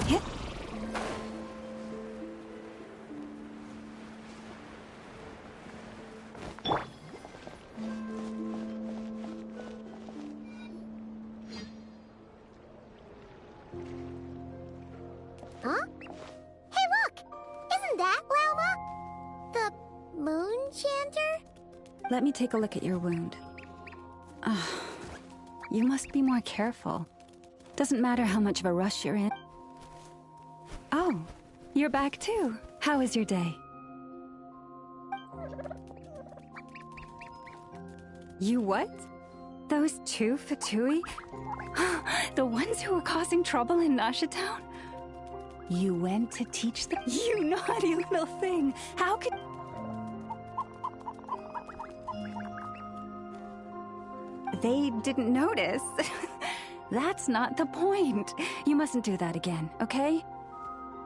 Huh? Hey, look! Isn't that Lauma? The moon chanter? Let me take a look at your wound. You must be more careful. Doesn't matter how much of a rush you're in. Oh, you're back too. How is your day? You what? Those two Fatui? The ones who were causing trouble in Nasha Town? You went to teach them? You naughty little thing! How could... They didn't notice. That's not the point. You mustn't do that again, okay?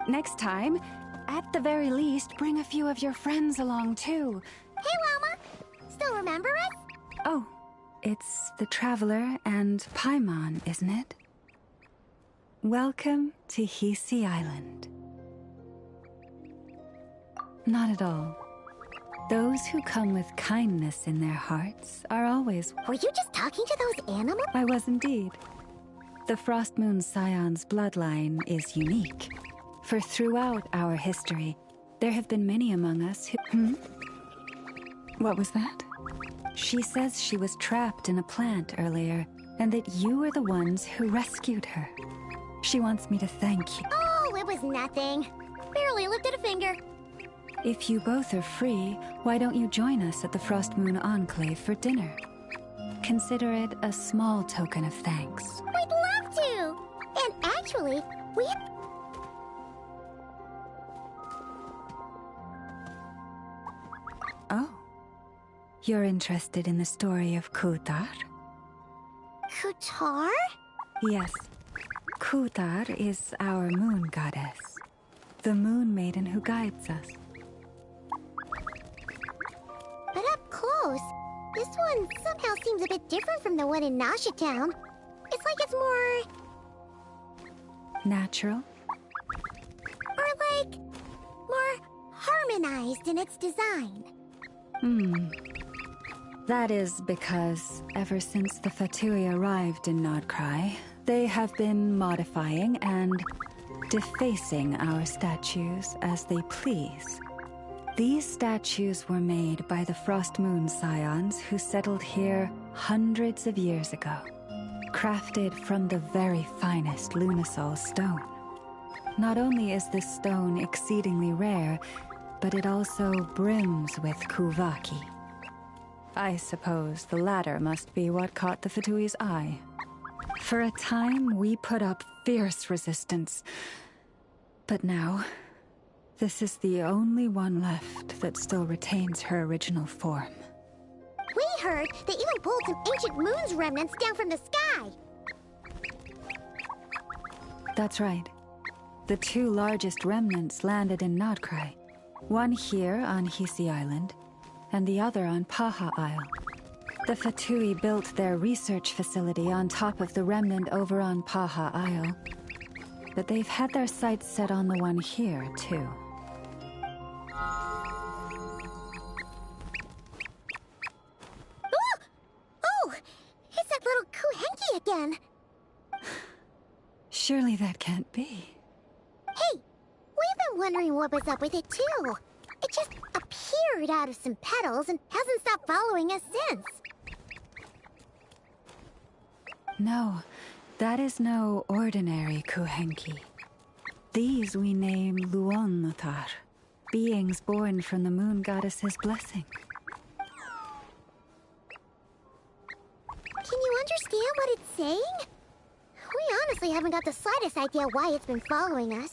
Next time, at the very least, bring a few of your friends along too. Hey, Llama! Still remember us? Oh, it's the Traveler and Paimon, isn't it? Welcome to Hisi Island. Not at all. Those who come with kindness in their hearts are always... Were you just talking to those animals? I was indeed. The Frost Moon Scion's bloodline is unique. For throughout our history, there have been many among us who... What was that? She says she was trapped in a plant earlier, and that you were the ones who rescued her. She wants me to thank you. Oh, it was nothing. Barely lifted a finger. If you both are free, why don't you join us at the Frost Moon Enclave for dinner? Consider it a small token of thanks. We'd love to! And actually, we... Oh. You're interested in the story of Kutar? Kutar? Yes. Kutar is our moon goddess. The moon maiden who guides us. But up close, this one somehow seems a bit different from the one in Nasha Town. It's like it's more... Natural? Or like... more harmonized in its design. That is because ever since the Fatui arrived in Nodcry, they have been modifying and defacing our statues as they please. These statues were made by the Frost Moon Scions who settled here hundreds of years ago, crafted from the very finest Lunasol stone. Not only is this stone exceedingly rare, but it also brims with Kuvaki. I suppose the latter must be what caught the Fatui's eye. For a time, we put up fierce resistance. But now, this is the only one left that still retains her original form. We heard they even pulled some ancient moon's remnants down from the sky. That's right. The two largest remnants landed in Nodcry. One here on Hisi Island, and the other on Paha Isle. The Fatui built their research facility on top of the remnant over on Paha Isle. But they've had their sights set on the one here, too. Oh! It's that little Kuhenki again! Surely that can't be. Hey! We've been wondering what was up with it, too. It just appeared out of some petals and hasn't stopped following us since. No, that is no ordinary Kuhenki. These we name Luonnotar, beings born from the moon goddess's blessing. Can you understand what it's saying? We honestly haven't got the slightest idea why it's been following us.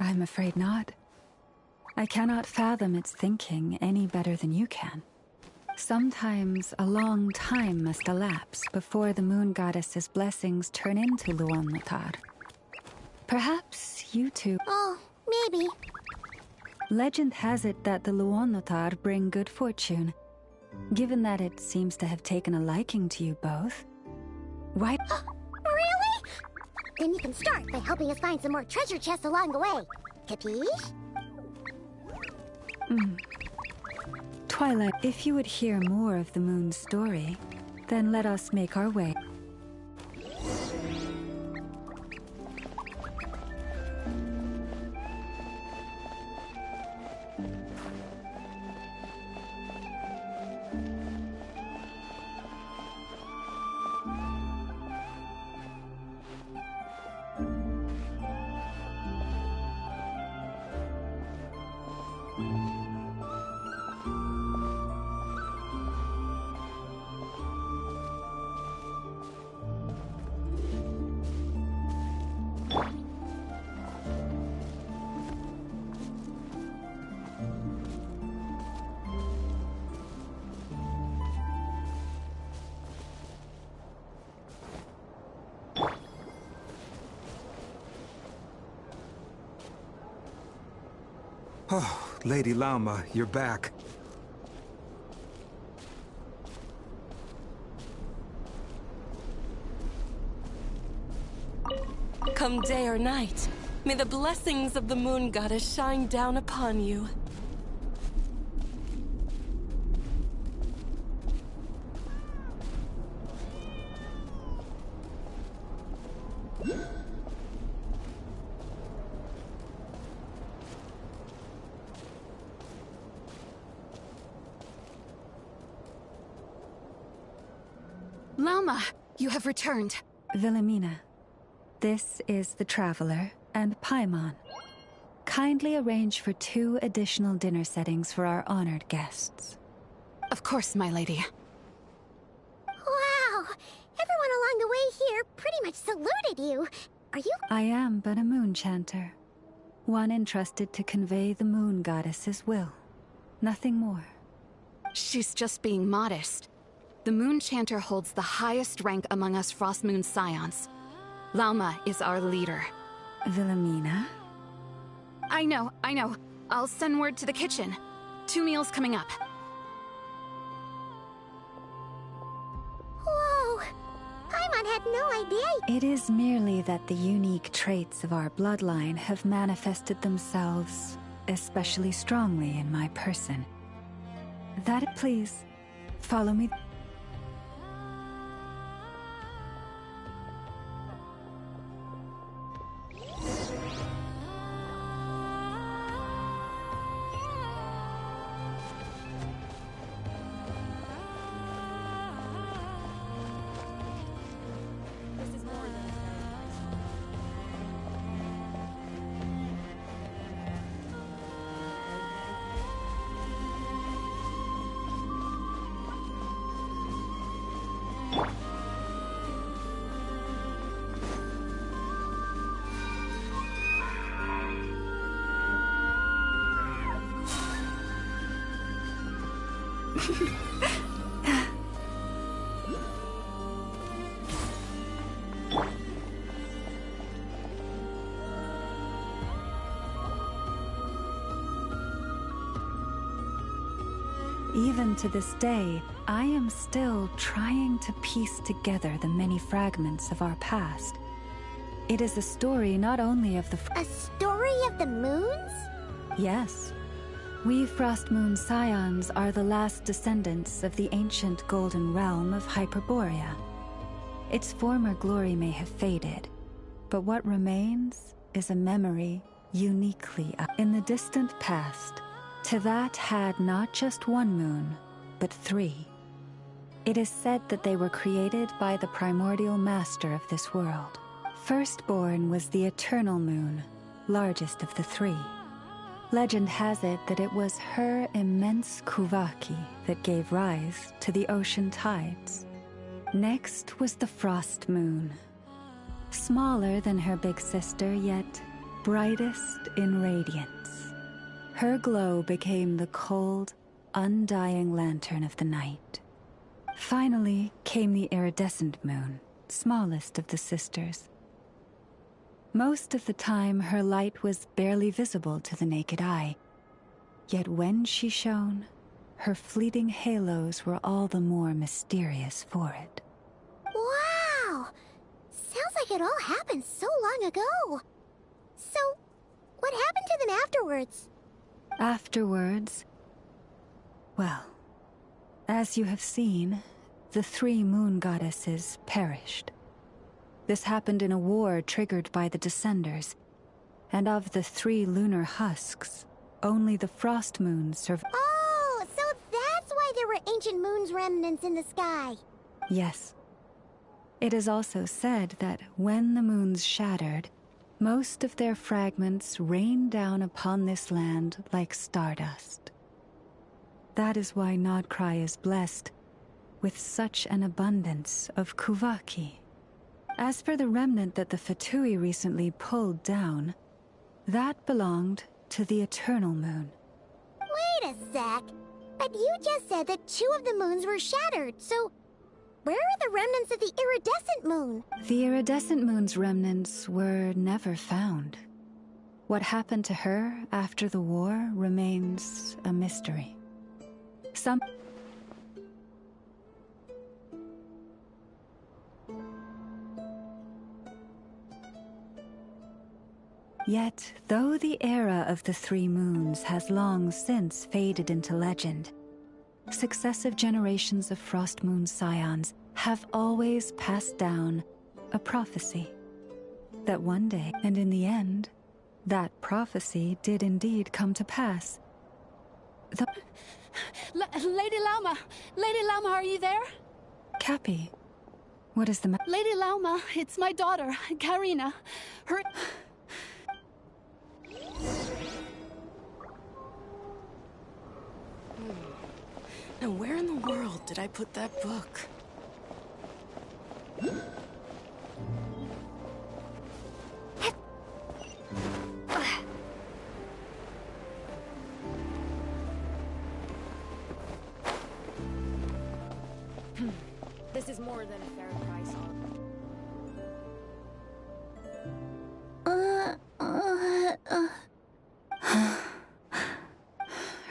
I'm afraid not. I cannot fathom its thinking any better than you can. Sometimes a long time must elapse before the moon goddess's blessings turn into Luonnotar. Perhaps you two... Oh, maybe. Legend has it that the Luonnotar bring good fortune. Given that it seems to have taken a liking to you both, why... Really? Then you can start by helping us find some more treasure chests along the way. Capiche? Twilight, if you would hear more of the moon's story, then let us make our way. Oh, Lady Lauma, you're back. Come day or night, may the blessings of the moon goddess shine down upon you. Lauma, you have returned. Wilhelmina, this is the Traveler and Paimon. Kindly arrange for 2 additional dinner settings for our honored guests. Of course, my lady. Wow! Everyone along the way here pretty much saluted you. Are you? I am but a moon chanter, one entrusted to convey the moon goddess's will. Nothing more. She's just being modest. The Moon Chanter holds the highest rank among us Frost Moon Scions. Lauma is our leader. Wilhelmina? I know. I'll send word to the kitchen. 2 meals coming up. Whoa! Paimon had no idea. It is merely that the unique traits of our bloodline have manifested themselves especially strongly in my person. Please, follow me. Even to this day, I am still trying to piece together the many fragments of our past. It is a story not only of the... A story of the moons? Yes. We Frost Moon Scions are the last descendants of the ancient golden realm of Hyperborea. Its former glory may have faded, but what remains is a memory uniquely in the distant past. Tevat had not just 1 moon, but 3. It is said that they were created by the primordial master of this world. Firstborn was the eternal moon, largest of the 3. Legend has it that it was her immense kuvaki that gave rise to the ocean tides. Next was the frost moon. Smaller than her big sister, yet brightest in radiance. Her glow became the cold, undying lantern of the night. Finally came the iridescent moon, smallest of the sisters. Most of the time, her light was barely visible to the naked eye. Yet when she shone, her fleeting halos were all the more mysterious for it. Wow! Sounds like it all happened so long ago. So, what happened to them afterwards? Afterwards... Well, as you have seen, the 3 moon goddesses perished. This happened in a war triggered by the Descenders, and of the 3 lunar husks, only the frost moon survived. Oh, so that's why there were ancient moon's remnants in the sky. Yes. It is also said that when the moons shattered, most of their fragments rained down upon this land like stardust. That is why Nodcry is blessed with such an abundance of Kuvaki. As for the remnant that the Fatui recently pulled down, that belonged to the Eternal Moon. Wait a sec. But you just said that 2 of the moons were shattered, so where are the remnants of the iridescent moon? The iridescent moon's remnants were never found. What happened to her after the war remains a mystery. Yet, though the era of the 3 moons has long since faded into legend, successive generations of Frost Moon Scions have always passed down a prophecy that one day, and in the end, that prophecy did indeed come to pass. Lady Lauma! Lady Lauma, are you there? Cappy, what is the matter? Lady Lauma, it's my daughter, Karina. Her... Now where in the world did I put that book? This is more than a fair price on.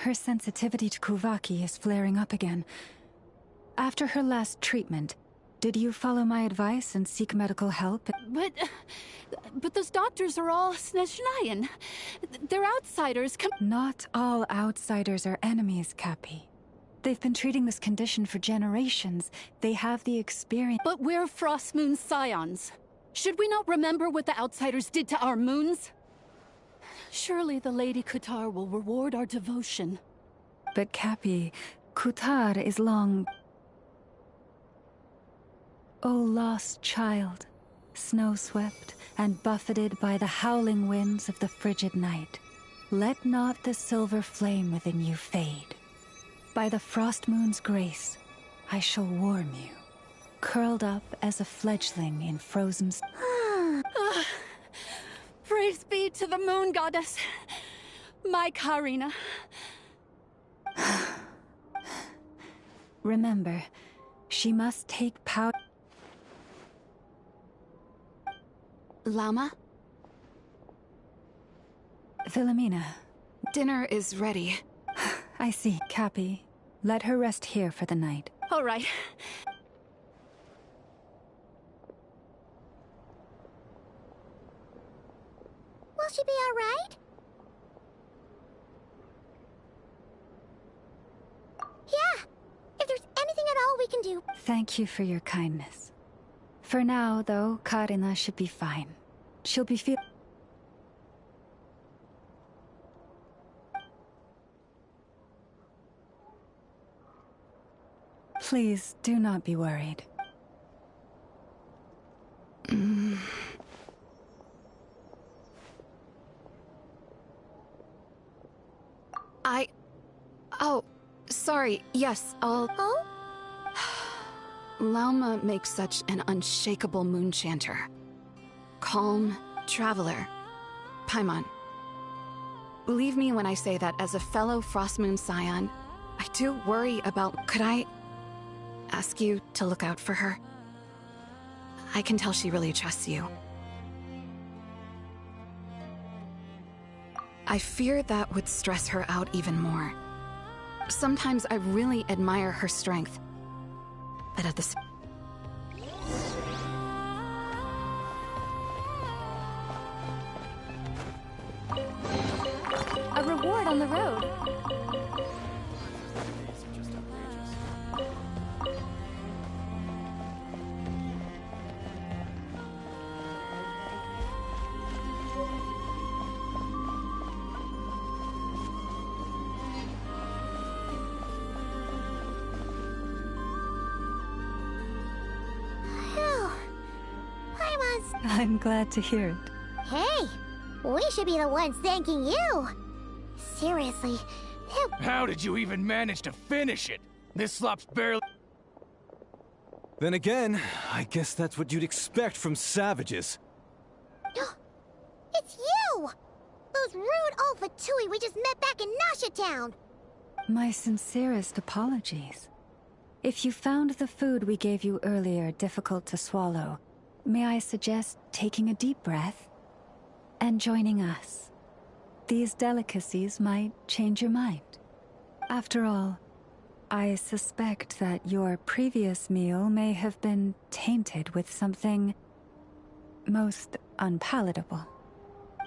Her sensitivity to Kuvaki is flaring up again. After her last treatment, did you follow my advice and seek medical help? But those doctors are all Snezhnayan. They're outsiders. Not all outsiders are enemies, Cappy. They've been treating this condition for generations. They have the experience. But we're Frost Moon Scions. Should we not remember what the outsiders did to our moons? Surely the Lady Kutar will reward our devotion. But Cappy, Kutar is long... O lost child, snow-swept and buffeted by the howling winds of the frigid night, let not the silver flame within you fade. By the Frost Moon's grace, I shall warm you, curled up as a fledgling in frozen... Praise be to the Moon Goddess, my Karina. Remember, she must take power... Lama? Philomena. Dinner is ready. I see. Cappy, let her rest here for the night. All right. Will she be all right? Yeah. If there's anything at all we can do. Thank you for your kindness. For now, though, Karina should be fine. She'll be Please, do not be worried. Oh, sorry. Yes, I'll... Oh? Lauma makes such an unshakable moon chanter. Calm, traveler. Paimon. Believe me when I say that as a fellow Frost Moon Scion, I do worry about... Could I ask you to look out for her? I can tell she really trusts you. I fear that would stress her out even more. Sometimes I really admire her strength. But at the on the road. I'm glad to hear it. Hey, we should be the ones thanking you. Seriously, How did you even manage to finish it? This slop's barely... Then again, I guess that's what you'd expect from savages. it's you! Those rude old Fatui we just met back in Nasha Town. My sincerest apologies. If you found the food we gave you earlier difficult to swallow, may I suggest taking a deep breath and joining us? These delicacies might change your mind. After all, I suspect that your previous meal may have been tainted with something most unpalatable.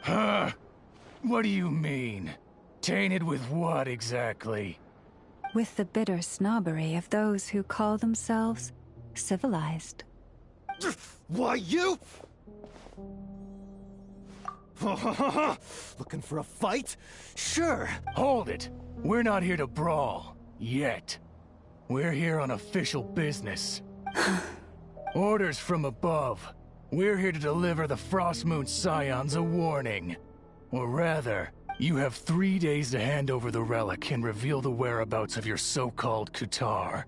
Huh? What do you mean? Tainted with what exactly? With the bitter snobbery of those who call themselves civilized. Why, you? Looking for a fight? Sure. Hold it! We're not here to brawl. Yet. We're here on official business. Orders from above. We're here to deliver the Frostmoon Scions a warning. Or rather, you have 3 days to hand over the relic and reveal the whereabouts of your so-called Kutar.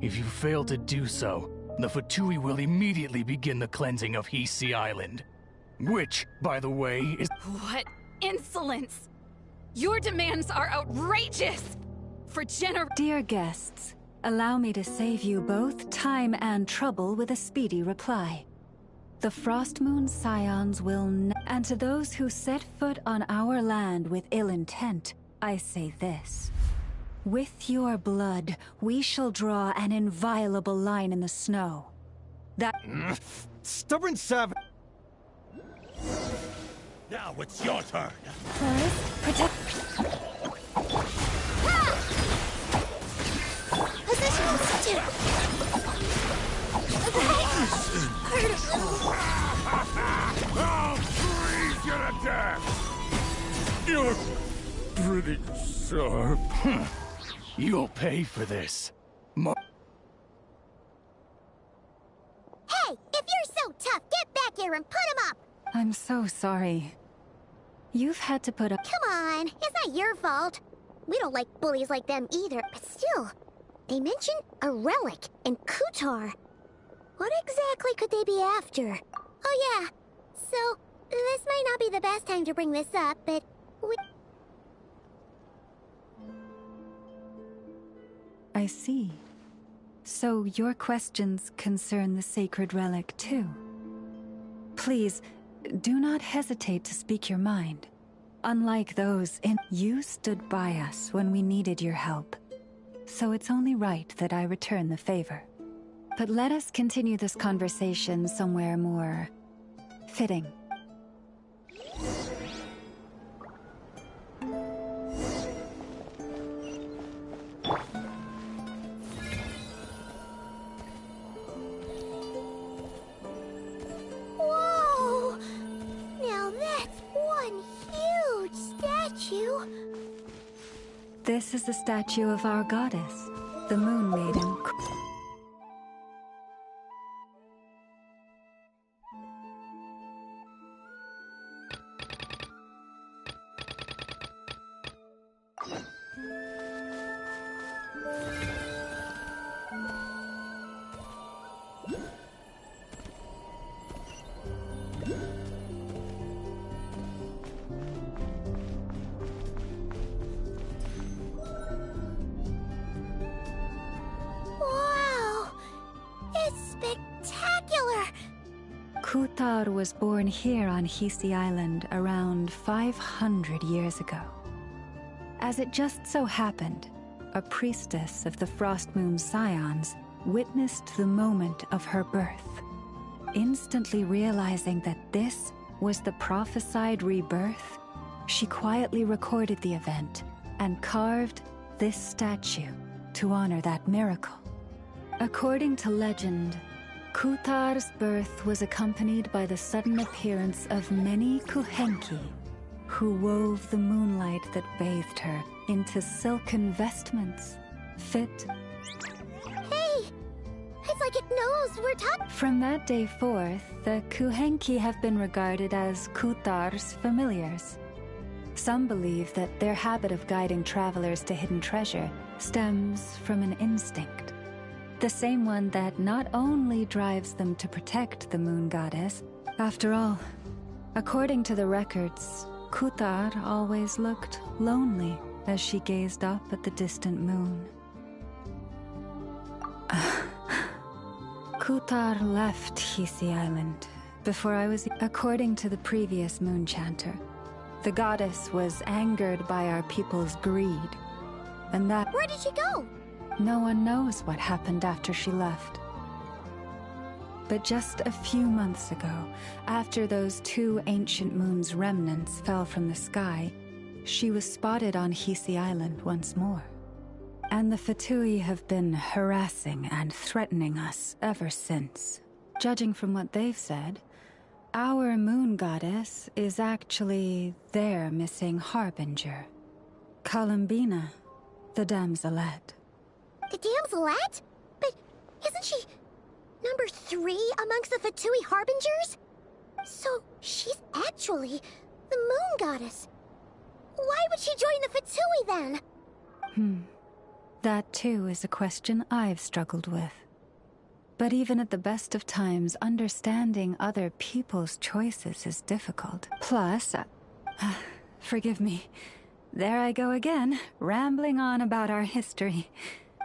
If you fail to do so, the Fatui will immediately begin the cleansing of Hisi Island. Which, by the way, is— What insolence! Your demands are outrageous! For Dear guests, allow me to save you both time and trouble with a speedy reply. The Frostmoon Scions will and to those who set foot on our land with ill intent, I say this. With your blood, we shall draw an inviolable line in the snow. That— Stubborn savage. Now it's your turn. Forest, protect— Positional substitute. I'll freeze you to death! You're pretty sharp. You'll pay for this. Hey, if you're so tough, get back here and put him up! I'm so sorry. You've had to put up— Come on, it's not your fault. We don't like bullies like them either, but still. They mentioned a relic and Kutar. What exactly could they be after? Oh yeah, so this might not be the best time to bring this up, but we... I see. So your questions concern the sacred relic too. Please, do not hesitate to speak your mind. Unlike those you stood by us when we needed your help. So it's only right that I return the favor. But let us continue this conversation somewhere more fitting. Whoa! Now that's one huge statue. This is the statue of our goddess, the Moon Maiden. Wow! It's spectacular! Kutar was born here on Hisi Island around 500 years ago. As it just so happened, a priestess of the Frostmoon Scions witnessed the moment of her birth. Instantly realizing that this was the prophesied rebirth, she quietly recorded the event and carved this statue to honor that miracle. According to legend, Kutar's birth was accompanied by the sudden appearance of many Kuhenki, who wove the moonlight that bathed her into silken vestments, fit. Hey! It's like it knows we're talking. From that day forth, the Kuhenki have been regarded as Kutar's familiars. Some believe that their habit of guiding travelers to hidden treasure stems from an instinct. The same one that not only drives them to protect the moon goddess. After all, according to the records, Kutar always looked lonely as she gazed up at the distant moon. Kutar left Hisi Island before I was... According to the previous moon chanter, the goddess was angered by our people's greed, and that... Where did she go? No one knows what happened after she left. But just a few months ago, after those 2 ancient moon's remnants fell from the sky, she was spotted on Hisi Island once more. And the Fatui have been harassing and threatening us ever since. Judging from what they've said, our moon goddess is actually their missing harbinger, Columbina, the damselette. The damselette? But isn't she number 3 amongst the Fatui harbingers? So she's actually the moon goddess. Why would she join the Fatui then? That too is a question I've struggled with. But even at the best of times, understanding other people's choices is difficult. Plus, forgive me, there I go again, rambling on about our history.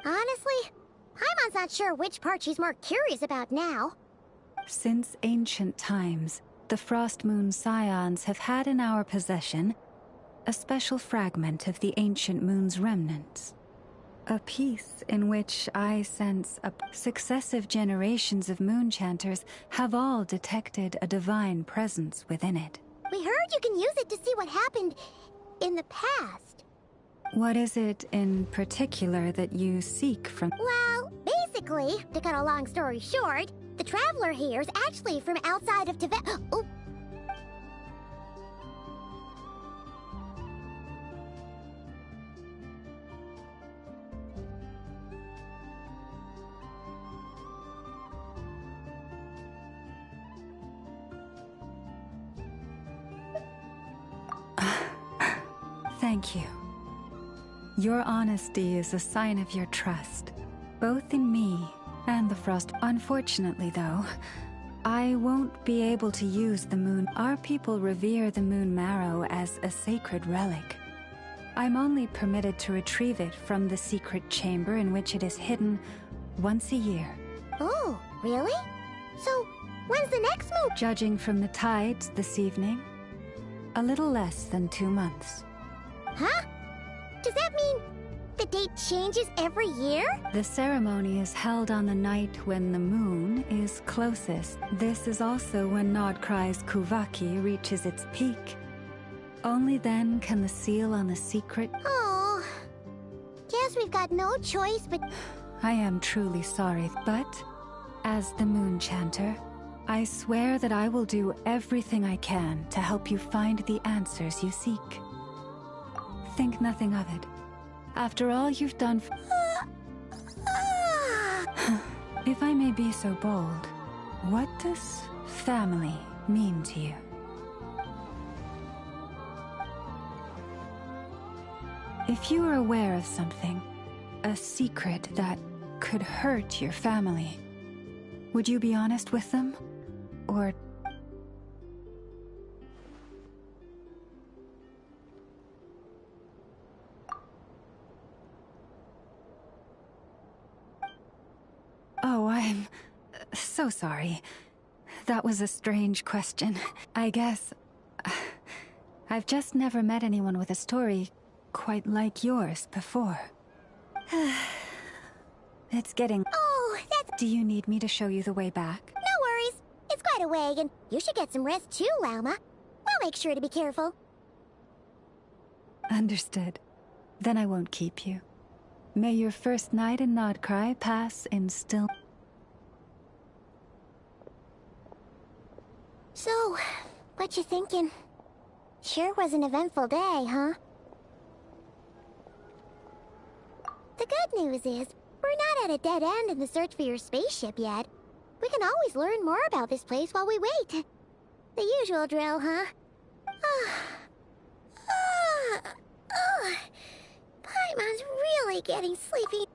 Honestly, Paimon's not sure which part she's more curious about now. Since ancient times, the Frost Moon Scions have had in our possession a special fragment of the ancient moon's remnants. A piece in which I sense successive generations of moon chanters have all detected a divine presence within it. We heard you can use it to see what happened in the past. What is it in particular that you seek from... Well, basically, to cut a long story short, the traveler here is actually from outside of Tibet. Oh. Thank you. Your honesty is a sign of your trust, both in me and the Frost. Unfortunately, though, I won't be able to use the moon. Our people revere the moon marrow as a sacred relic. I'm only permitted to retrieve it from the secret chamber in which it is hidden once a year. Oh, really? So, when's the next moon? Judging from the tides this evening, a little less than 2 months. Huh? Does that mean the date changes every year? The ceremony is held on the night when the moon is closest. This is also when Nodcry's Kuvaki reaches its peak. Only then can the seal on the secret... Oh, guess we've got no choice but... I am truly sorry, but as the moon chanter, I swear that I will do everything I can to help you find the answers you seek. Think nothing of it. After all you've done If I may be so bold, what does family mean to you? If you are aware of something, a secret that could hurt your family, would you be honest with them? Or... Oh, I'm so sorry. That was a strange question. I guess... I've just never met anyone with a story quite like yours before. It's getting... Oh, that's... Do you need me to show you the way back? No worries. It's quite a way, and you should get some rest too, Lauma. We'll make sure to be careful. Understood. Then I won't keep you. May your first night in Nodcry pass in still... So, what you thinking? Sure was an eventful day, huh? The good news is, we're not at a dead end in the search for your spaceship yet. We can always learn more about this place while we wait. The usual drill, huh? Paimon's really getting sleepy.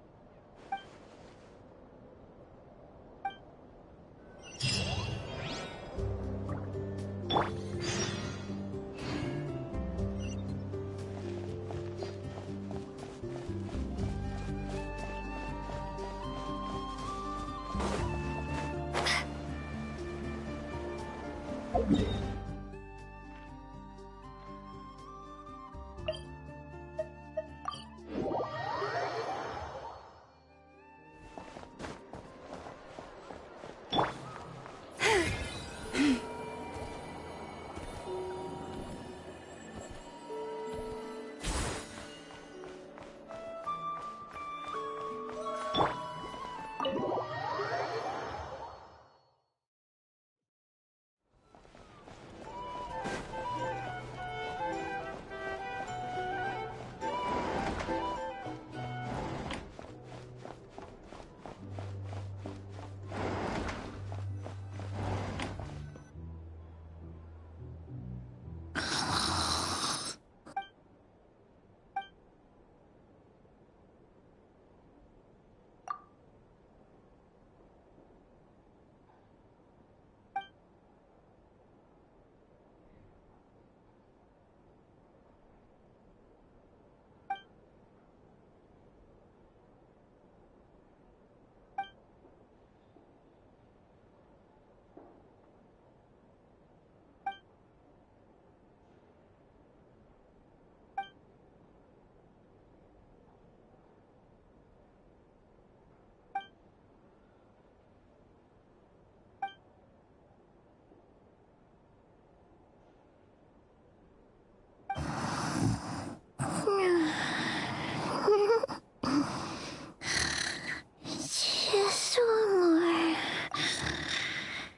Just one more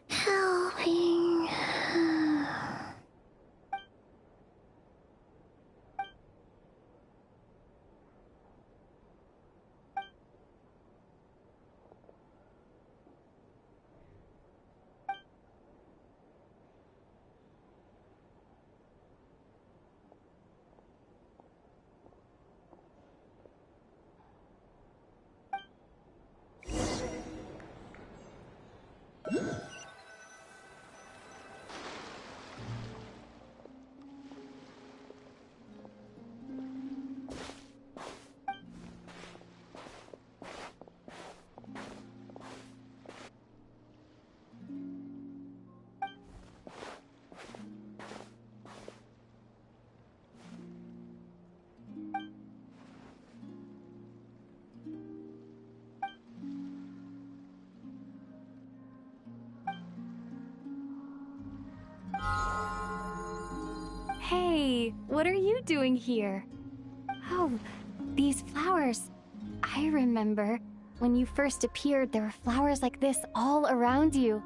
helping. Hey, what are you doing here? Oh, these flowers. I remember. When you first appeared, there were flowers like this all around you.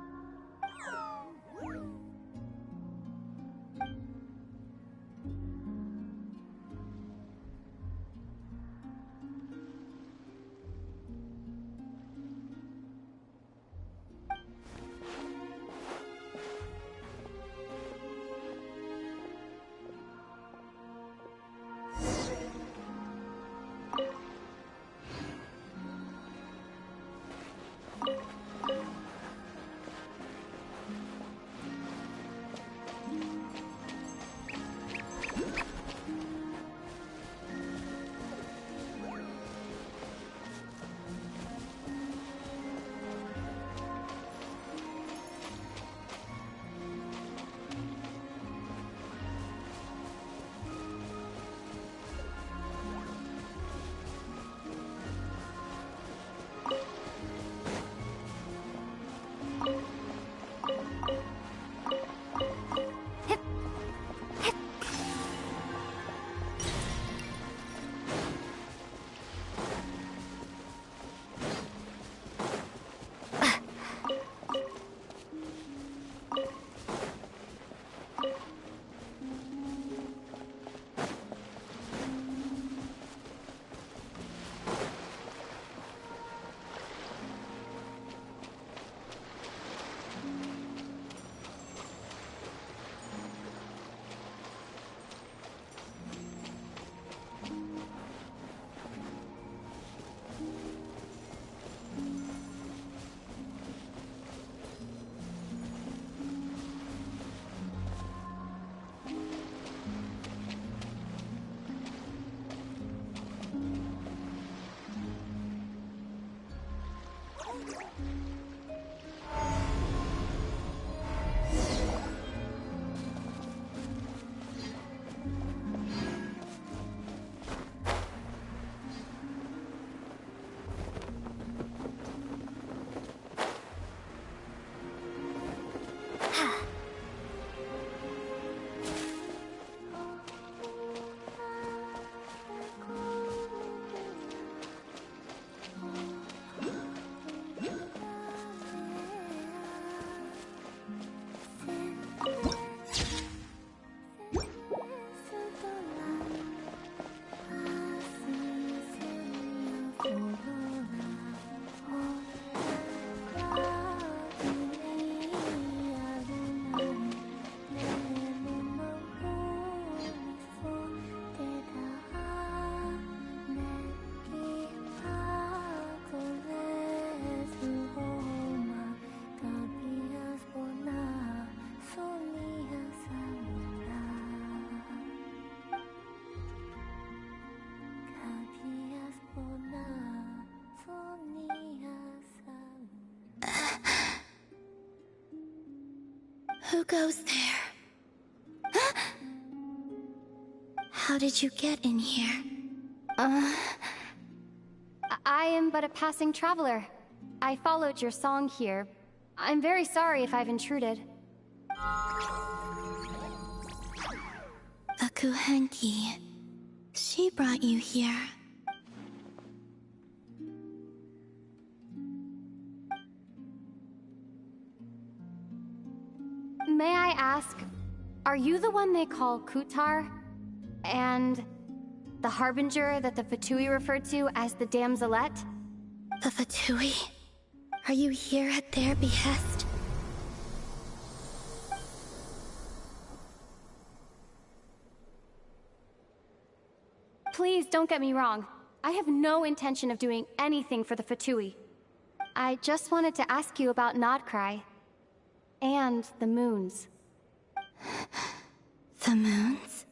Who goes there? How did you get in here? I am but a passing traveler. I followed your song here. I'm very sorry if I've intruded. Akuhenki. She brought you here. May I ask, are you the one they call Kutar? And the harbinger that the Fatui referred to as the Damselette? The Fatui? Are you here at their behest? Please don't get me wrong. I have no intention of doing anything for the Fatui. I just wanted to ask you about Nodcry. And the moons. The moons?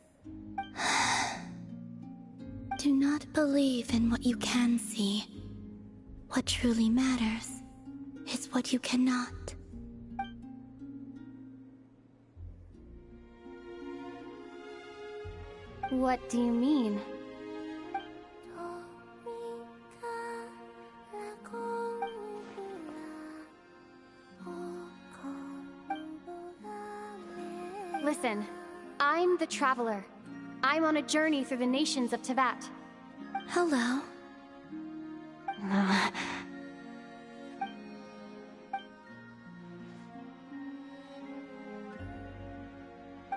Do not believe in what you can see. What truly matters is what you cannot. What do you mean? Listen, I'm the Traveler. I'm on a journey through the nations of Teyvat. Hello.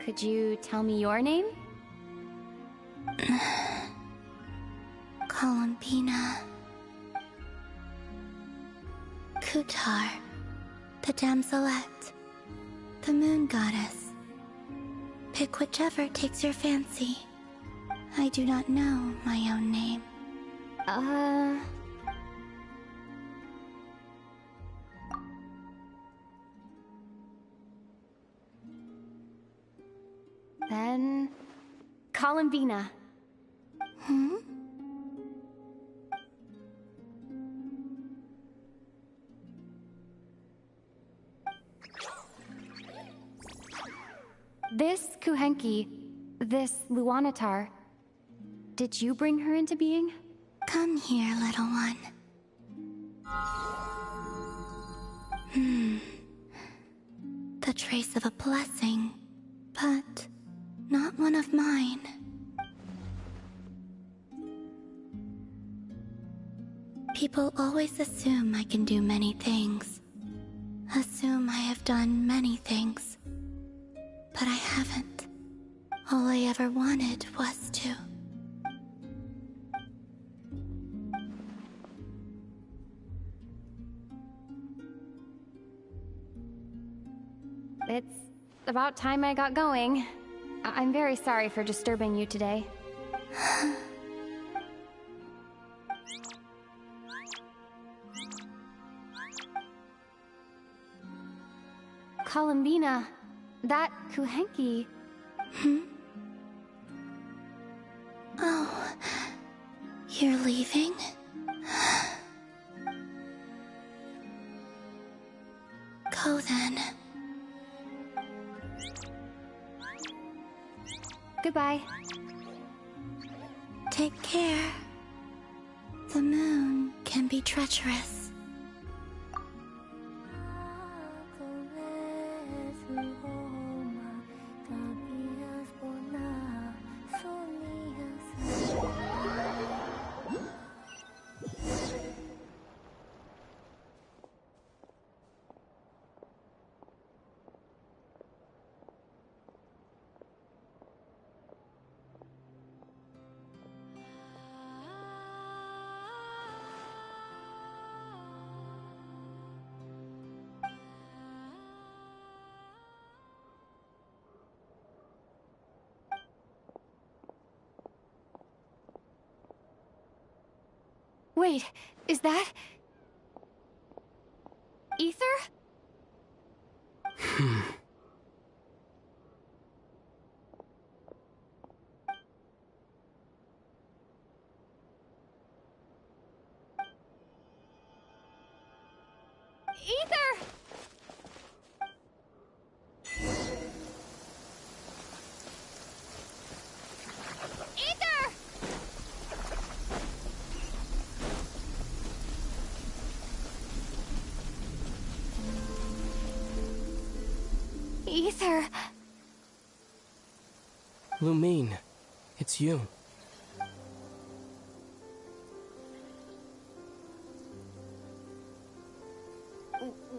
Could you tell me your name? Columbina. Kutar. The Damselette. The Moon Goddess. Pick whichever takes your fancy. I do not know my own name. Then... Columbina. Hmm? This Kuhenki, this Luanatar, did you bring her into being? Come here, little one. The trace of a blessing, but not one of mine. People always assume I can do many things. Assume I have done many things. But I haven't. All I ever wanted was to. It's about time I got going. I'm very sorry for disturbing you today. Columbina, that Kuhenki... Oh, you're leaving? Go then. Goodbye. Take care. The moon can be treacherous. Wait, is that... Ether? Ether! Ether. Lumine, it's you.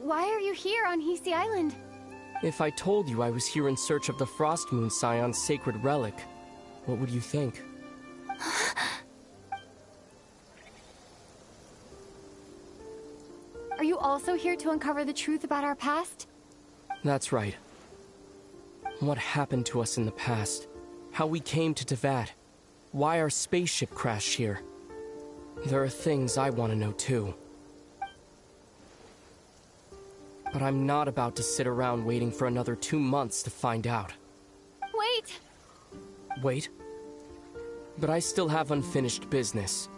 Why are you here on Hisi Island? If I told you I was here in search of the Frost Moon Scion's sacred relic, what would you think? Are you also here to uncover the truth about our past? That's right. What happened to us in the past? How we came to Teyvat? Why our spaceship crashed here? There are things I want to know too. But I'm not about to sit around waiting for another 2 months to find out. Wait! Wait? But I still have unfinished business.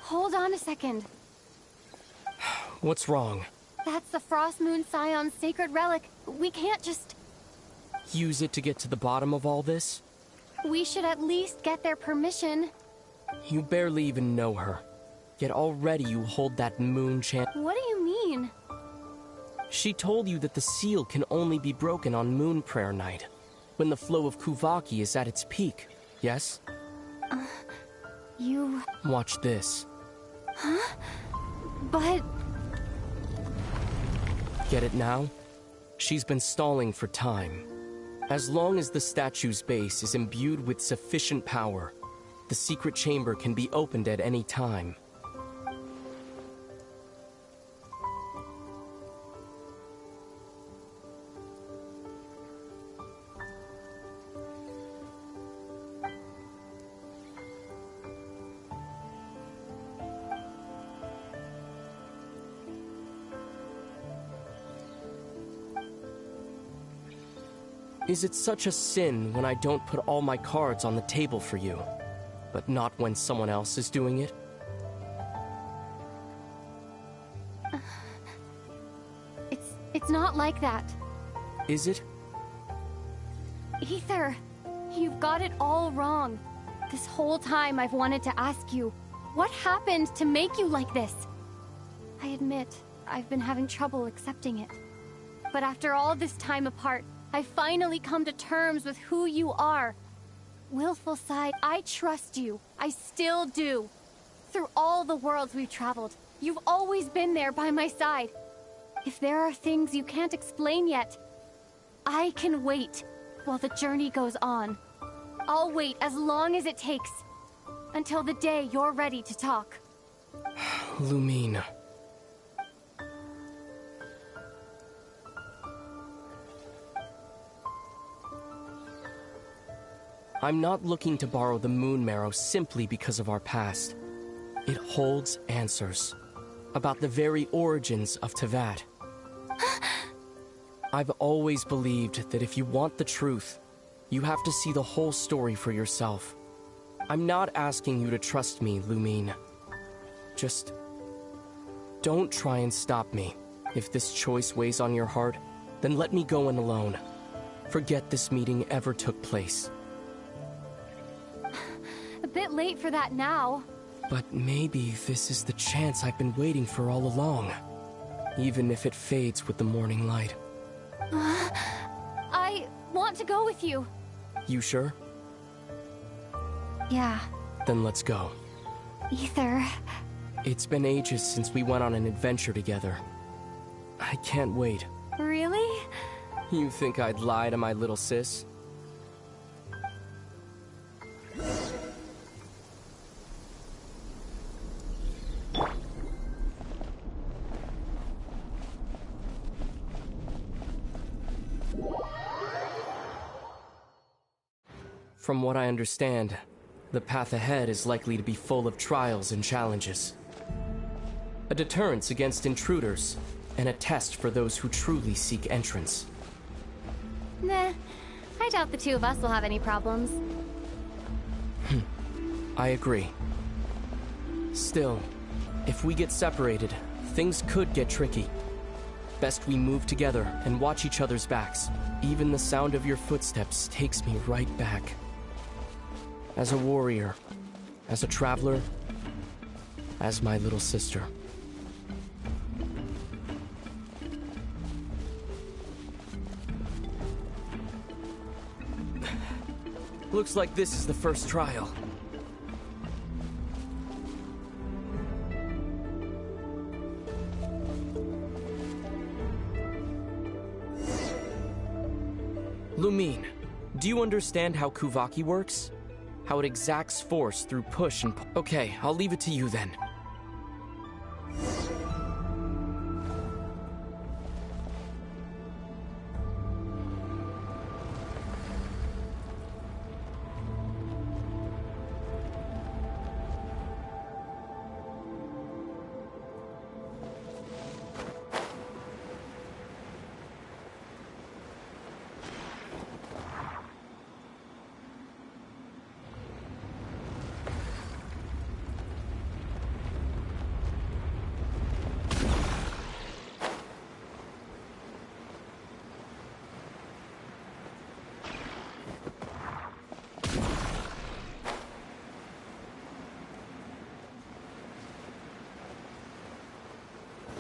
Hold on a second. What's wrong? That's the Frost Moon Scion's sacred relic. We can't just... Use it to get to the bottom of all this? We should at least get their permission. You barely even know her. Yet already you hold that moon chant. What do you mean? She told you that the seal can only be broken on Moon Prayer Night, when the flow of Kuvaki is at its peak, yes? You... Watch this. Huh? But... Get it now? She's been stalling for time. As long as the statue's base is imbued with sufficient power, the secret chamber can be opened at any time. Is it such a sin when I don't put all my cards on the table for you, but not when someone else is doing it? It's not like that. Is it? Ether, you've got it all wrong. This whole time I've wanted to ask you, what happened to make you like this? I admit, I've been having trouble accepting it. But after all this time apart, I've finally come to terms with who you are. Willful side, I trust you. I still do. Through all the worlds we've traveled, you've always been there by my side. If there are things you can't explain yet, I can wait while the journey goes on. I'll wait as long as it takes, until the day you're ready to talk. Lumine. I'm not looking to borrow the Moon Marrow simply because of our past. It holds answers about the very origins of Teyvat. I've always believed that if you want the truth, you have to see the whole story for yourself. I'm not asking you to trust me, Lumine. Just don't try and stop me. If this choice weighs on your heart, then let me go in alone. Forget this meeting ever took place. A bit late for that now. But maybe this is the chance I've been waiting for all along. Even if it fades with the morning light. I want to go with you. You sure? Yeah. Then let's go. Ether. It's been ages since we went on an adventure together. I can't wait. Really? You think I'd lie to my little sis? From what I understand, the path ahead is likely to be full of trials and challenges. A deterrence against intruders, and a test for those who truly seek entrance. Nah, I doubt the two of us will have any problems. I agree. Still, if we get separated, things could get tricky. Best we move together and watch each other's backs. Even the sound of your footsteps takes me right back. As a warrior, as a traveler, as my little sister. Looks like this is the first trial. Lumine, do you understand how Kuvaki works? How it exacts force through push and okay, I'll leave it to you then.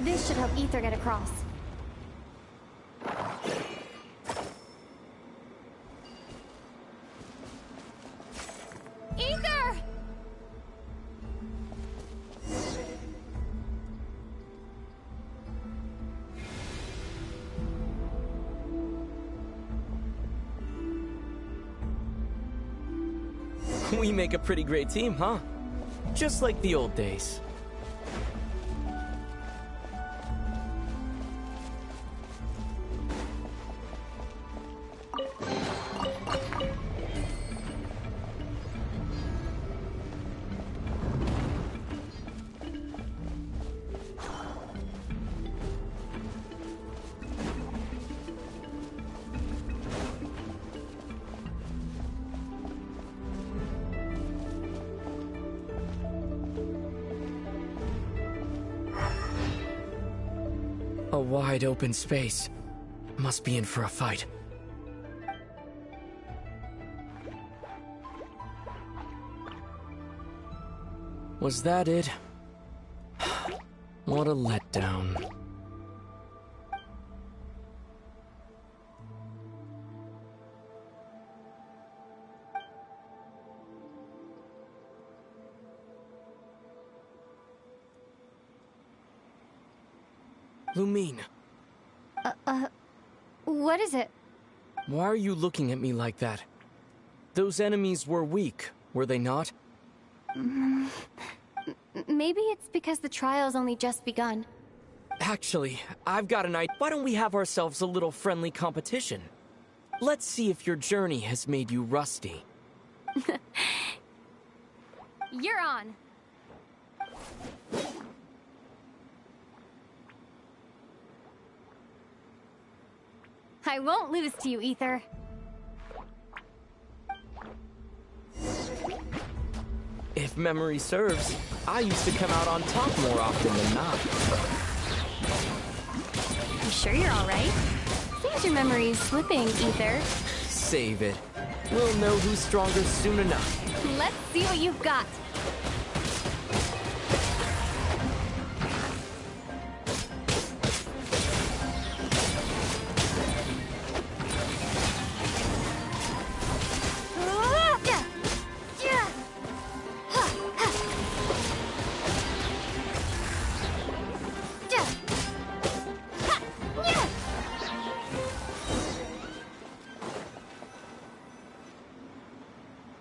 This should help Ether get across. Ether! We make a pretty great team, huh? Just like the old days. A wide open space. Must be in for a fight. Was that it? What a letdown. Lumine. What is it? Why are you looking at me like that? Those enemies were weak, were they not? Maybe it's because the trial's only just begun. Actually, I've got an idea. Why don't we have ourselves a little friendly competition? Let's see if your journey has made you rusty. You're on. I won't lose to you, Ether. If memory serves, I used to come out on top more often than not. You sure you're alright? Seems your memory's slipping, Ether. Save it. We'll know who's stronger soon enough. Let's see what you've got.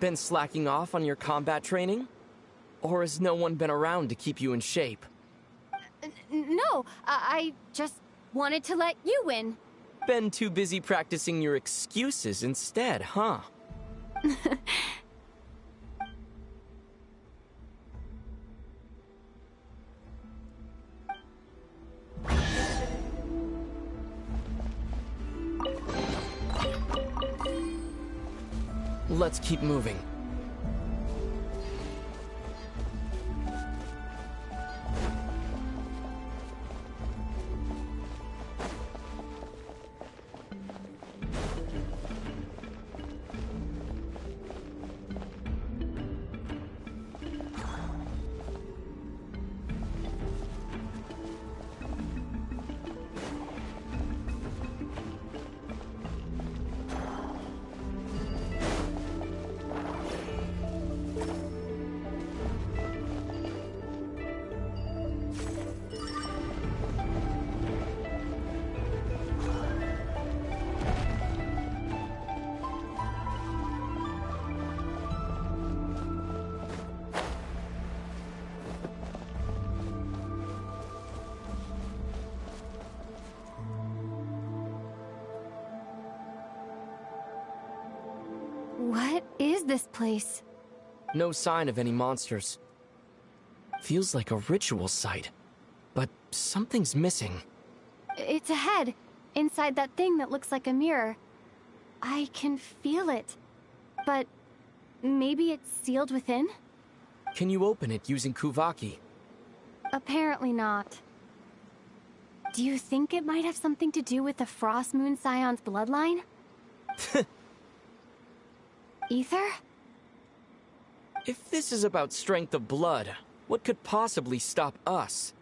Been slacking off on your combat training? Or has no one been around to keep you in shape? No, I just wanted to let you win. Been too busy practicing your excuses instead, huh? Let's keep moving. What is this place? No sign of any monsters. Feels like a ritual site, but something's missing. It's ahead, inside that thing that looks like a mirror. I can feel it. But maybe it's sealed within? Can you open it using Kuvaki? Apparently not. Do you think it might have something to do with the Frost Moon Scion's bloodline? Ether? If this is about strength of blood, what could possibly stop us?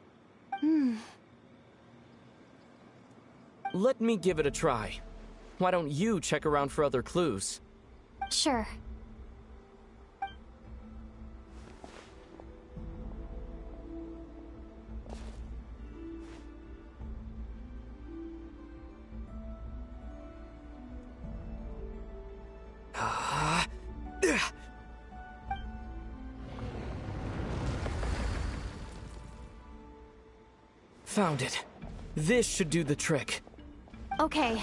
Let me give it a try. Why don't you check around for other clues? Sure. Found it. This should do the trick. Okay.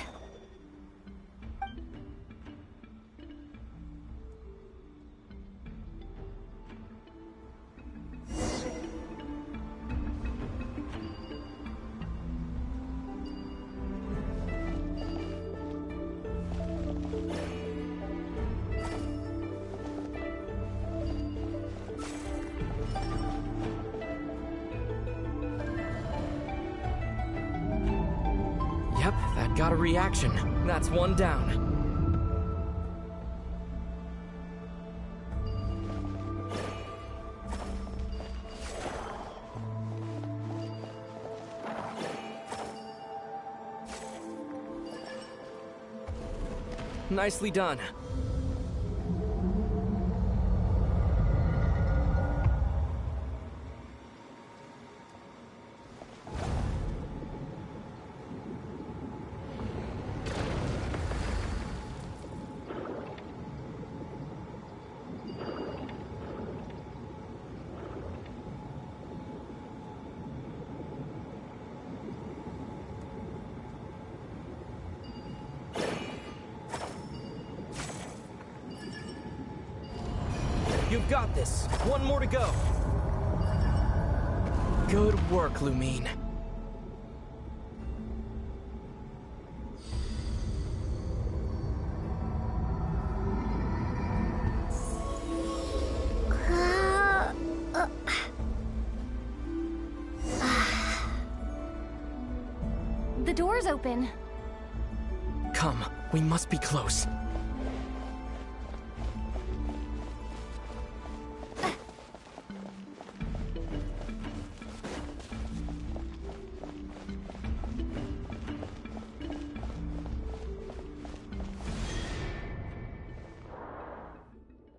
Yep, that got a reaction. That's one down. Nicely done. You've got this. One more to go. Good work, Lumine. The door's open. Come, we must be close.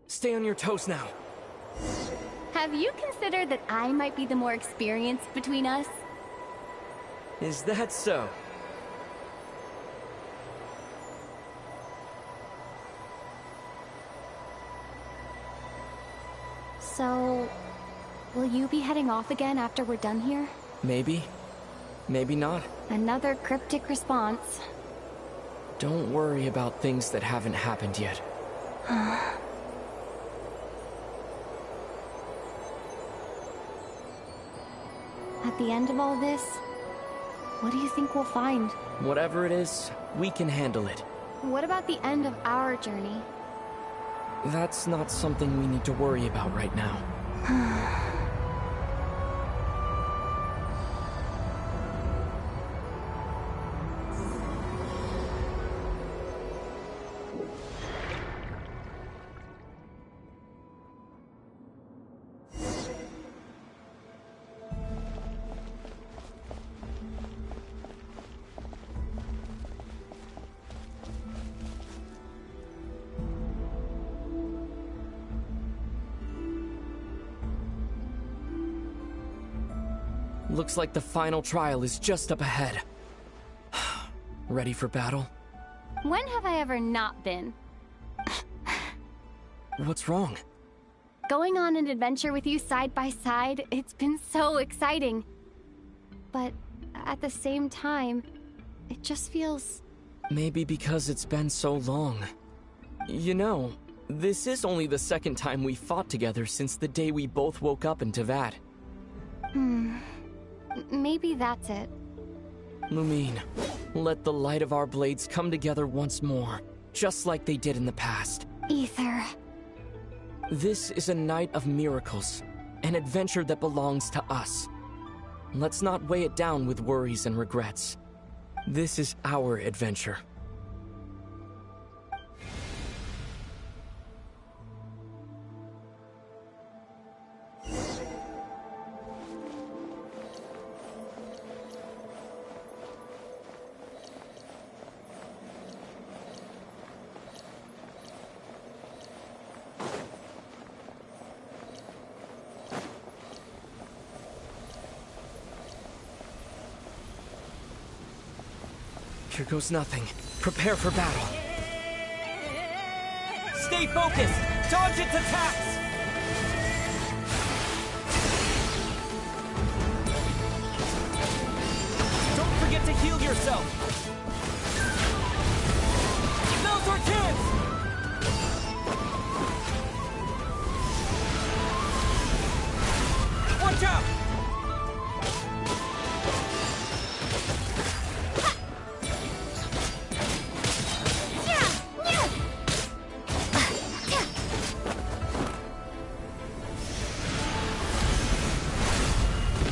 Stay on your toes now. Have you considered that I might be the more experienced between us? Is that so? So, will you be heading off again after we're done here? Maybe. Maybe not. Another cryptic response. Don't worry about things that haven't happened yet. At the end of all this, what do you think we'll find? Whatever it is, we can handle it. What about the end of our journey? That's not something we need to worry about right now. Looks like the final trial is just up ahead. Ready for battle? When have I ever not been? What's wrong? Going on an adventure with you side by side, it's been so exciting. But at the same time, it just feels... Maybe because it's been so long. You know, this is only the second time we fought together since the day we both woke up in Teyvat. Maybe that's it. Lumine, let the light of our blades come together once more, just like they did in the past. Ether. This is a night of miracles, an adventure that belongs to us. Let's not weigh it down with worries and regrets. This is our adventure. Here goes nothing. Prepare for battle. Stay focused! Dodge its attacks! Don't forget to heal yourself! Now's our chance! Watch out!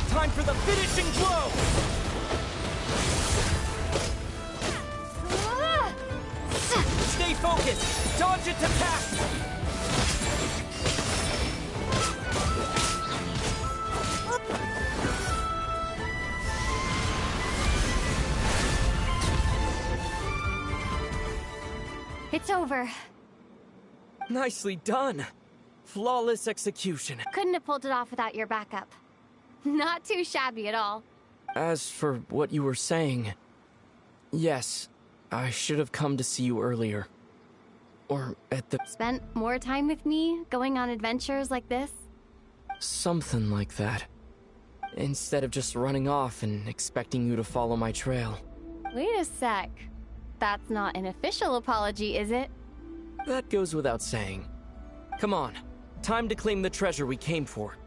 Time for the finishing blow! Stay focused! Dodge its attacks! It's over. Nicely done! Flawless execution. Couldn't have pulled it off without your backup. Not too shabby at all. As for what you were saying, yes, I should have come to see you earlier. Or at the... Spent more time with me, going on adventures like this? Something like that. Instead of just running off and expecting you to follow my trail. Wait a sec. That's not an official apology, is it? That goes without saying. Come on, time to claim the treasure we came for.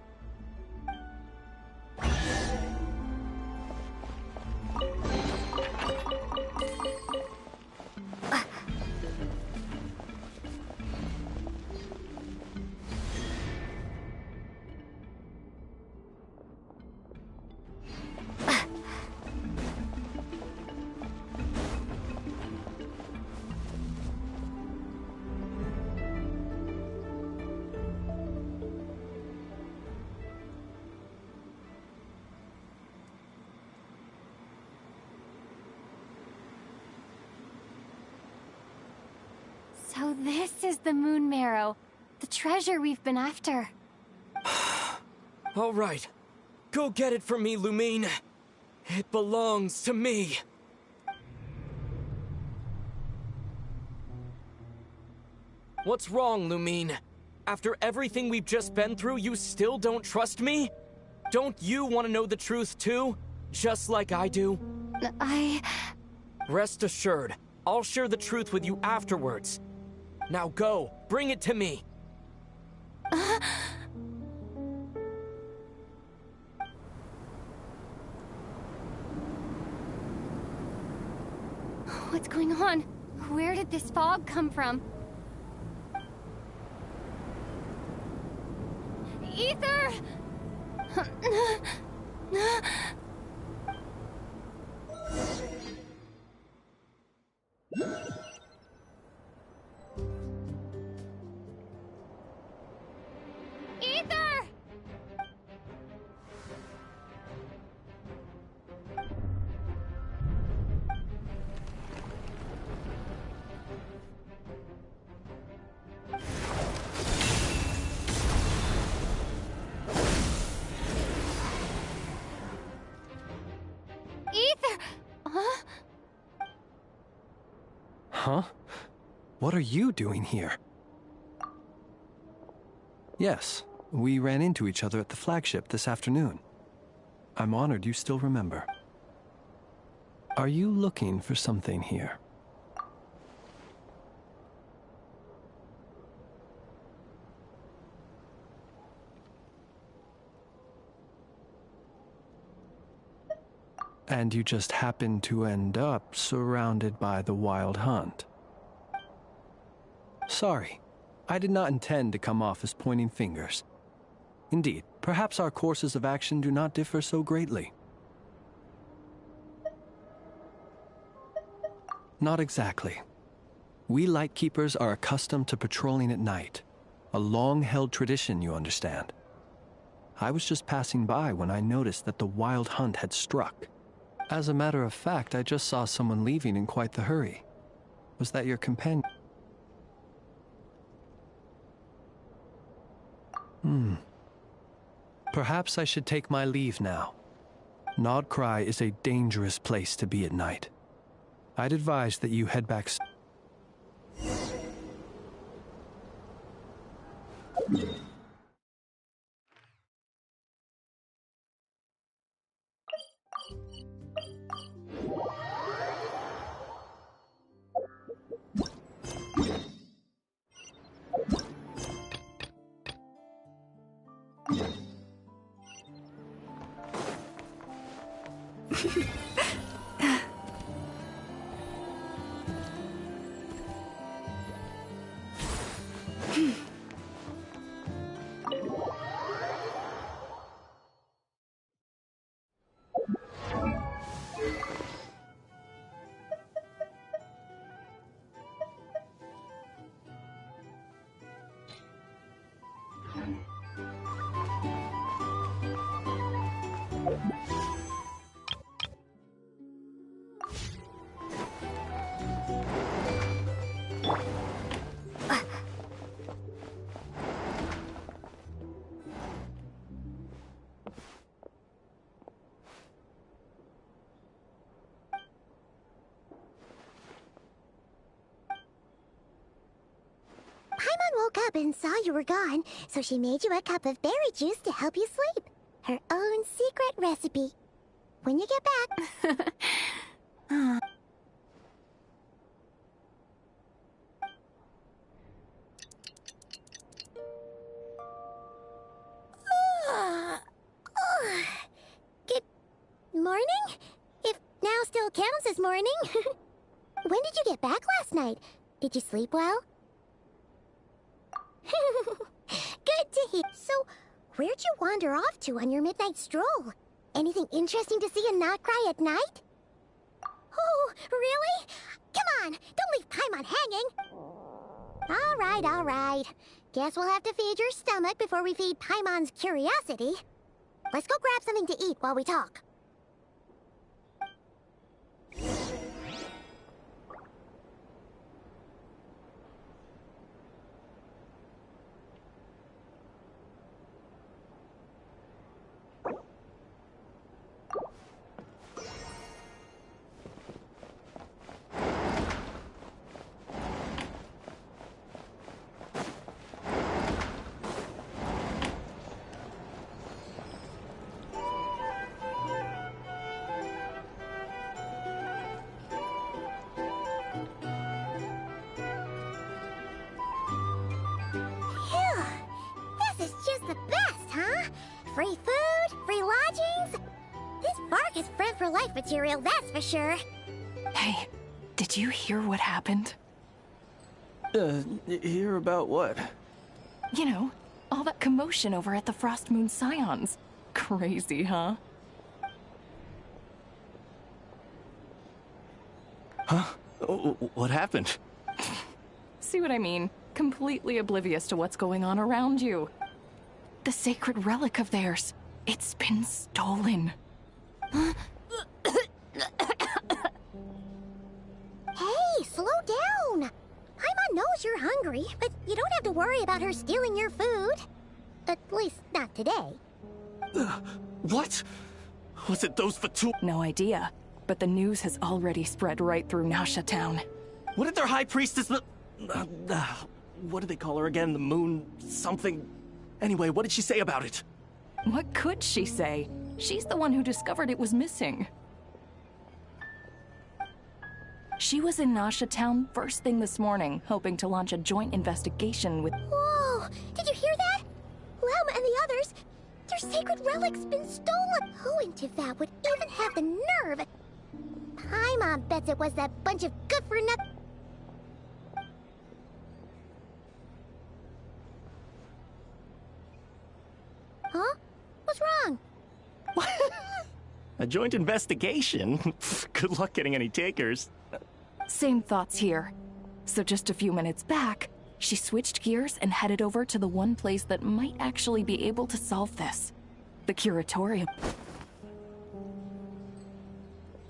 So this is the Moon Marrow, the treasure we've been after. All right, go get it for me, Lumine. It belongs to me. What's wrong, Lumine? After everything we've just been through, you still don't trust me? Don't you want to know the truth too? Just like I do? I... Rest assured, I'll share the truth with you afterwards. Now go, bring it to me! What's going on? Where did this fog come from? Ether! Ether! Ether! Huh? Huh? What are you doing here? Yes, we ran into each other at the flagship this afternoon. I'm honored you still remember. Are you looking for something here? And you just happened to end up surrounded by the Wild Hunt. Sorry, I did not intend to come off as pointing fingers. Indeed, perhaps our courses of action do not differ so greatly. Not exactly. We Lightkeepers are accustomed to patrolling at night. A long-held tradition, you understand. I was just passing by when I noticed that the Wild Hunt had struck. As a matter of fact, I just saw someone leaving in quite the hurry. Was that your companion? Perhaps I should take my leave now. Nodcry is a dangerous place to be at night. I'd advise that you head back. Paimon woke up and saw you were gone, so she made you a cup of berry juice to help you sleep. Her own secret recipe. When you get back... Good morning? If now still counts as morning. When did you get back last night? Did you sleep well? Good to hear. So, where'd you wander off to on your midnight stroll? Anything interesting to see in Nodcry at night? Oh, really? Come on, don't leave Paimon hanging. All right. Guess we'll have to feed your stomach before we feed Paimon's curiosity. Let's go grab something to eat while we talk. Free food, free lodgings. This bark is friend for life material, that's for sure. Hey, did you hear what happened? Hear about what? You know, all that commotion over at the Frost Moon Scions. Crazy, huh? Huh? What happened? See what I mean? Completely oblivious to what's going on around you. The sacred relic of theirs. It's been stolen. Hey, slow down. Paimon knows you're hungry, but you don't have to worry about her stealing your food. At least, not today. What? Was it those Fatu? No idea, but the news has already spread right through Nasha Town. What did their high priestess... what do they call her again? The moon... something... Anyway, what did she say about it? What could she say? She's the one who discovered it was missing. She was in Nasha Town first thing this morning, hoping to launch a joint investigation with... Whoa! Did you hear that? Lama and the others, their sacred relic's been stolen! Who in Tivat would even have the nerve? Paimon bets it was that bunch of good-for-nothing... Huh? What's wrong? A joint investigation? Good luck getting any takers. Same thoughts here. So just a few minutes back, she switched gears and headed over to the one place that might actually be able to solve this. The Curatorium.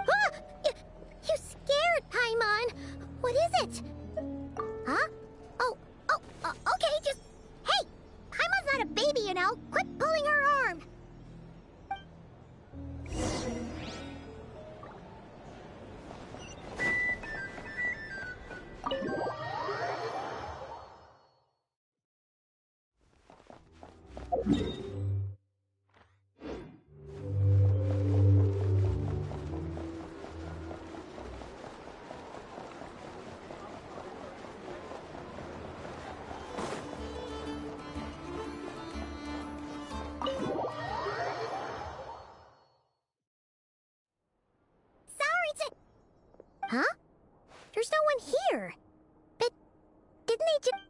Ah! You scared, Paimon! What is it? Huh? Okay, just... Hey! Paimon's not a baby, you know! Quit pulling her arm! Huh? There's no one here. But didn't they just...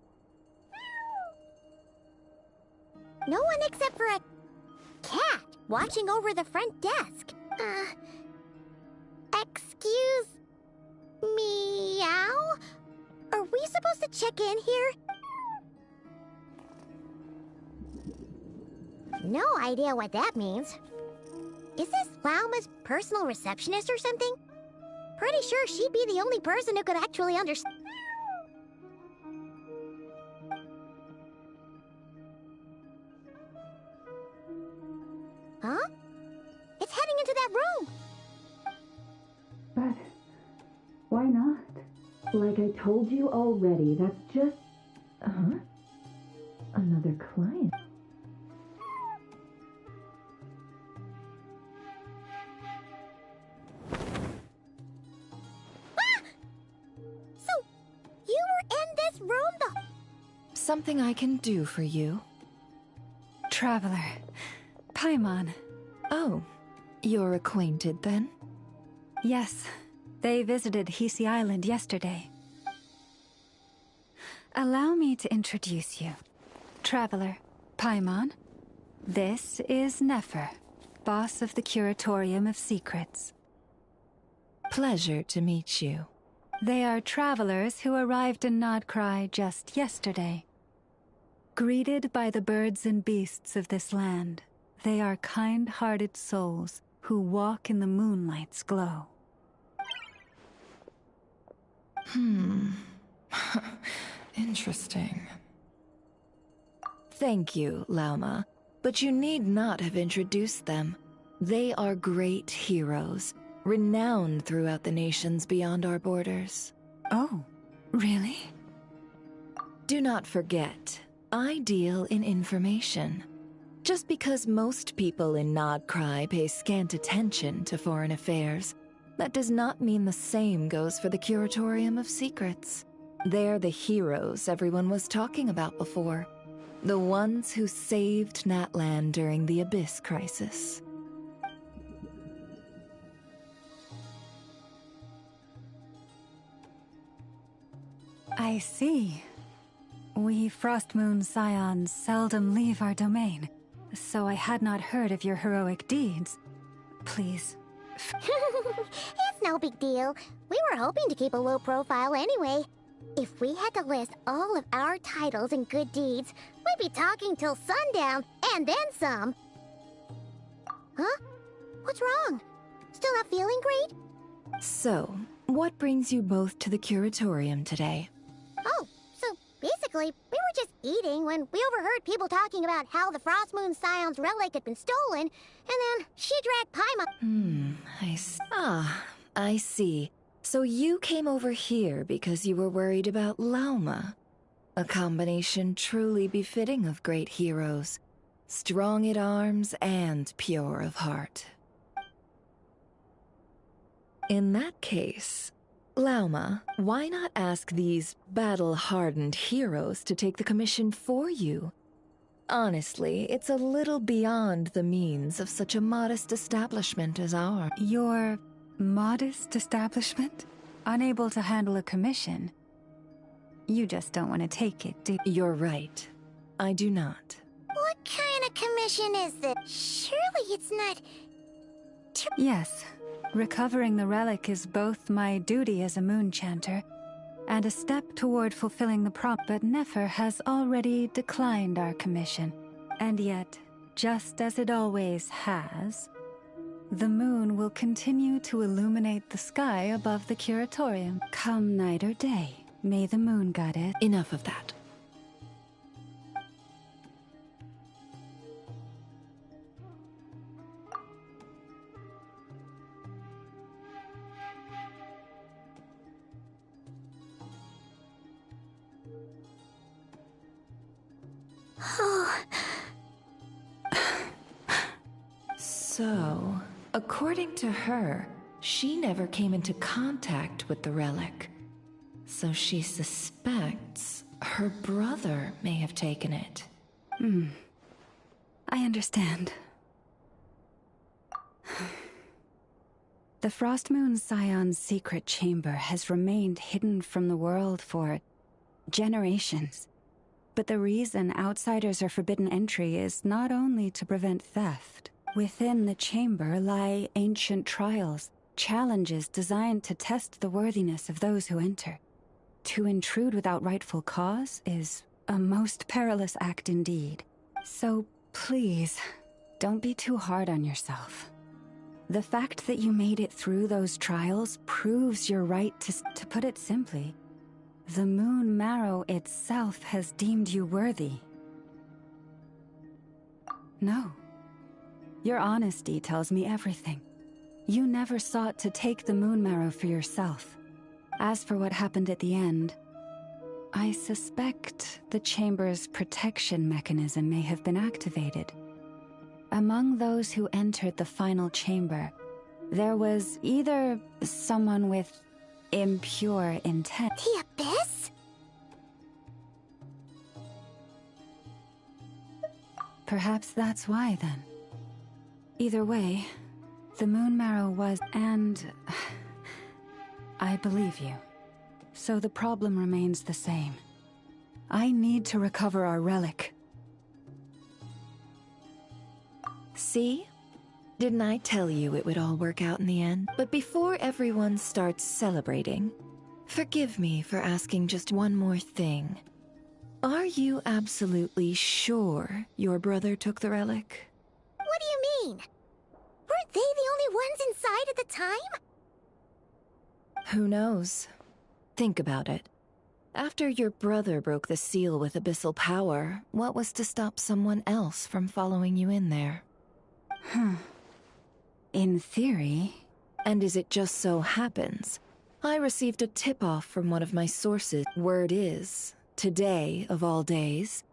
No one except for a cat watching over the front desk. Excuse... meow? Are we supposed to check in here? No idea what that means. Is this Lauma's personal receptionist or something? Pretty sure she'd be the only person who could actually understand. Huh? It's heading into that room! But why not? Like I told you already, that's just... Another client. Something I can do for you? Traveler. Paimon. Oh, you're acquainted then? Yes. They visited Hisi Island yesterday. Allow me to introduce you. Traveler, Paimon. This is Nefer, boss of the Curatorium of Secrets. Pleasure to meet you. They are travelers who arrived in Nodcry just yesterday. Greeted by the birds and beasts of this land, they are kind-hearted souls who walk in the moonlight's glow. Interesting. Thank you, Lauma, but you need not have introduced them. They are great heroes, renowned throughout the nations beyond our borders. Oh, really? Do not forget, I deal in information. Just because most people in Nodcry pay scant attention to foreign affairs, that does not mean the same goes for the Curatorium of Secrets. They're the heroes everyone was talking about before. The ones who saved Natlan during the Abyss Crisis. I see. We Frostmoon Scions seldom leave our domain, so I had not heard of your heroic deeds. Please. It's no big deal. We were hoping to keep a low profile anyway. If we had to list all of our titles and good deeds, we'd be talking till sundown, and then some. Huh? What's wrong? Still not feeling great? So, what brings you both to the Curatorium today? Oh, so basically, we were just eating when we overheard people talking about how the Frostmoon Scion's relic had been stolen, and then she dragged Paimon. I see. So you came over here because you were worried about Lauma. A combination truly befitting of great heroes. Strong at arms and pure of heart. In that case, Lauma, why not ask these battle-hardened heroes to take the commission for you? Honestly, it's a little beyond the means of such a modest establishment as ours. Your modest establishment? Unable to handle a commission? You just don't want to take it, do you? You're right. I do not. What kind of commission is this? Surely it's not... Yes. Recovering the relic is both my duty as a moon chanter and a step toward fulfilling the prompt, but Nefer has already declined our commission. And yet, just as it always has, the moon will continue to illuminate the sky above the Curatorium. Come night or day, may the moon goddess... Enough of that. So, according to her, she never came into contact with the relic. So she suspects her brother may have taken it. I understand. The Frostmoon Scion's secret chamber has remained hidden from the world for generations. But the reason outsiders are forbidden entry is not only to prevent theft. Within the chamber lie ancient trials, challenges designed to test the worthiness of those who enter. To intrude without rightful cause is a most perilous act indeed. So please, don't be too hard on yourself. The fact that you made it through those trials proves your right to put it simply, the Moon Marrow itself has deemed you worthy. No. Your honesty tells me everything. You never sought to take the Moon Marrow for yourself. As for what happened at the end, I suspect the Chamber's protection mechanism may have been activated. Among those who entered the final chamber, there was either someone with impure intent. The Abyss? Perhaps that's why, then. Either way, the Moon Marrow was, and I believe you. So the problem remains the same. I need to recover our relic. See? Didn't I tell you it would all work out in the end? But before everyone starts celebrating, forgive me for asking just one more thing. Are you absolutely sure your brother took the relic? What do you mean? Weren't they the only ones inside at the time? Who knows? Think about it. After your brother broke the seal with abyssal power, what was to stop someone else from following you in there? In theory. And as it just so happens, I received a tip-off from one of my sources. Word is, today of all days,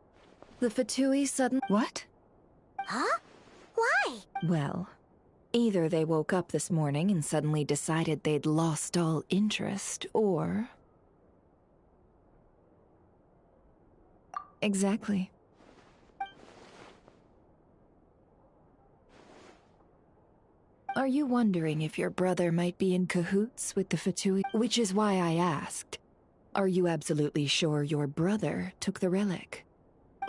the Fatui sudden— What? Huh? Why? Well, either they woke up this morning and suddenly decided they'd lost all interest, or... Exactly. Are you wondering if your brother might be in cahoots with the Fatui? Which is why I asked. Are you absolutely sure your brother took the relic?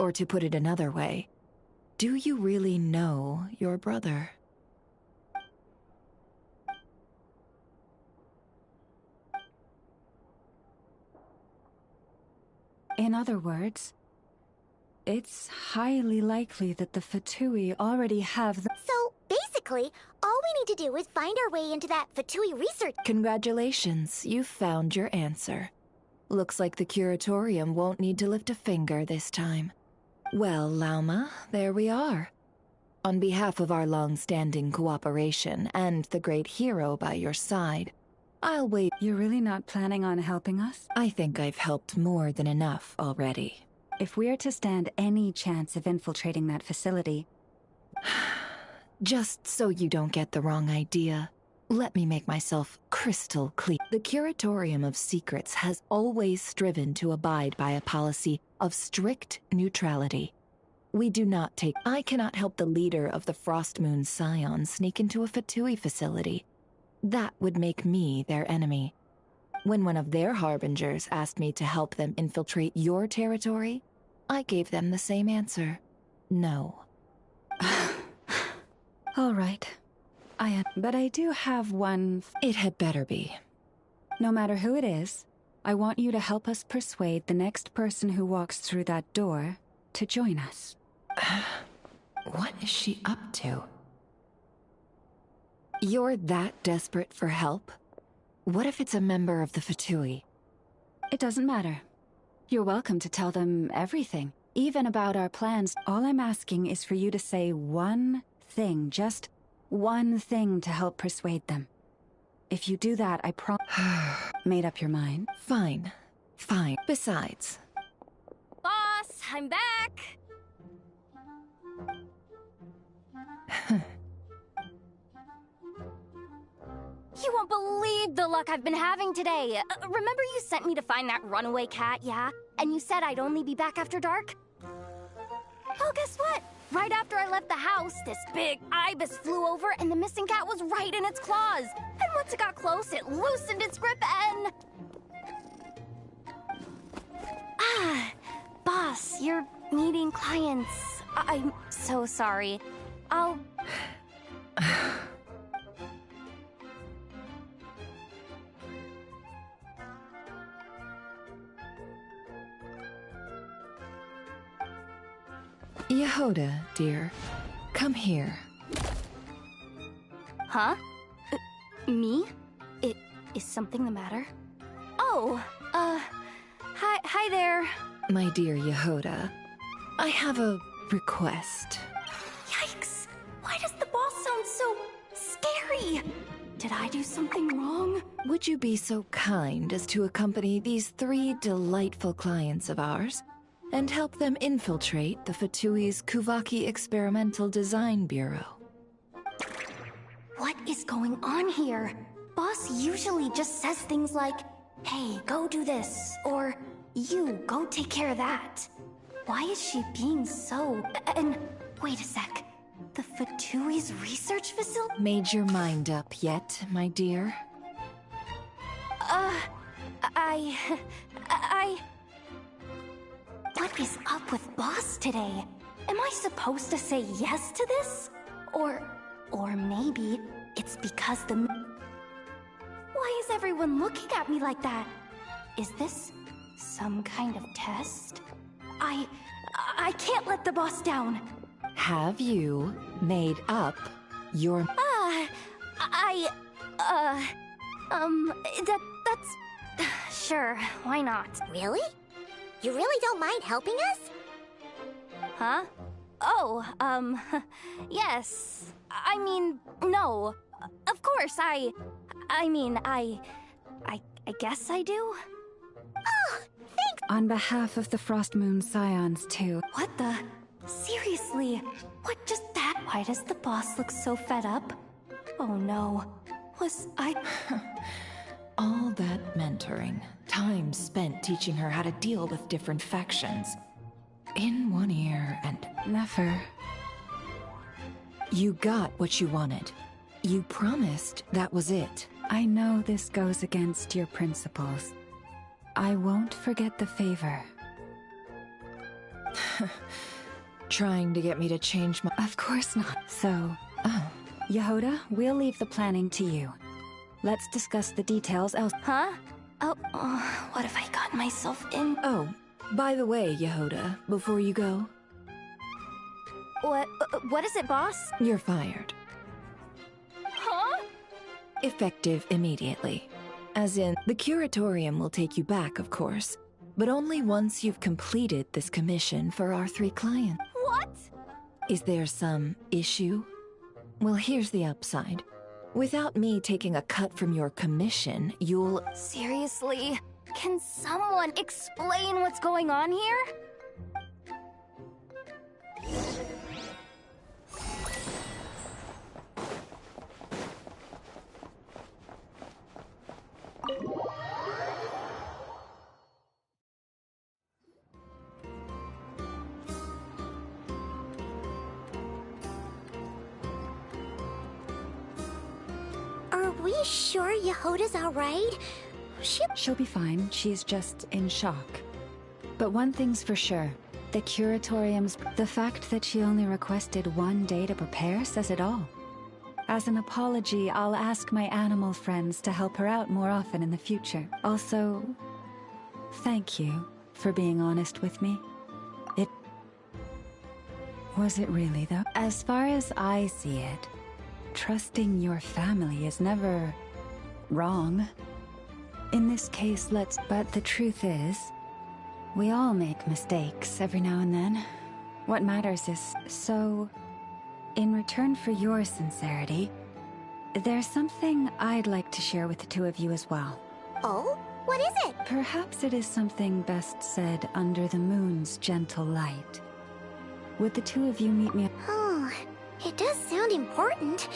Or to put it another way, do you really know your brother? In other words, it's highly likely that the Fatui already have the— So, basically, all we need to do is find our way into that Fatui research— Congratulations, you've found your answer. Looks like the Curatorium won't need to lift a finger this time. Well, Lauma, there we are. On behalf of our long-standing cooperation and the great hero by your side, I'll wait. You're really not planning on helping us? I think I've helped more than enough already. If we're to stand any chance of infiltrating that facility— Just so you don't get the wrong idea, let me make myself crystal clear. The Curatorium of Secrets has always striven to abide by a policy of strict neutrality. We do not take— I cannot help the leader of the Frostmoon Scion sneak into a Fatui facility. That would make me their enemy. When one of their harbingers asked me to help them infiltrate your territory, I gave them the same answer. No. All right. But I do have one— It had better be. No matter who it is, I want you to help us persuade the next person who walks through that door to join us. What is she up to? You're that desperate for help? What if it's a member of the Fatui? It doesn't matter. You're welcome to tell them everything, even about our plans. All I'm asking is for you to say one thing, just one thing to help persuade them. If you do that, I promise— Made up your mind? Fine. Fine. Besides— Boss, I'm back! You won't believe the luck I've been having today. Remember you sent me to find that runaway cat, yeah? And you said I'd only be back after dark? Oh, guess what? Right after I left the house, this big ibis flew over and the missing cat was right in its claws. And once it got close, it loosened its grip and— Boss, you're meeting clients. I'm so sorry. I'll— Yehoda, dear. Come here. Huh? Me? Is something the matter? Oh, hi there. My dear Yehoda, I have a request. Yikes! Why does the boss sound so scary? Did I do something wrong? Would you be so kind as to accompany these 3 delightful clients of ours and help them infiltrate the Fatui's Kuvaki Experimental Design Bureau? What is going on here? Boss usually just says things like, hey, go do this, or you, go take care of that. Why is she being so— And wait a sec. The Fatui's research facility? Made your mind up yet, my dear? What is up with Boss today? Am I supposed to say yes to this? Or maybe it's because the— Why is everyone looking at me like that? Is this some kind of test? I can't let the boss down. Have you made up your— That's... Sure, why not? Really? You really don't mind helping us? Huh? Oh, yes. I mean, no. Of course, I guess I do? Oh, thanks! On behalf of the Frostmoon Scions, too. What the? Seriously? What just that? Why does the boss look so fed up? Oh no. Was I... All that mentoring, time spent teaching her how to deal with different factions. In one ear and... Never. You got what you wanted. You promised that was it. I know this goes against your principles. I won't forget the favor. Trying to get me to change my... Of course not. So, Yehoda, we'll leave the planning to you. Let's discuss the details else. Huh? Oh, what have I gotten myself in? Oh, by the way, Yehoda, before you go... What is it, boss? You're fired. Huh? Effective immediately. As in, the curatorium will take you back, of course, but only once you've completed this commission for our 3 clients. What? Is there some issue? Well, here's the upside. Without me taking a cut from your commission, you'll... Seriously? Can someone explain what's going on here? Are we sure Yehoda's alright? She'll be fine. She's just in shock. But one thing's for sure. The curatorium's... The fact that she only requested 1 day to prepare says it all. As an apology, I'll ask my animal friends to help her out more often in the future. Also, thank you for being honest with me. Was it really, though? As far as I see it, trusting your family is never wrong. In this case, but the truth is, we all make mistakes every now and then. What matters is, so, in return for your sincerity, there's something I'd like to share with the 2 of you as well. Oh? What is it? Perhaps it is something best said under the moon's gentle light. Would the 2 of you meet me? Oh, it does sound important.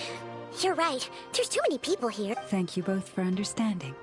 You're right. There's too many people here. Thank you both for understanding.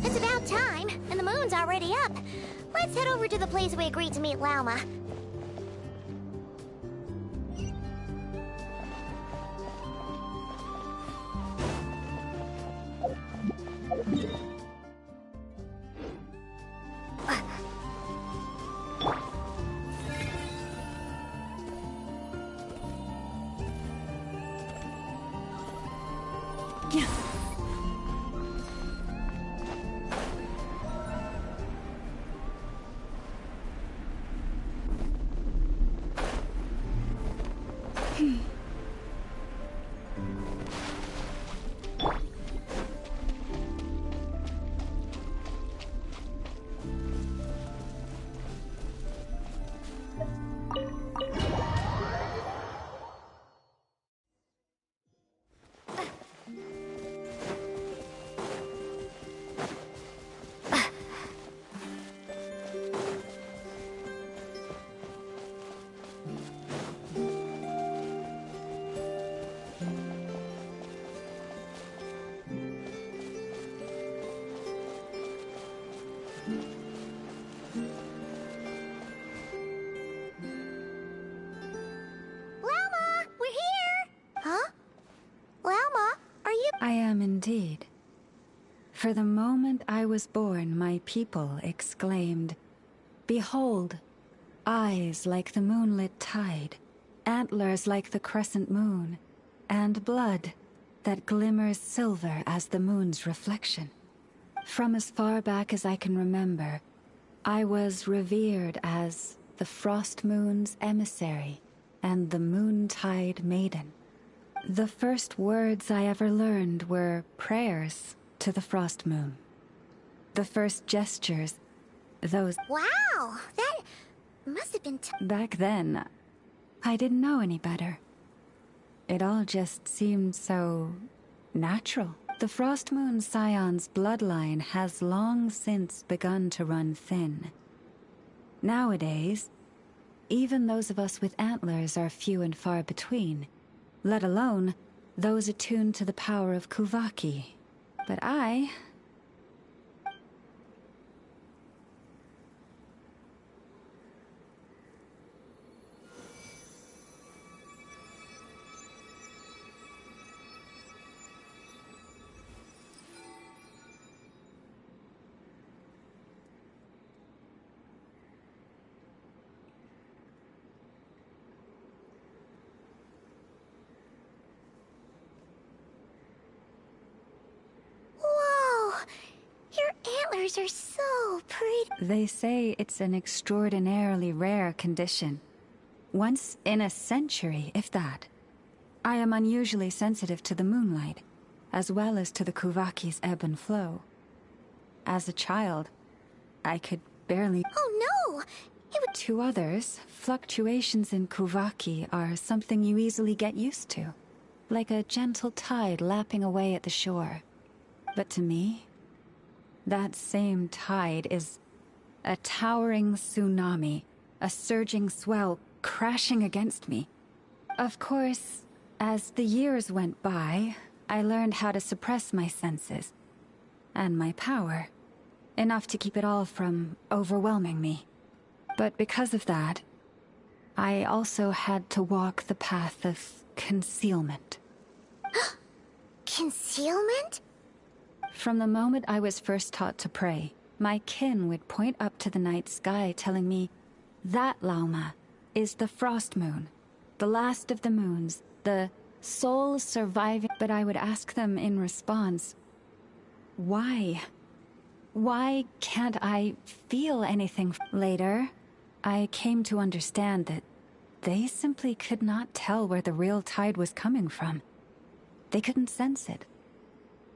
It's about time, and the moon's already up. Let's head over to the place we agreed to meet Lauma. am indeed. For the moment I was born, my people exclaimed, "Behold, eyes like the moonlit tide, antlers like the crescent moon, and blood that glimmers silver as the moon's reflection." From as far back as I can remember, I was revered as the Frost Moon's emissary and the Moontide Maiden. The first words I ever learned were prayers to the Frost Moon. The first gestures, those... Wow! That must have been Back then, I didn't know any better. It all just seemed so natural. The Frost Moon Scion's bloodline has long since begun to run thin. Nowadays, even those of us with antlers are few and far between, let alone those attuned to the power of Kuvaki. But I... antlers are so pretty. They say it's an extraordinarily rare condition. Once in a century, if that. I am unusually sensitive to the moonlight, as well as to the Kuvaki's ebb and flow. As a child, I could barely... Oh no! To others, fluctuations in Kuvaki are something you easily get used to, like a gentle tide lapping away at the shore. But to me, that same tide is a towering tsunami, a surging swell crashing against me. Of course, as the years went by, I learned how to suppress my senses and my power, enough to keep it all from overwhelming me. But because of that, I also had to walk the path of concealment. Concealment? From the moment I was first taught to pray, my kin would point up to the night sky telling me, "That, Lauma, is the Frost Moon, the last of the moons, the sole surviving..." But I would ask them in response, why? Why can't I feel anything? Later, I came to understand that they simply could not tell where the real tide was coming from. They couldn't sense it.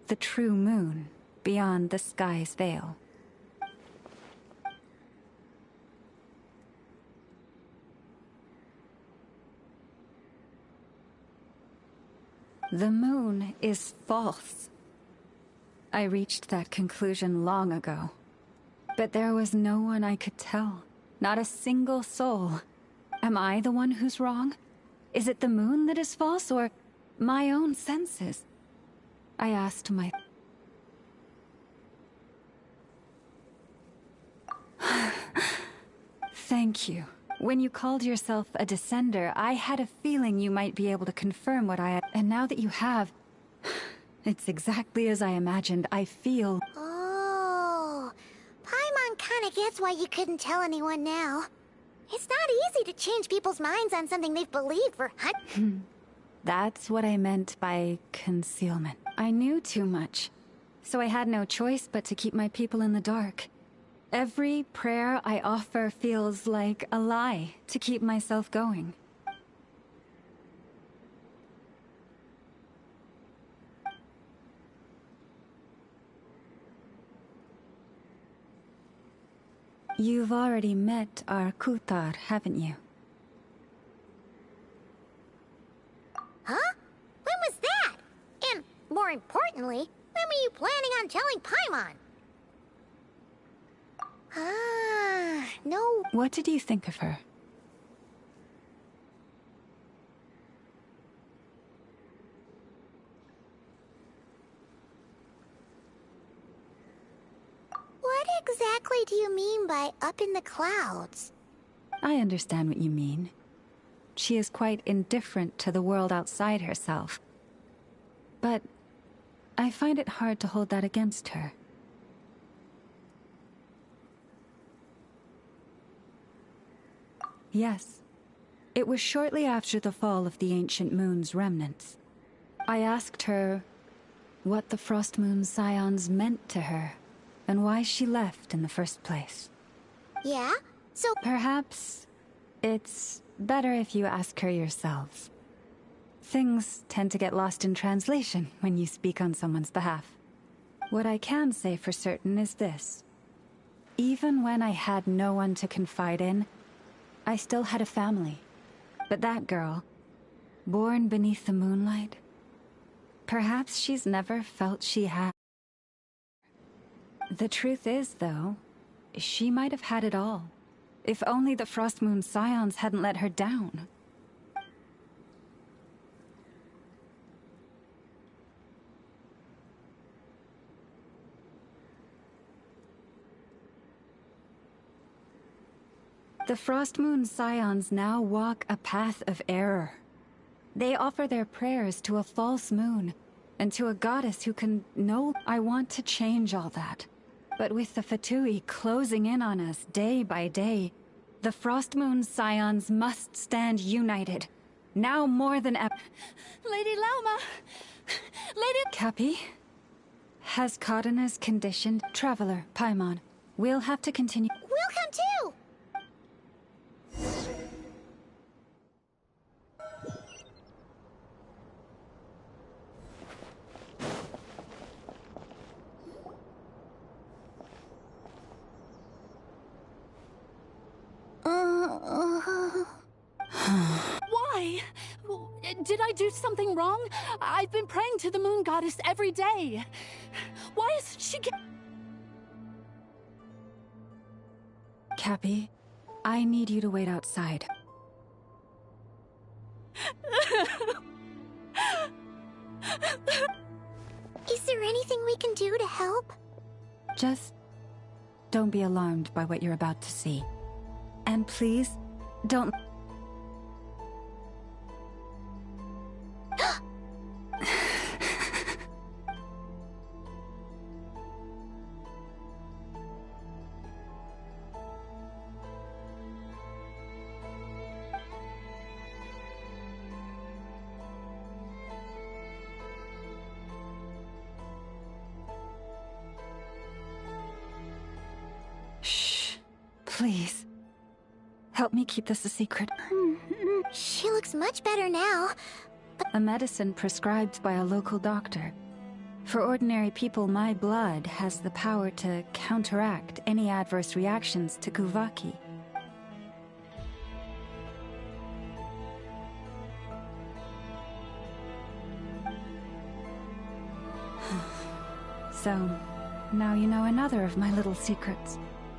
The true moon, beyond the sky's veil. The moon is false. I reached that conclusion long ago. But there was no one I could tell. Not a single soul. Am I the one who's wrong? Is it the moon that is false, or my own senses? I asked my... Thank you. When you called yourself a descender, I had a feeling you might be able to confirm what I had. And now that you have, it's exactly as I imagined. I feel... Oh, Paimon kinda gets why you couldn't tell anyone now. It's not easy to change people's minds on something they've believed for That's what I meant by concealment. I knew too much, so I had no choice but to keep my people in the dark. Every prayer I offer feels like a lie to keep myself going. You've already met our Kutar, haven't you? Huh? When was that? And, more importantly, when were you planning on telling Paimon? Ah, no... What did you think of her? What exactly do you mean by up in the clouds? I understand what you mean. She is quite indifferent to the world outside herself. But I find it hard to hold that against her. Yes. It was shortly after the fall of the ancient moon's remnants. I asked her what the Frost Moon Scions meant to her, and why she left in the first place. Yeah? So perhaps it's better if you ask her yourselves. Things tend to get lost in translation when you speak on someone's behalf. What I can say for certain is this. Even when I had no one to confide in, I still had a family. But that girl, born beneath the moonlight, perhaps she's never felt she had. The truth is, though, she might have had it all. If only the Frost Moon Scions hadn't let her down. The Frost Moon Scions now walk a path of error. They offer their prayers to a false moon, and to a goddess who can know. I want to change all that. But with the Fatui closing in on us day by day, the Frost Moon Scions must stand united. Now more than ever. Lady Lauma! Lady... Cappy? Has Cardenas conditioned? Traveler, Paimon. We'll have to continue. We'll come too! Why? Did I do something wrong? I've been praying to the moon goddess every day. Why is she... Cappy, I need you to wait outside. Is there anything we can do to help? Just don't be alarmed by what you're about to see. And please, don't... Shh. Please. Help me keep this a secret. She looks much better now. A medicine prescribed by a local doctor. For ordinary people, my blood has the power to counteract any adverse reactions to Kuvaki. So, now you know another of my little secrets.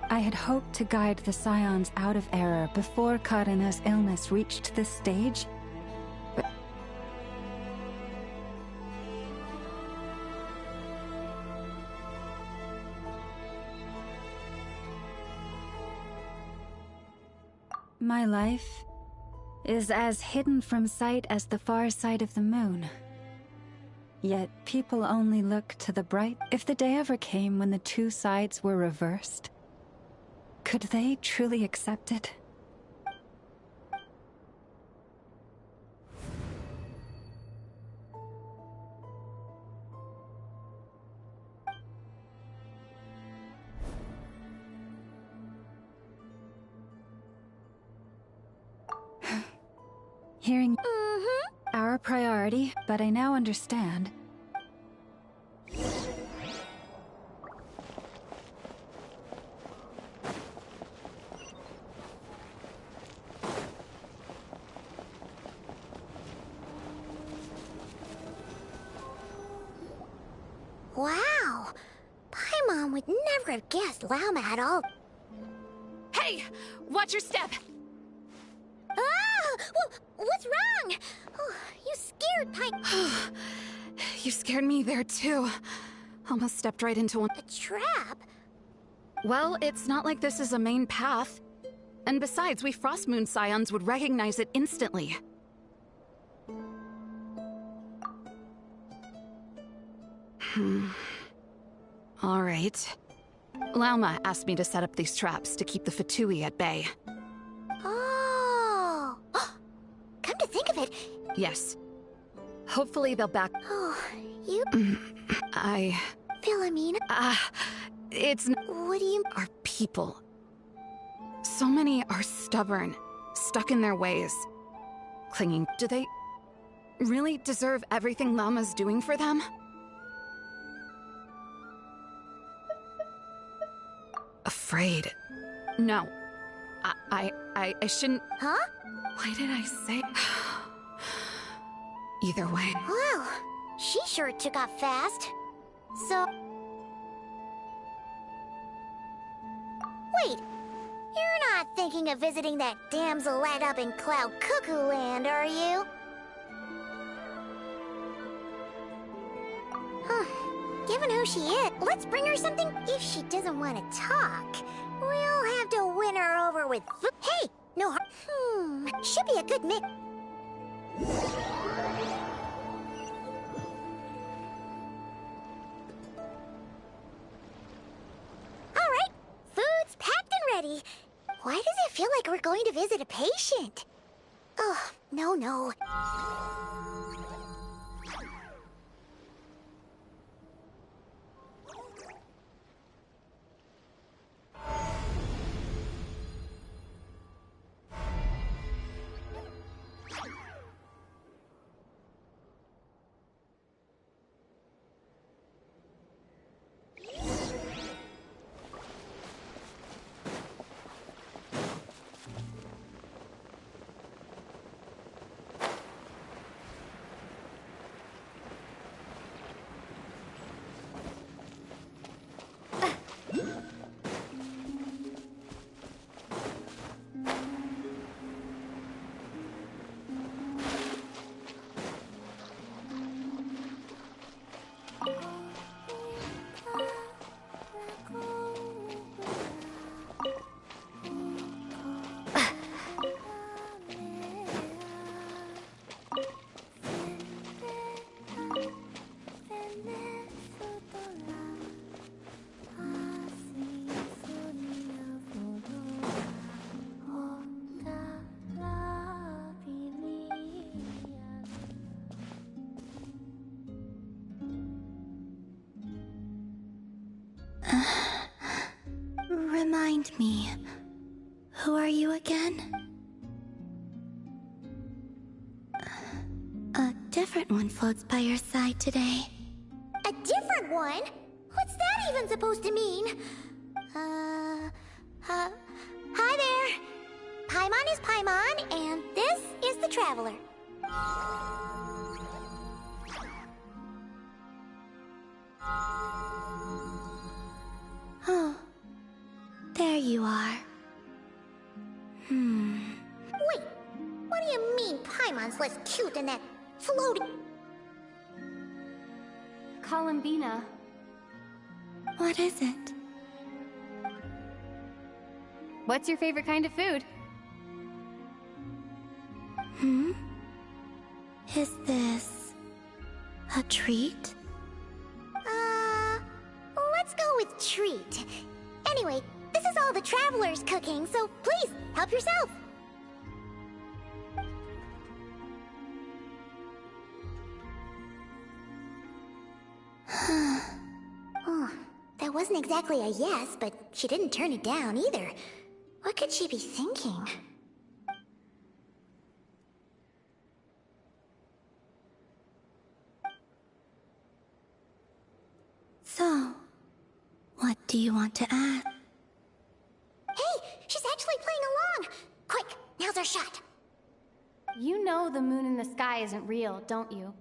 I had hoped to guide the Scions out of error before Karina's illness reached this stage, but... My life is as hidden from sight as the far side of the moon. Yet people only look to the bright. If the day ever came when the two sides were reversed, could they truly accept it? Hearing our priority, but I now understand. Wow! Paimon would never have guessed Lauma had all... Hey! Watch your step! Ah! What's wrong? Oh, you scared You scared me there too. Almost stepped right into one. A trap? Well, it's not like this is a main path. And besides, we Frostmoon Scions would recognize it instantly. All right. Lauma asked me to set up these traps to keep the Fatui at bay. Oh! Come to think of it... Yes. Hopefully they'll back... Oh, you... Philomena? It's... What do you... Our people. So many are stubborn, stuck in their ways, clinging. Do they really deserve everything Lama's doing for them? Afraid. No. I shouldn't... Huh? Why did I say... Either way. Wow, she sure took off fast. So... Wait, you're not thinking of visiting that damsel light up in Cloud Cuckoo Land, are you? Huh. Given who she is, let's bring her something. If she doesn't want to talk, we'll have to win her over with Hey! No should be a good mix. Alright, food's packed and ready. Why does it feel like we're going to visit a patient? Oh, no. Remind me, who are you again? A different one floats by your side today. A different one? What's that even supposed to mean? Hi there. Paimon is Paimon, and this is the Traveler. Oh. There you are. Wait, what do you mean Paimon's less cute than that floating... Columbina. What is it? What's your favorite kind of food? Is this... a treat? Let's go with treat. Anyway, this is all the Traveler's cooking, so please, help yourself. Oh, that wasn't exactly a yes, but she didn't turn it down either. What could she be thinking? So, what do you want to ask? Hey, she's actually playing along! Quick, now's our shot! You know the moon in the sky isn't real, don't you?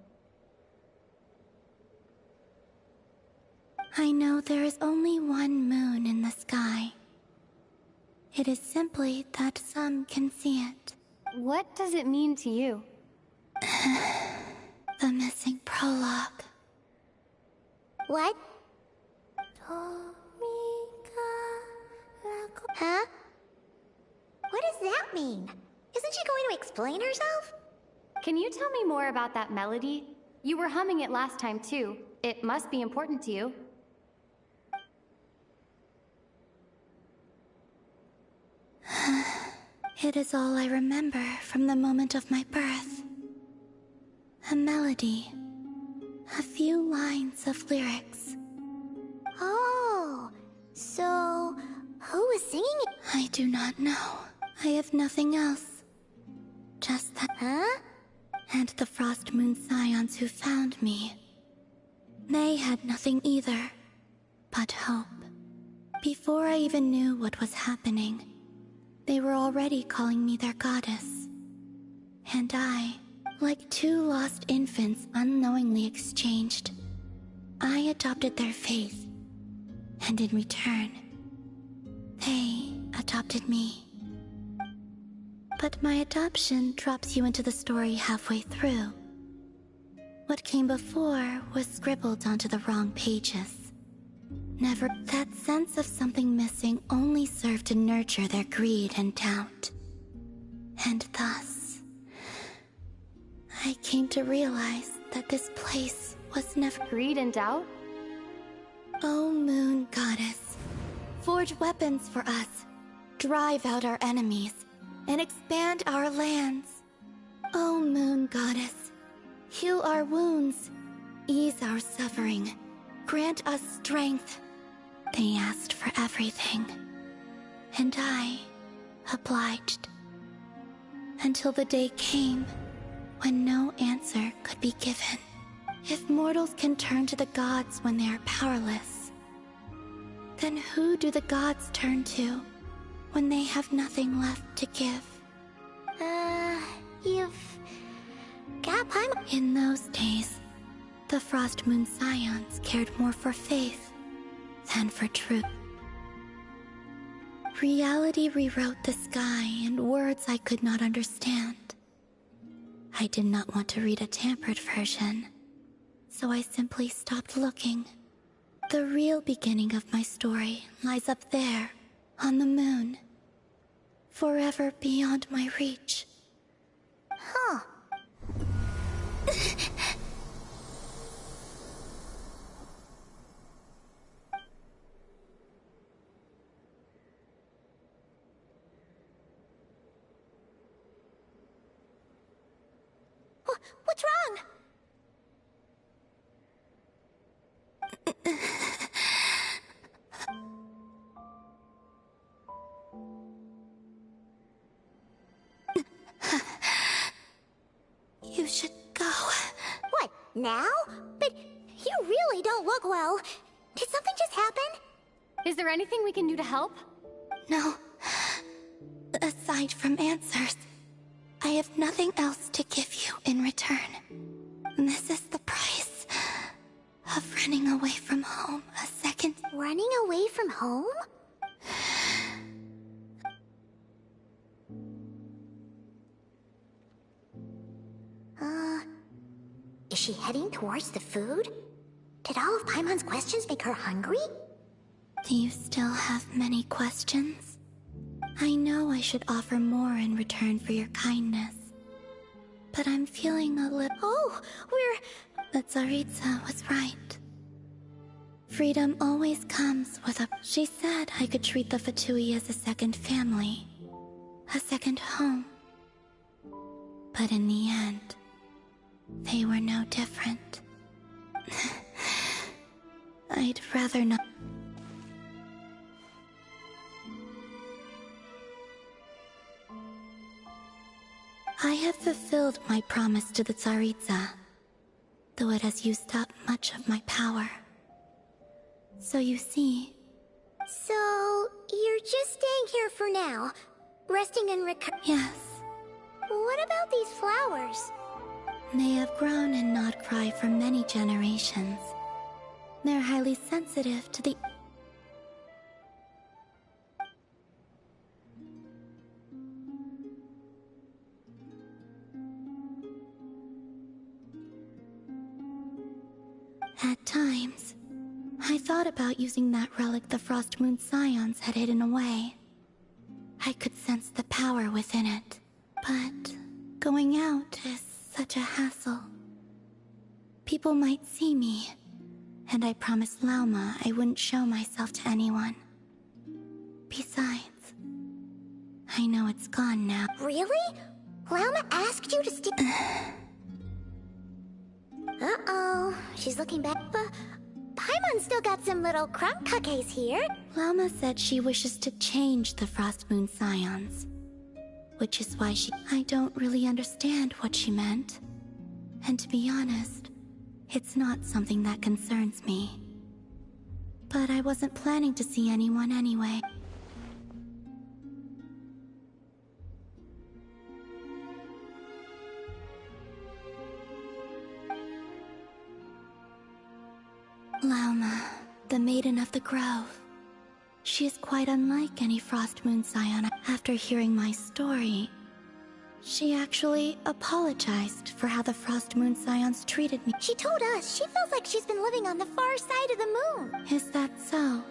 I know there is only one moon in the sky. It is simply that some can see it. What does it mean to you? The missing prologue. What? Huh? What does that mean? Isn't she going to explain herself? Can you tell me more about that melody? You were humming it last time, too. It must be important to you. It is all I remember from the moment of my birth. A melody. A few lines of lyrics. Oh, so who was singing it? I do not know. I have nothing else. Just that. Huh? And the Frost Moon Scions who found me. They had nothing either, but hope. Before I even knew what was happening, they were already calling me their goddess. And I, like two lost infants unknowingly exchanged, I adopted their faith. And in return, they adopted me. But my adoption drops you into the story halfway through. What came before was scribbled onto the wrong pages. Never. That sense of something missing only served to nurture their greed and doubt. And thus, I came to realize that this place was never— Greed and doubt? O Moon Goddess, forge weapons for us, drive out our enemies, and expand our lands. O Moon Goddess, heal our wounds, ease our suffering, grant us strength. They asked for everything, and I obliged. Until the day came when no answer could be given. If mortals can turn to the gods when they are powerless, then who do the gods turn to when they have nothing left to give? You've got Paimon. In those days, the Frost Moon Scions cared more for faith than for truth. Reality rewrote the sky in words I could not understand. I did not want to read a tampered version, so I simply stopped looking. The real beginning of my story lies up there, on the moon, forever beyond my reach. Huh. What's wrong? You should go. What, now? But you really don't look well. Did something just happen? Is there anything we can do to help? No. Aside from answers, I have nothing else to give you in return. This is the price of running away from home a second. Running away from home? Is she heading towards the food? Did all of Paimon's questions make her hungry? Do you still have many questions? I know I should offer more in return for your kindness, but I'm feeling a little— Oh, The Tsaritsa was right. Freedom always comes with a— She said I could treat the Fatui as a second family, a second home. But in the end, they were no different. I'd rather not— I have fulfilled my promise to the Tsaritsa, though it has used up much of my power. So you see— So, you're just staying here for now, resting and Yes. What about these flowers? They have grown in Nodcry for many generations. They're highly sensitive to the— At times, I thought about using that relic the Frost Moon Scions had hidden away. I could sense the power within it, but going out is such a hassle. People might see me, and I promised Lauma I wouldn't show myself to anyone. Besides, I know it's gone now. Really? Lauma asked you to stick... Uh-oh, she's looking back, but Paimon's still got some little crumb cookies here. Lauma said she wishes to change the Frost Moon Scions, which is why I don't really understand what she meant. And to be honest, it's not something that concerns me. But I wasn't planning to see anyone anyway. Lauma, the Maiden of the Grove. She is quite unlike any Frost Moon Scion. After hearing my story, she actually apologized for how the Frost Moon Scions treated me. She told us she feels like she's been living on the far side of the moon. Is that so?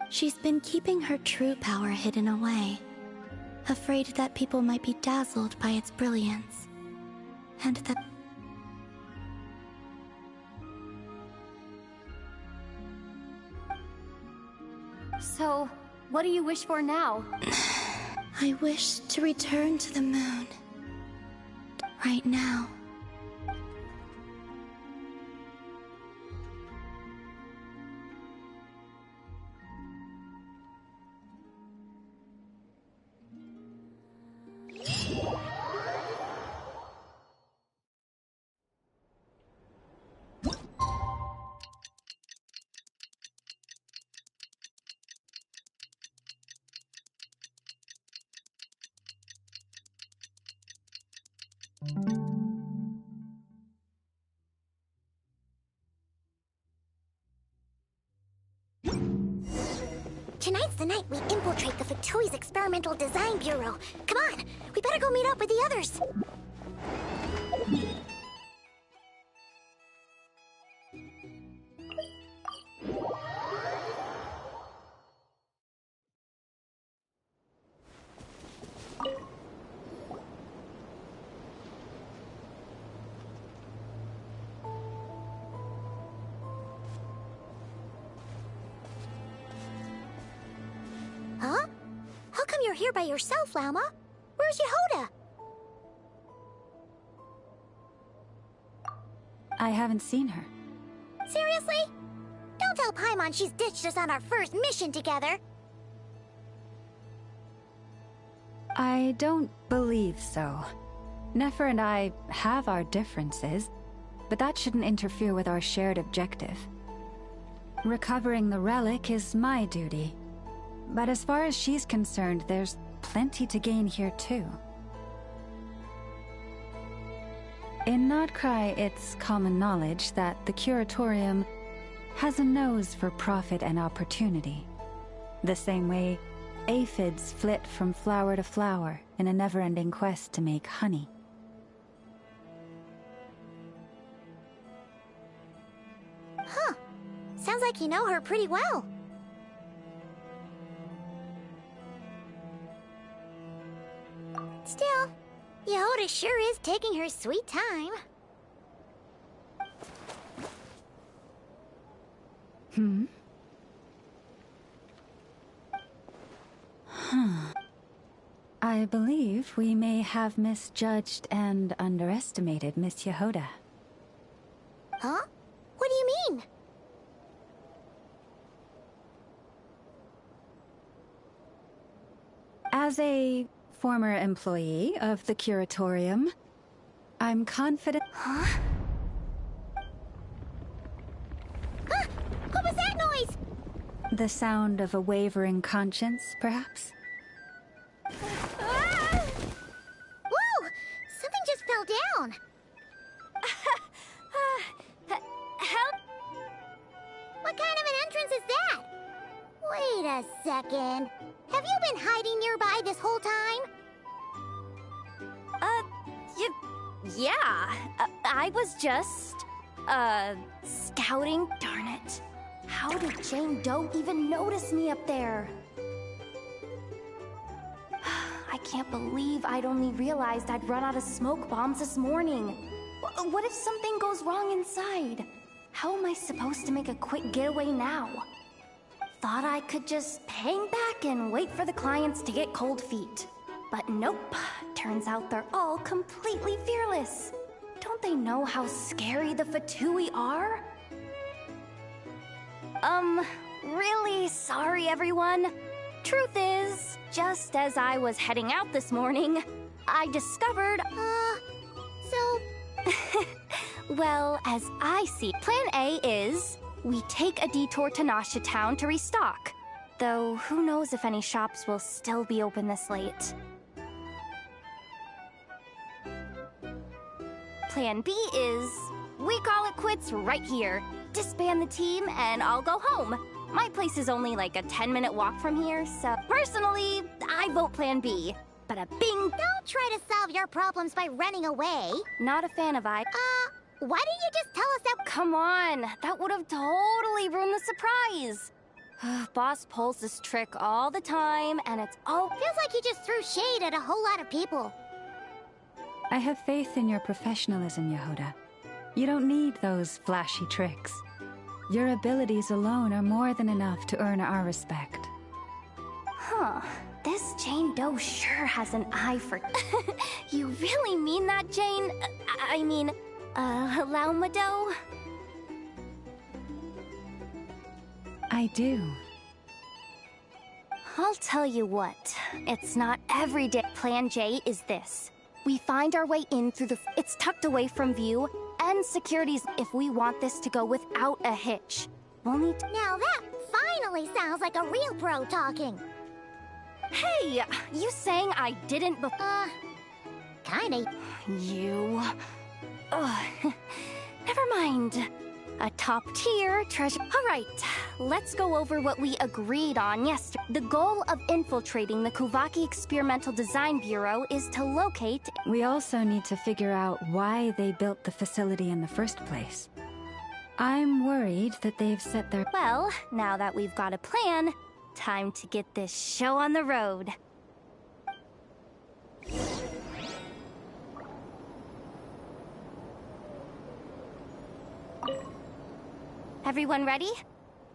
She's been keeping her true power hidden away, afraid that people might be dazzled by its brilliance, and that... So, what do you wish for now? I wish to return to the moon. Right now. Tonight's the night we infiltrate the Fatui's Experimental Design Bureau. Come on, we better go meet up with the others. Huh? How come you're here by yourself, Lauma? Where's Yehoda? I haven't seen her. Seriously? Don't tell Paimon she's ditched us on our first mission together. I don't believe so. Nefer and I have our differences, but that shouldn't interfere with our shared objective. Recovering the relic is my duty. But as far as she's concerned, there's plenty to gain here too. In Nodcry, it's common knowledge that the Curatorium has a nose for profit and opportunity. The same way aphids flit from flower to flower in a never-ending quest to make honey. Huh. Sounds like you know her pretty well. Still, Yehoda sure is taking her sweet time. I believe we may have misjudged and underestimated Miss Yehoda. Huh? What do you mean? As a former employee of the Curatorium, I'm confident... Huh? Ah! What was that noise? The sound of a wavering conscience, perhaps? Ah! Whoa! Something just fell down. Help! What kind of an entrance is that? Wait a second. Have you been hiding nearby this whole time? Yeah. I was just, scouting. Darn it. How did Jane Doe even notice me up there? I can't believe I'd only realized I'd run out of smoke bombs this morning. What if something goes wrong inside? How am I supposed to make a quick getaway now? Thought I could just hang back and wait for the clients to get cold feet. But nope, turns out they're all completely fearless. Don't they know how scary the Fatui are? Really sorry everyone. Truth is, just as I was heading out this morning, I discovered, well, as I see, Plan A is we take a detour to Nasha Town to restock. Though, who knows if any shops will still be open this late. Plan B is we call it quits right here. Disband the team and I'll go home. My place is only like a 10-minute walk from here, so personally, I vote Plan B. But a bing! Don't try to solve your problems by running away. Not a fan of why didn't you just tell us that? Come on, that would have totally ruined the surprise. Boss pulls this trick all the time, and it's all... Feels like you just threw shade at a whole lot of people. I have faith in your professionalism, Yehuda. You don't need those flashy tricks. Your abilities alone are more than enough to earn our respect. Huh. This Jane Doe sure has an eye for... You really mean that, Jane? Lauma Doe? I do. I'll tell you what. It's not every day. Plan J is this. We find our way in through the... It's tucked away from view, and security's if we want this to go without a hitch. We'll need to... Now that finally sounds like a real pro talking. Hey! You saying I didn't kinda. You... Never mind. A top-tier treasure... Alright, let's go over what we agreed on yesterday. The goal of infiltrating the Kuvaki Experimental Design Bureau is to locate... We also need to figure out why they built the facility in the first place. I'm worried that they've set their... Well, now that we've got a plan, time to get this show on the road. Everyone ready?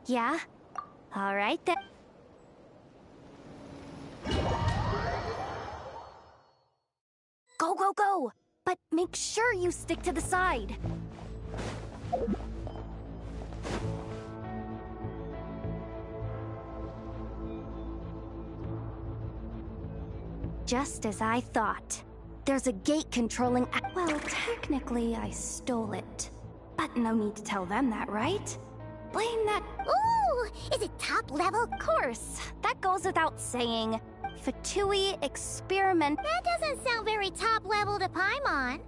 Yeah? All right then. Go, go, go! But make sure you stick to the side. Just as I thought. There's a gate controlling... Well, technically, I stole it. But no need to tell them that, right? Blame that... Ooh! Is it top level? Of course. That goes without saying. Fatui Experiment... That doesn't sound very top level to Paimon.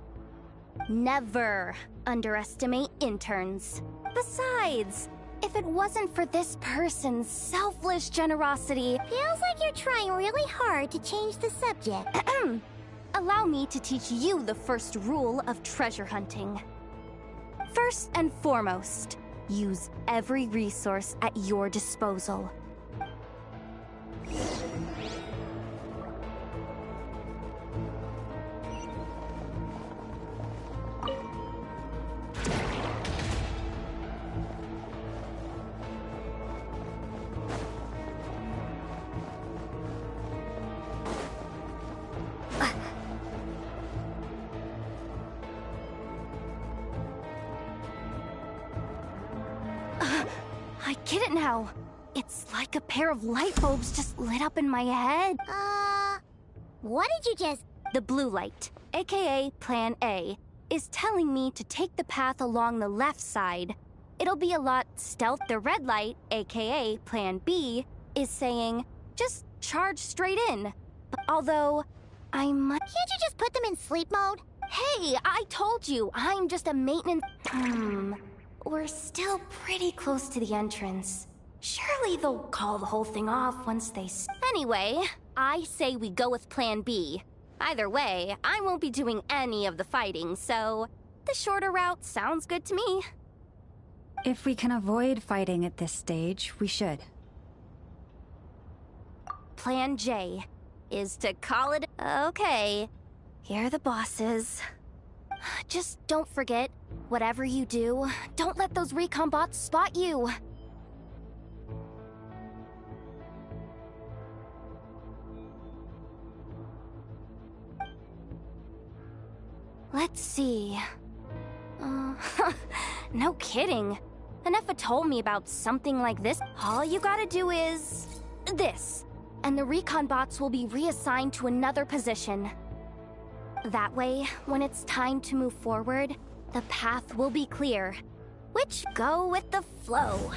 Never underestimate interns. Besides, if it wasn't for this person's selfless generosity... Feels like you're trying really hard to change the subject. Allow me to teach you the first rule of treasure hunting. First and foremost, use every resource at your disposal. I get it now. It's like a pair of light bulbs just lit up in my head. What did you just... The blue light, aka Plan A, is telling me to take the path along the left side. It'll be a lot stealth. The red light, aka Plan B, is saying, just charge straight in. Although, I might... Can't you just put them in sleep mode? Hey, I told you, I'm just a maintenance... We're still pretty close to the entrance. Surely they'll call the whole thing off once they... Anyway, I say we go with Plan B. Either way, I won't be doing any of the fighting, so the shorter route sounds good to me. If we can avoid fighting at this stage, we should. Plan J is to call it... Okay, here are the bosses. Just don't forget, whatever you do, don't let those recon bots spot you. Let's see. No kidding. Anefa told me about something like this. All you gotta do is... this. And the recon bots will be reassigned to another position. That way, when it's time to move forward, the path will be clear. Which go with the flow.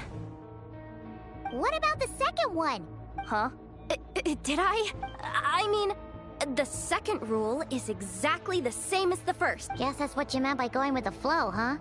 What about the second one? Huh? Did I? I mean, the second rule is exactly the same as the first. Guess that's what you meant by going with the flow, huh?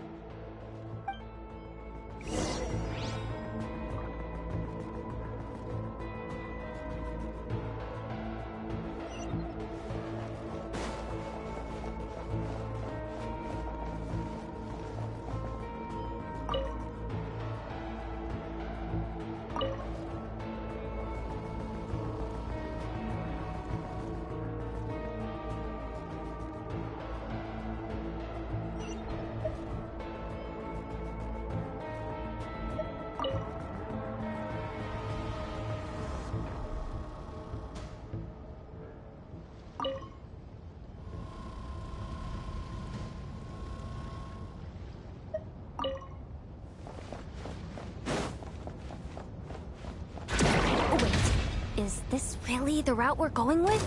Is this really the route we're going with?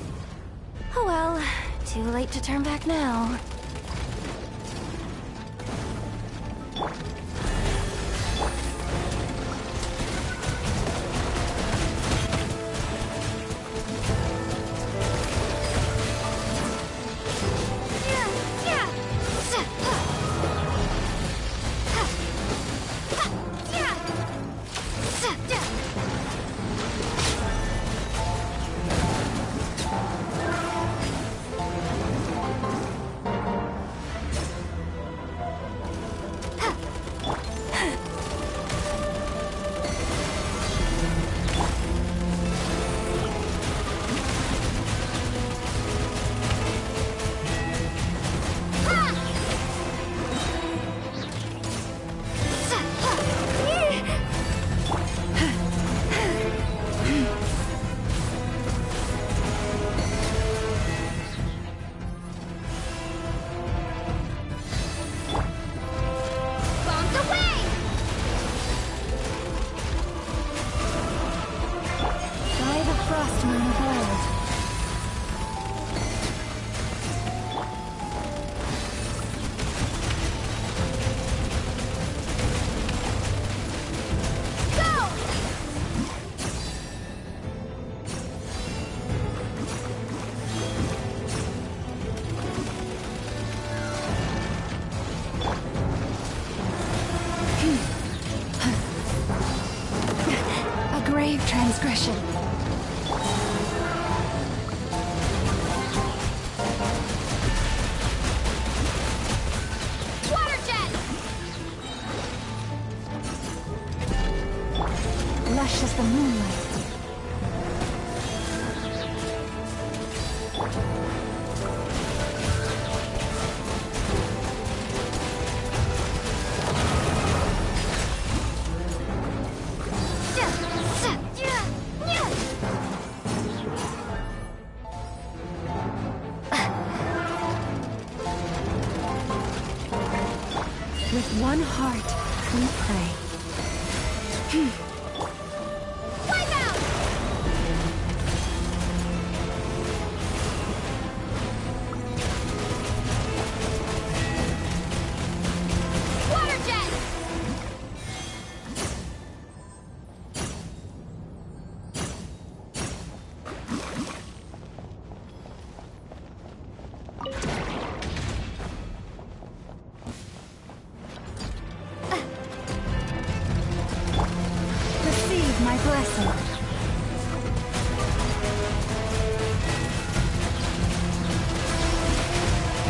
Oh well, too late to turn back now. Transgression. Water jet! Lush as the moonlight. With one heart, we pray. Wipe out! Water jet! Receive my blessing.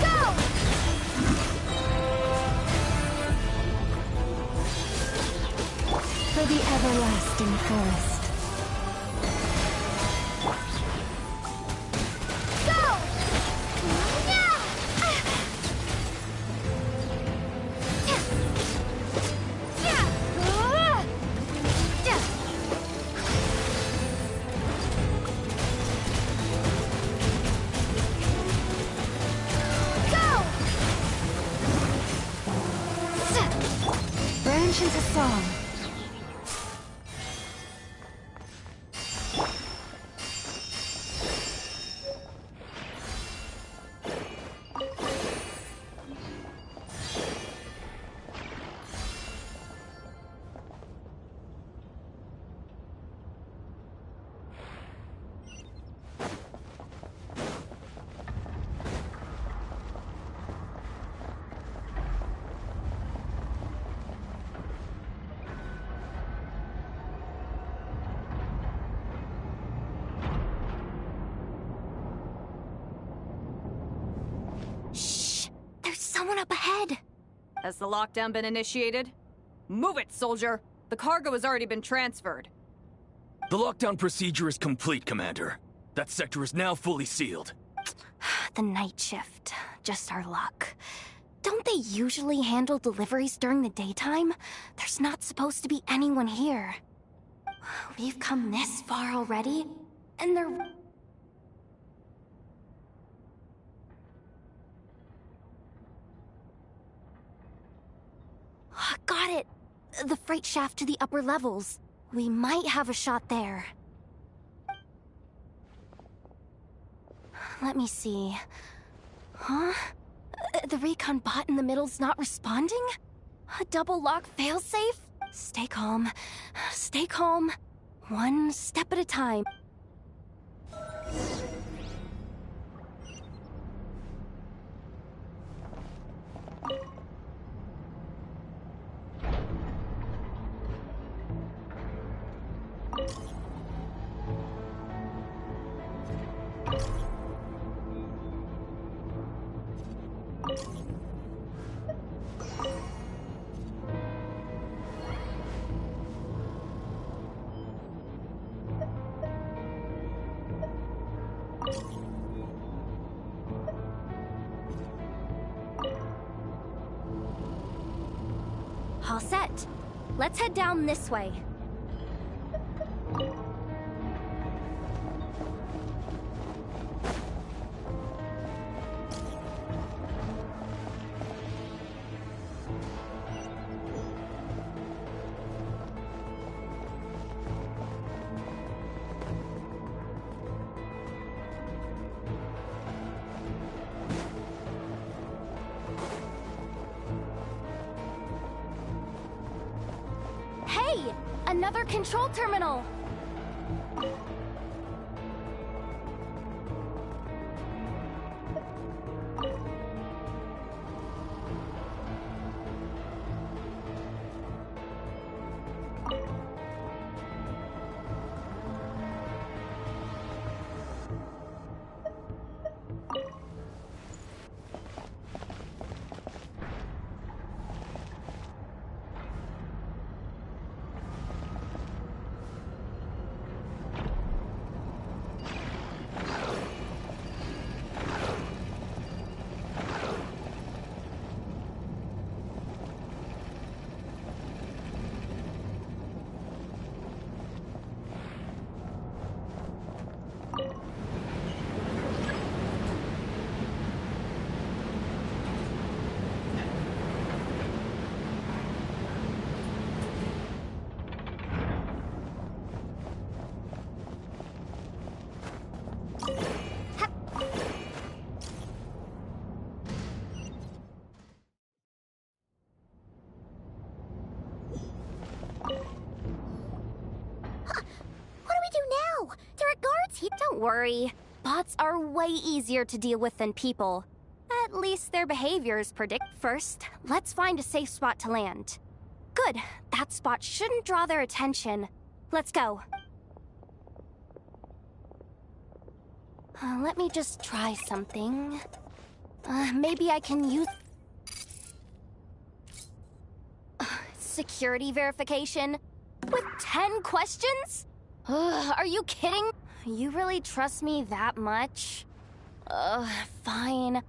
Go! For the everlasting forest. Go! Yeah! Genshin's a song. Someone up ahead! Has the lockdown been initiated? Move it, soldier! The cargo has already been transferred. The lockdown procedure is complete, Commander. That sector is now fully sealed. The night shift. Just our luck. Don't they usually handle deliveries during the daytime? There's not supposed to be anyone here. We've come this far already, and they're... Got it! The freight shaft to the upper levels. We might have a shot there. Let me see. Huh? The recon bot in the middle's not responding? A double lock failsafe? Stay calm. Stay calm. One step at a time. All set. Let's head down this way. Hey! Another control terminal! Don't worry. Bots are way easier to deal with than people. At least their behaviors predict. First, let's find a safe spot to land. Good. That spot shouldn't draw their attention. Let's go. Let me just try something. Maybe I can use... security verification? With 10 questions? Are you kidding? You really trust me that much? Fine.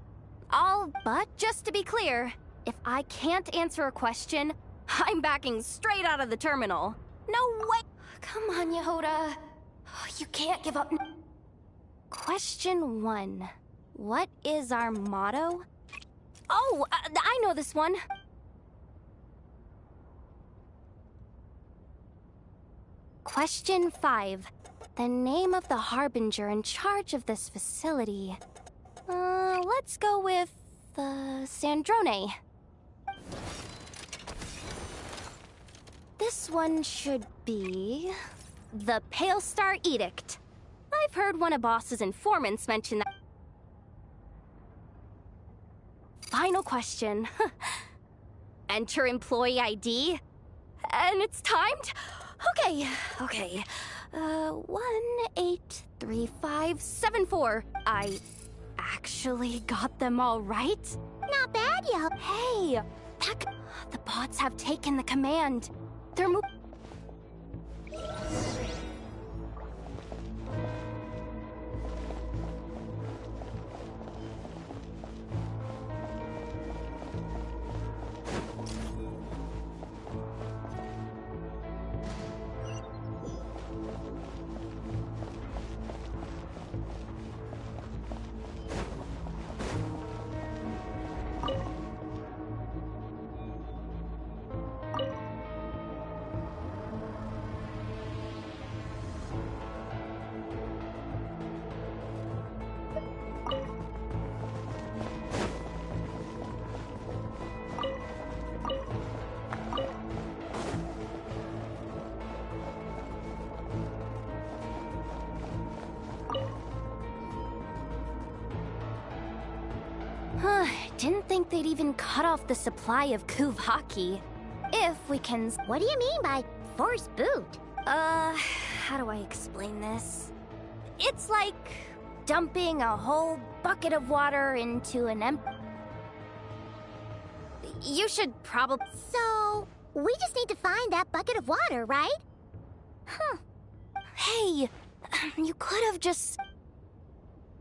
But just to be clear, if I can't answer a question, I'm backing straight out of the terminal. No way! Come on, Yehoda. You can't give up. Question 1. What is our motto? Oh, I know this one. Question 5. The name of the harbinger in charge of this facility. Let's go with, Sandrone. This one should be... the Pale Star Edict. I've heard one of Boss's informants mention that. Final question. Enter employee ID. And it's timed? Okay. 183574. I actually got them all right? Not bad, yo. Hey, the bots have taken the command. They're didn't think they'd even cut off the supply of Kuvaki. If we can... What do you mean by force boot? How do I explain this? It's like dumping a whole bucket of water into an empty... You should probably... So, we just need to find that bucket of water, right? Huh. Hey, you could have just...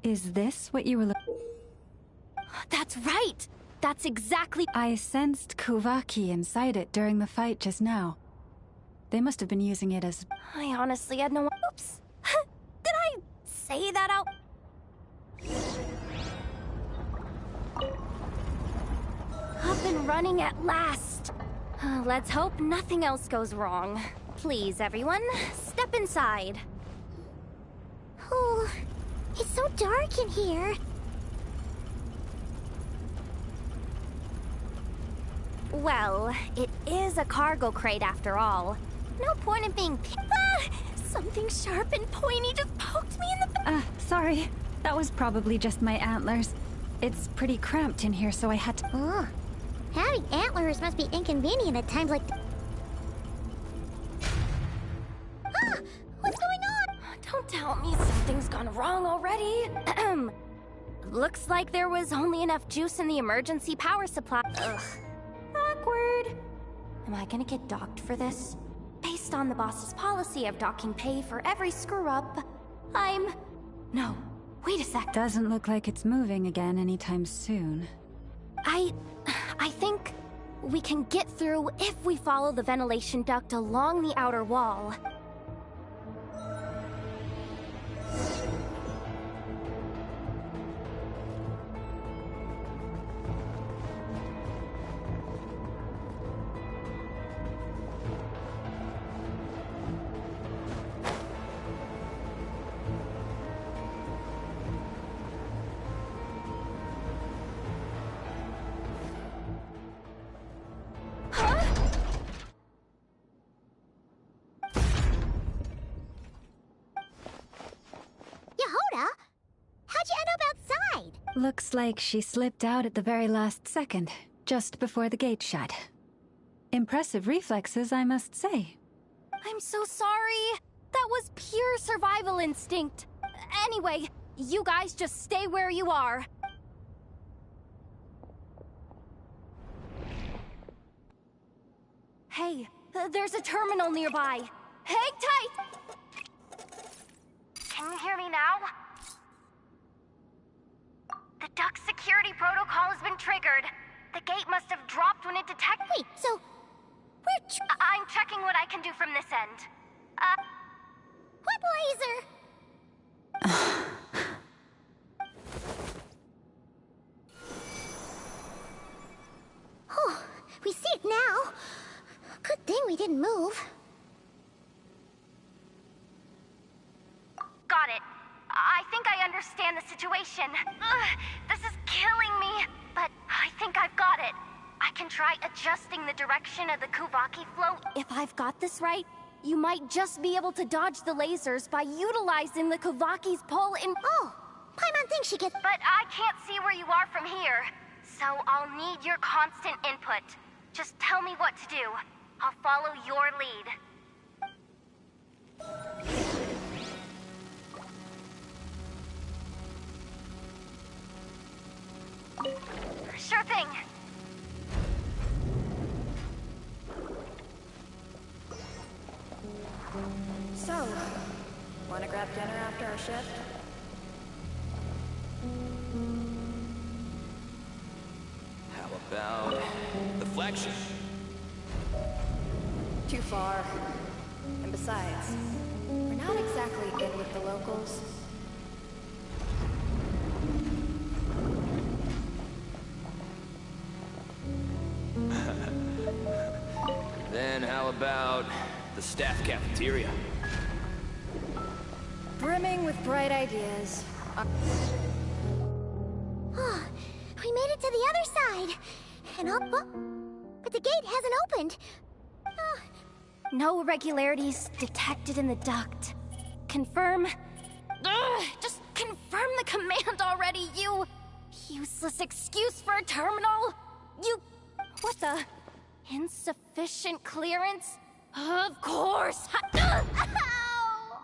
Is this what you were looking... That's right! That's exactly... I sensed Kuvaki inside it during the fight just now. They must have been using it as... I honestly had no... Oops! Did I say that out? Up and running at last! Let's hope nothing else goes wrong. Please, everyone, step inside. Oh, it's so dark in here. Well, it is a cargo crate after all. No point in being... Something sharp and pointy just poked me in the... Sorry. That was probably just my antlers. It's pretty cramped in here, so I had to... Having antlers must be inconvenient at times like... What's going on? Don't tell me something's gone wrong already. Looks like there was only enough juice in the emergency power supply. Ugh. Awkward. Am I gonna get docked for this? Based on the boss's policy of docking pay for every screw-up, No, wait a sec. Doesn't look like it's moving again anytime soon. I think we can get through if we follow the ventilation duct along the outer wall. Looks like she slipped out at the very last second, just before the gate shut. Impressive reflexes, I must say. I'm so sorry. That was pure survival instinct. Anyway, you guys just stay where you are. Hey, there's a terminal nearby. Hang tight! Can you hear me now? The duct security protocol has been triggered. The gate must have dropped when it detected. Wait, so... I'm checking what I can do from this end. What laser? Oh, we see it now. Good thing we didn't move. station. Ugh, this is killing me, but I think I've got it. I can try adjusting the direction of the Kuvaki flow. If I've got this right, you might just be able to dodge the lasers by utilizing the Kuvaki's pull in— Oh, Paimon thinks she gets— But I can't see where you are from here, so I'll need your constant input. Just tell me what to do. I'll follow your lead. Sure thing. So, wanna grab dinner after our shift? How about the flagship? Too far. And besides, we're not exactly in with the locals. Then how about the staff cafeteria? Brimming with bright ideas. Oh, we made it to the other side. And up, but the gate hasn't opened. No irregularities detected in the duct. Confirm. Ugh, just confirm the command already, you useless excuse for a terminal. What the? Insufficient clearance? Of course. Ow!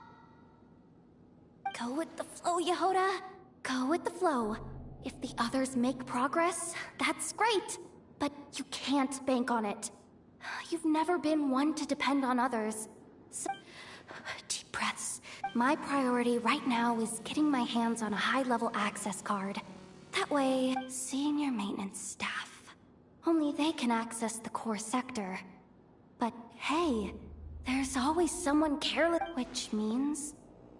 Go with the flow, Yehoda. Go with the flow. If the others make progress, that's great. But you can't bank on it. You've never been one to depend on others. So, deep breaths. My priority right now is getting my hands on a high-level access card. That way, senior maintenance staff. Only they can access the core sector. But hey, there's always someone careless, which means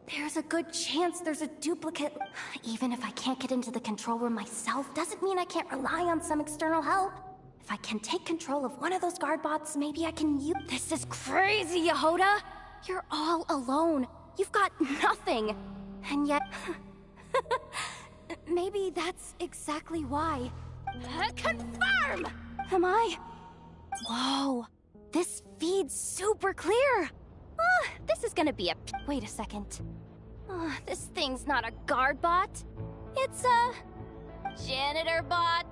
there's a good chance there's a duplicate. Even if I can't get into the control room myself, doesn't mean I can't rely on some external help. If I can take control of one of those guard bots, maybe I can use— This is crazy, Yehoda! You're all alone. You've got nothing. And yet— maybe that's exactly why. Confirm! Am I? Whoa. This feed's super clear. This is gonna be a— Wait a second. This thing's not a guard bot. It's a janitor bot.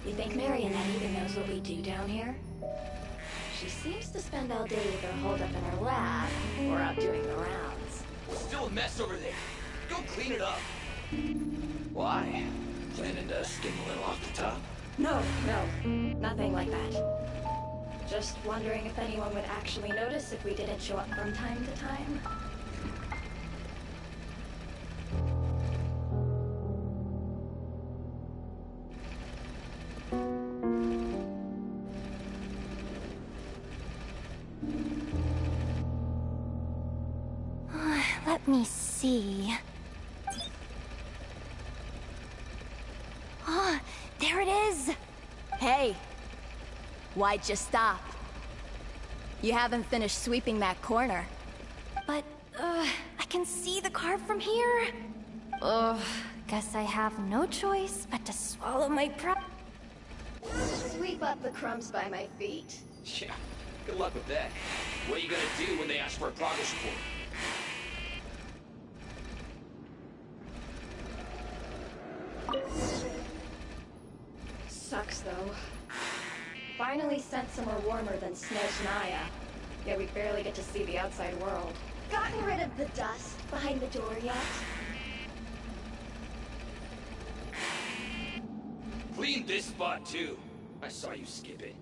You think Marionette even knows what we do down here? She seems to spend all day either holed up in her lab or out doing the rounds. We're still a mess over there. Go clean it up. Why? Planning to skim a little off the top? No, nothing like that. Just wondering if anyone would actually notice if we didn't show up from time to time. Let me see. There it is! Hey! Why'd you stop? You haven't finished sweeping that corner. But, I can see the card from here. Guess I have no choice but to swallow my pride. Sweep up the crumbs by my feet. Yeah, good luck with that. What are you gonna do when they ask for a progress report? Sucks, though. Finally sent somewhere warmer than Snezhnaya. Yet we barely get to see the outside world. Gotten rid of the dust behind the door yet? Clean this spot, too. I saw you skip it.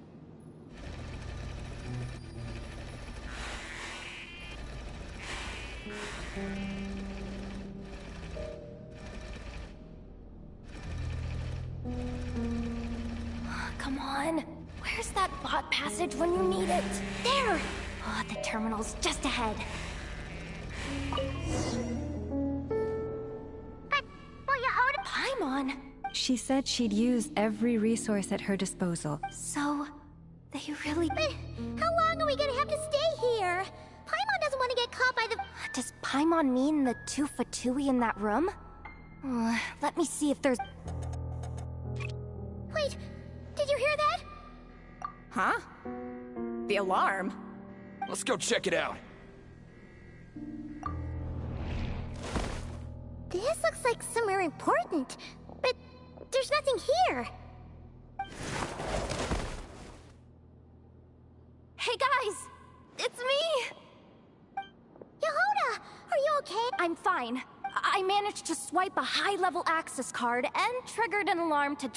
Come on. Where's that bot passage when you need it? There! The terminal's just ahead. Will you hold it? Paimon! She said she'd use every resource at her disposal. So, they really... But how long are we gonna have to stay here? Paimon doesn't want to get caught by the... Does Paimon mean the two Fatui in that room? Let me see if there's... Wait, did you hear that? Huh? The alarm? Let's go check it out. This looks like somewhere important, but there's nothing here. Hey guys! It's me! Yehuda, are you okay? I'm fine. I managed to swipe a high-level access card and triggered an alarm to...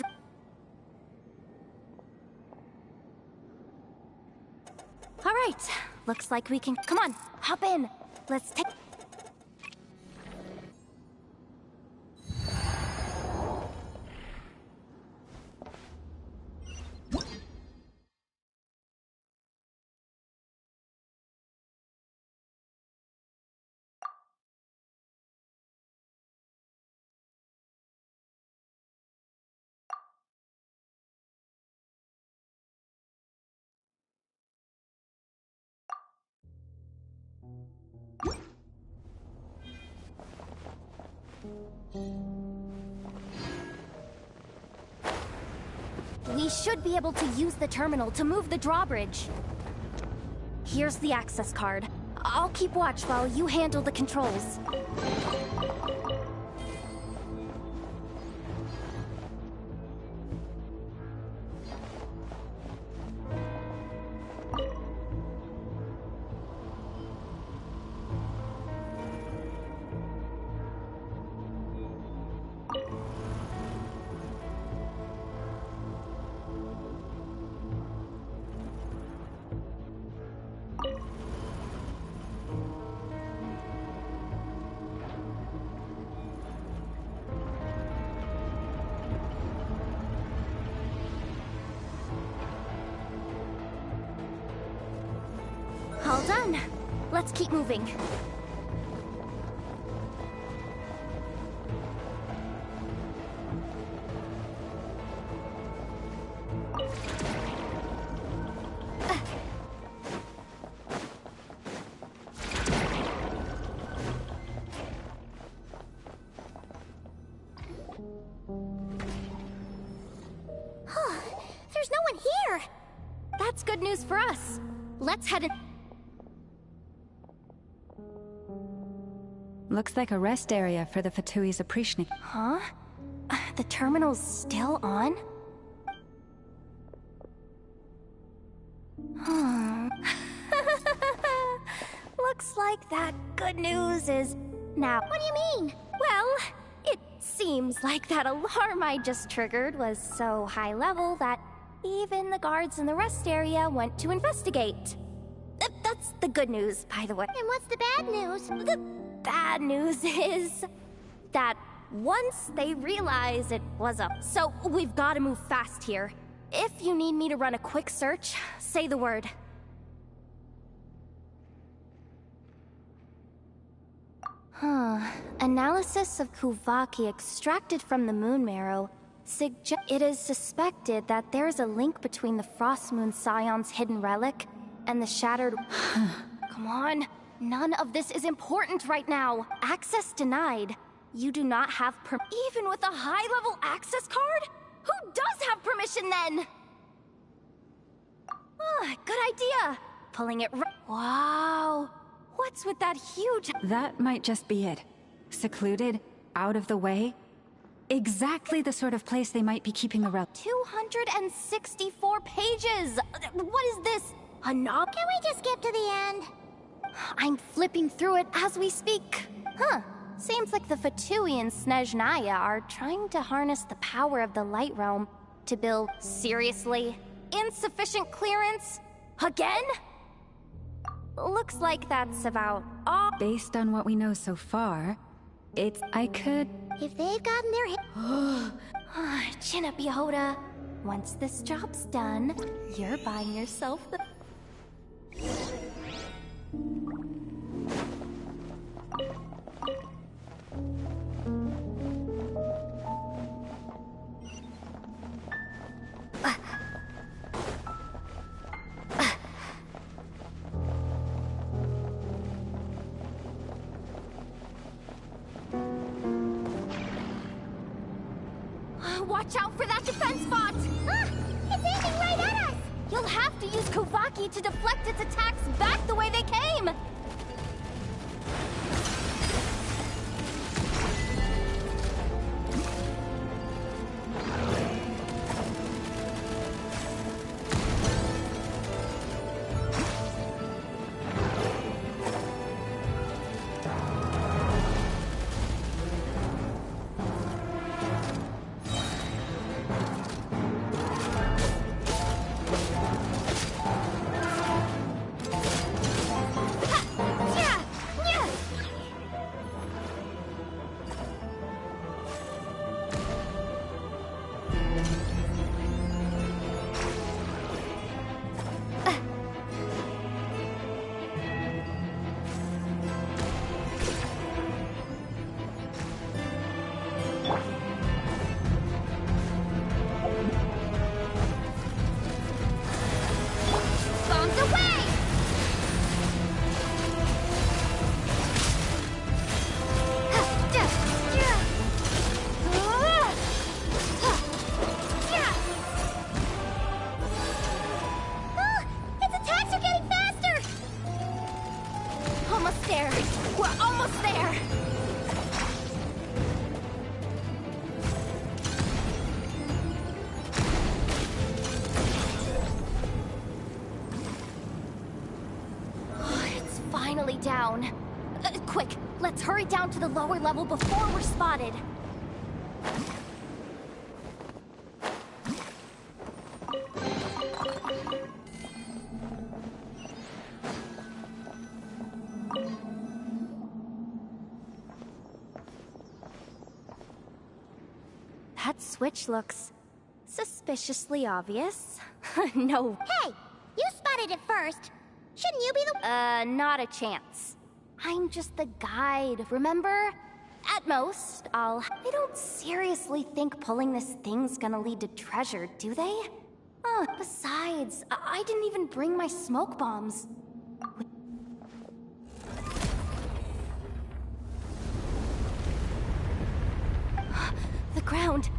Alright, looks like we can... Come on, hop in. Let's take... We should be able to use the terminal to move the drawbridge. Here's the access card. I'll keep watch while you handle the controls. All done. Let's keep moving. There's no one here! That's good news for us. Let's head in. Looks like a rest area for the Fatui's Oprishnik. Huh? The terminal's still on? Looks like that good news is now. What do you mean? Well, it seems like that alarm I just triggered was so high level that even the guards in the rest area went to investigate. That's the good news, by the way. And what's the bad news? The bad news is that once they realize it was a... So we've got to move fast here. If you need me to run a quick search, say the word. Analysis of Kuvaki extracted from the moon marrow it is suspected that there's a link between the Frost Moon Scion's hidden relic and the shattered... Come on. None of this is important right now. Access denied. You do not have even with a high-level access card? Who does have permission then? Good idea. Pulling it Wow. What's with that huge... That might just be it. Secluded, out of the way. Exactly the sort of place they might be keeping a relic. 264 pages! What is this? A knob? Can we just skip to the end? I'm flipping through it as we speak. Seems like the Fatui and Snezhnaya are trying to harness the power of the Light Realm to build... Seriously? Insufficient clearance? Again? Looks like that's about all... Based on what we know so far, I could... If they've gotten their... Chin up, Yehuda. Once this job's done, you're buying yourself the... watch out for that defense bot! Ah! It's aiming right at us! You'll have to use Kovaki to deflect its attacks back the way they came! Down. Quick, let's hurry down to the lower level before we're spotted. That switch looks suspiciously obvious. No. Hey! You spotted it first! Shouldn't you be the— not a chance. I'm just the guide, remember? At most, I don't seriously think pulling this thing's gonna lead to treasure, do they? Besides, I didn't even bring my smoke bombs. The ground.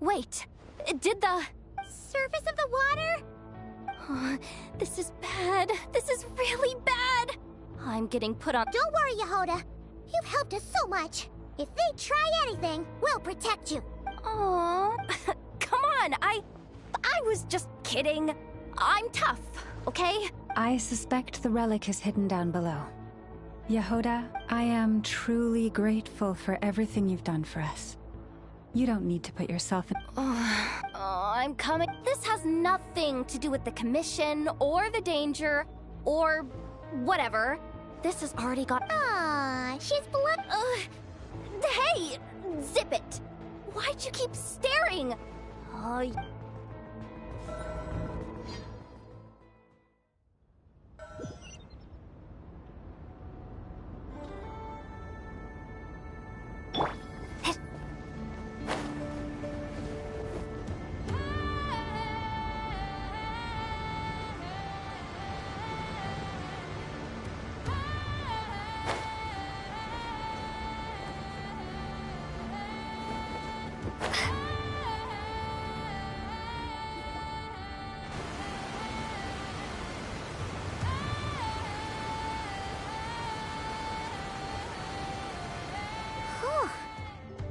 Wait, did the surface of the water? This is bad. This is really bad. I'm getting put on. Don't worry, Yehoda. You've helped us so much. If they try anything, we'll protect you. Aww. Come on, I was just kidding. I'm tough, okay? I suspect the relic is hidden down below. Yehoda, I am truly grateful for everything you've done for us. You don't need to put yourself in— I'm coming. This has nothing to do with the commission, or the danger, or whatever. This has already got— Ah, she's blood— Hey! Zip it! Why'd you keep staring?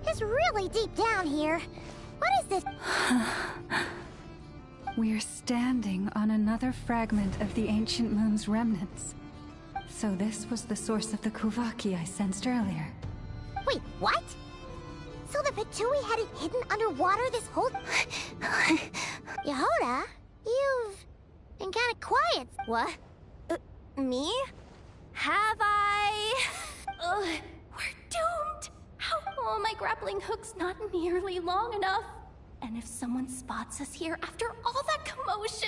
It's really deep down here. What is this? We're standing on another fragment of the ancient moon's remnants. So this was the source of the Kovaki I sensed earlier. Wait, what? So the Fatui had it hidden underwater this whole— Yehoda, you've been kinda quiet. What? Me? Have I? We're doomed! How? Oh, my grappling hook's not nearly long enough. And if someone spots us here after all that commotion—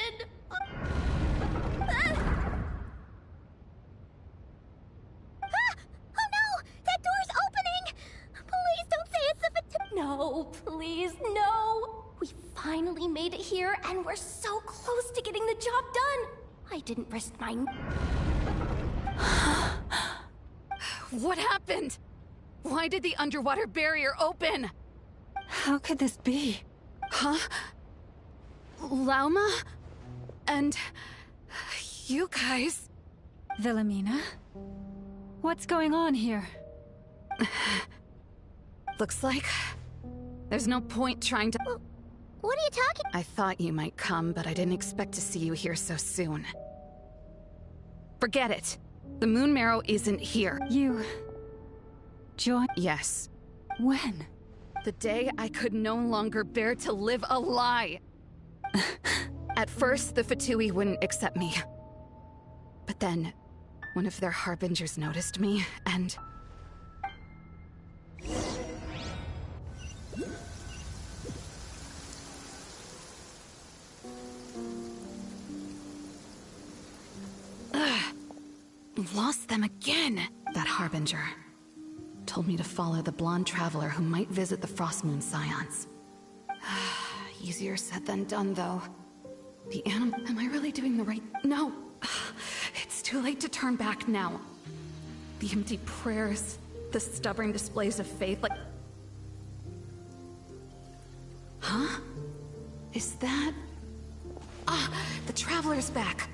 finally made it here, and we're so close to getting the job done. I didn't risk my... What happened? Why did the underwater barrier open? How could this be? Huh? Lauma? And... you guys... Wilhelmina? What's going on here? Looks like... there's no point trying to... What are you talking? I thought you might come, but I didn't expect to see you here so soon. Forget it. The Moon Marrow isn't here. You... joined? Yes. When? The day I could no longer bear to live a lie. At first, the Fatui wouldn't accept me. But then, one of their harbingers noticed me, and... lost them again. That harbinger told me to follow the blonde traveler who might visit the Frostmoon Scions. Easier said than done, though. The animal... Am I really doing the right... No! It's too late to turn back now. The empty prayers, the stubborn displays of faith, like... Huh? Is that... Ah! The traveler's back!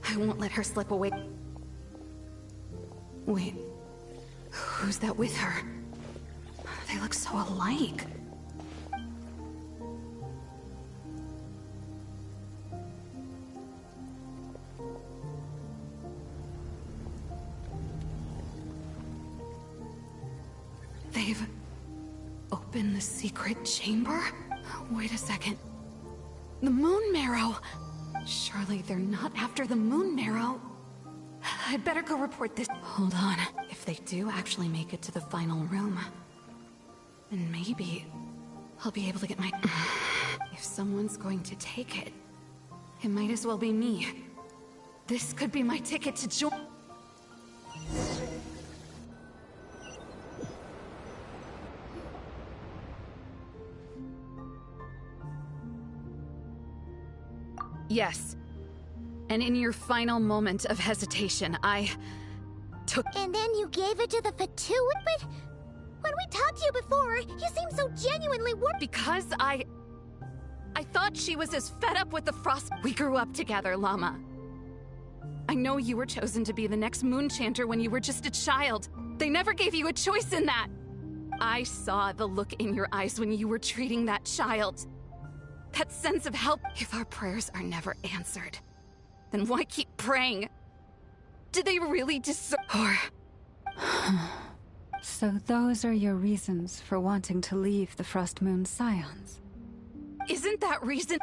I won't let her slip away. Wait... who's that with her? They look so alike. They've opened the secret chamber? Wait a second. The Moon Marrow! Surely they're not after the Moon Marrow. I'd better go report this. Hold on. If they do actually make it to the final room, then maybe I'll be able to get my... If someone's going to take it, it might as well be me. This could be my ticket to join... Yes. And in your final moment of hesitation, I took... And then you gave it to the Fatui? But when we talked to you before, you seemed so genuinely Because I thought she was as fed up with the Frost... We grew up together, Llama. I know you were chosen to be the next Moon Chanter when you were just a child. They never gave you a choice in that. I saw the look in your eyes when you were treating that child. That sense of help. If our prayers are never answered, then why keep praying? Did they really deserve... Or... So those are your reasons for wanting to leave the Frostmoon Scions? Isn't that reason...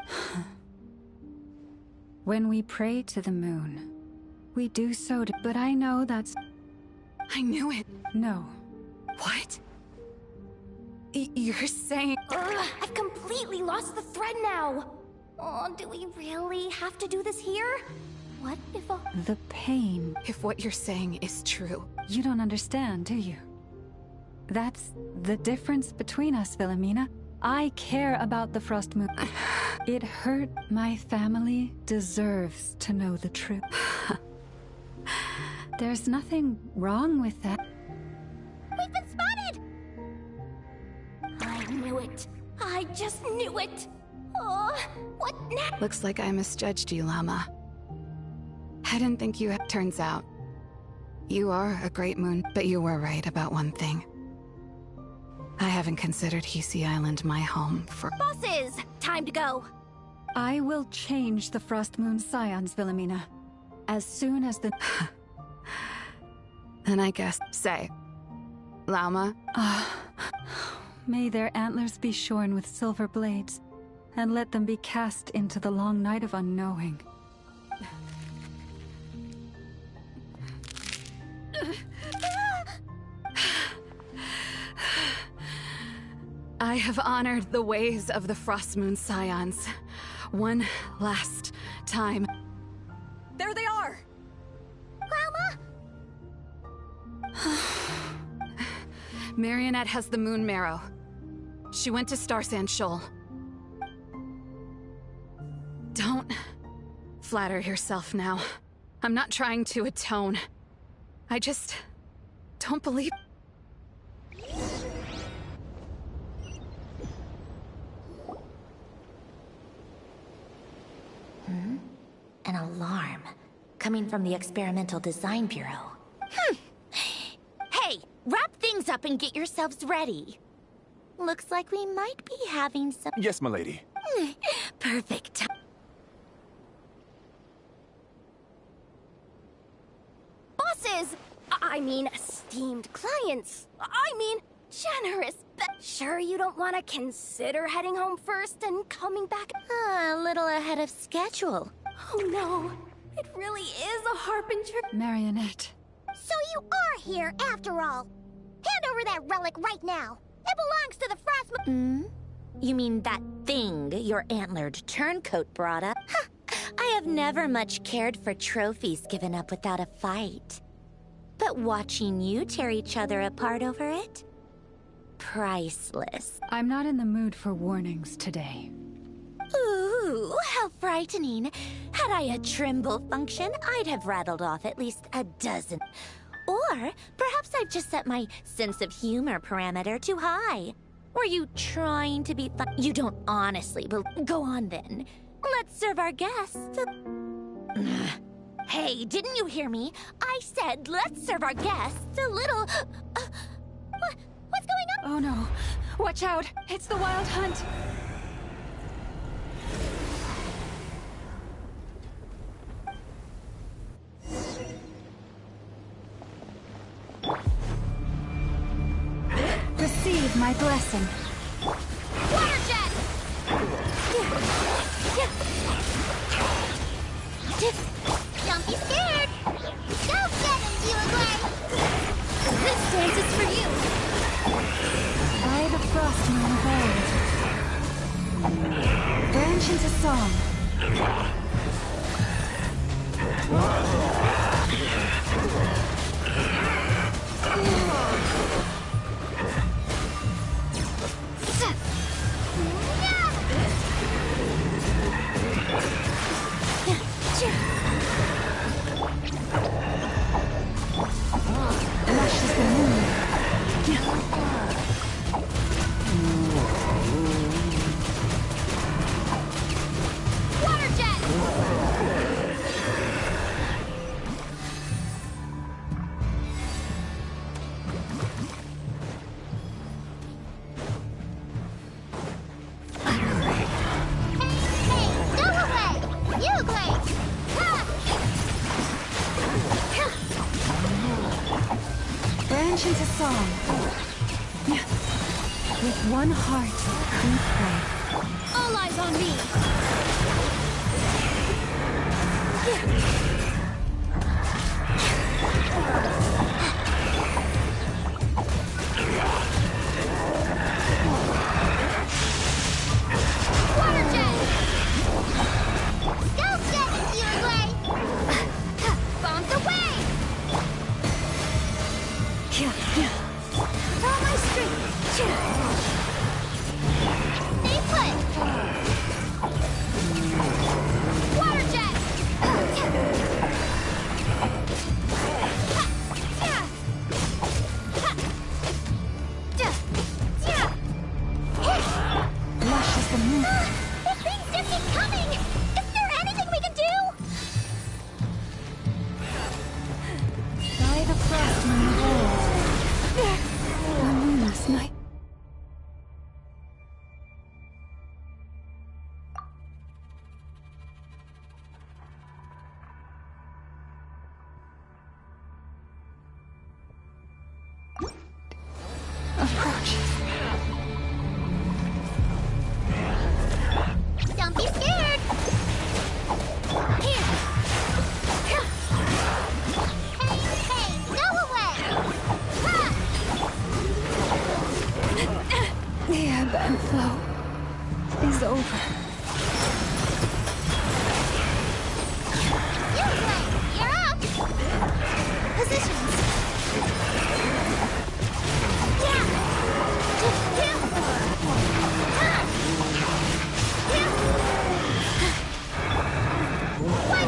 When we pray to the moon, we do so to... But I know that's... I knew it. No. What? You're saying... I've completely lost the thread now. Oh, do we really have to do this here? What if The pain. If what you're saying is true. You don't understand, do you? That's the difference between us, Wilhelmina. I care about the Frostmoon. It hurt. My family deserves to know the truth. There's nothing wrong with that. We've been spotted! I knew it. I just knew it. Oh, what now? Looks like I misjudged you, Llama. I didn't think you... Turns out, you are a great moon, but you were right about one thing. I haven't considered Hisi Island my home for... Bosses! Time to go. I will change the Frostmoon Scions, Wilhelmina. As soon as the... Then I guess... Say, Lauma? May their antlers be shorn with silver blades, and let them be cast into the long night of unknowing. I have honored the ways of the Frostmoon Scions. One last time. There they are! Lauma? Marionette has the Moon Marrow. She went to Starsand Shoal. flatter yourself now. I'm not trying to atone. I just don't believe... An alarm. Coming from the Experimental Design Bureau. Hey, wrap things up and get yourselves ready. Looks like we might be having some... Yes, milady. Perfect. Bosses! I mean, esteemed clients. I mean, generous. Sure you don't want to consider heading home first and coming back a little ahead of schedule? Oh no, it really is a harbinger. Marionette. So you are here after all. Hand over that relic right now. It belongs to the Frostmoon. You mean that thing your antlered turncoat brought up? I have never much cared for trophies given up without a fight. But watching you tear each other apart over it? Priceless. I'm not in the mood for warnings today. Ooh, how frightening. Had I a Trimble function, I'd have rattled off at least a dozen. Or perhaps I've just set my sense of humor parameter too high. Were you trying to be fun? You don't honestly go on then. Let's serve our guests. Hey, didn't you hear me? I said let's serve our guests a little... what's going on? Oh no. Watch out. It's the Wild Hunt. Receive my blessing. Water jet! Don't be scared! Go get him, Uruguay! This dance is for you! By the Frostmoon of old. Branch into song. Lush as the moon. Water jet! Hey, go away! Uruguay! Branch into song. With one heart, we pray. All eyes on me! Water jet! Go get it, Uruguay! Bombs away! Throw my string! Stay put! Water jet! Lush as the moon. These things just keep coming! Isn't there anything we can do? By the Frostmoon of old. A moonless night. Approaches. Don't be scared! Here! Hey, go away! The ebb and flow is over. Uruguay, you're up! Positions! Water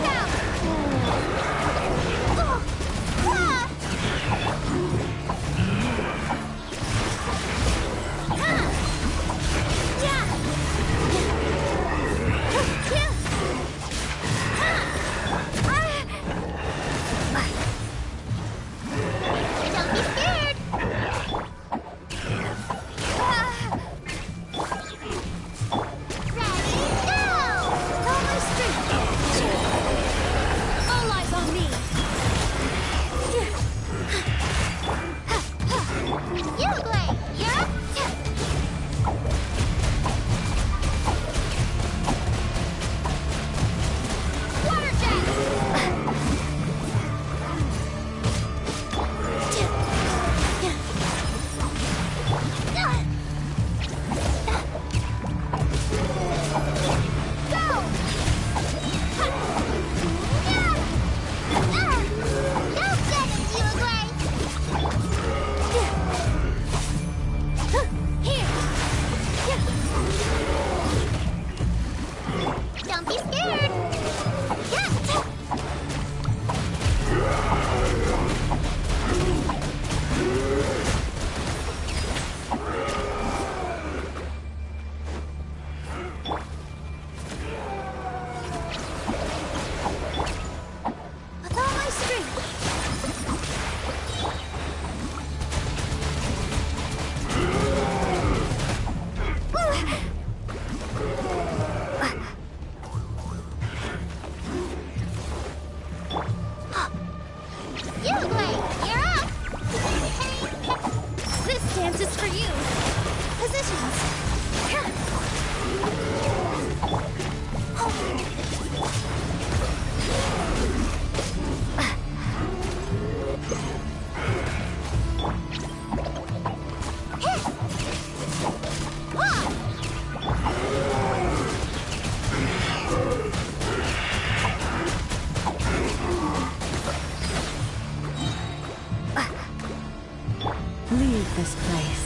leave this place.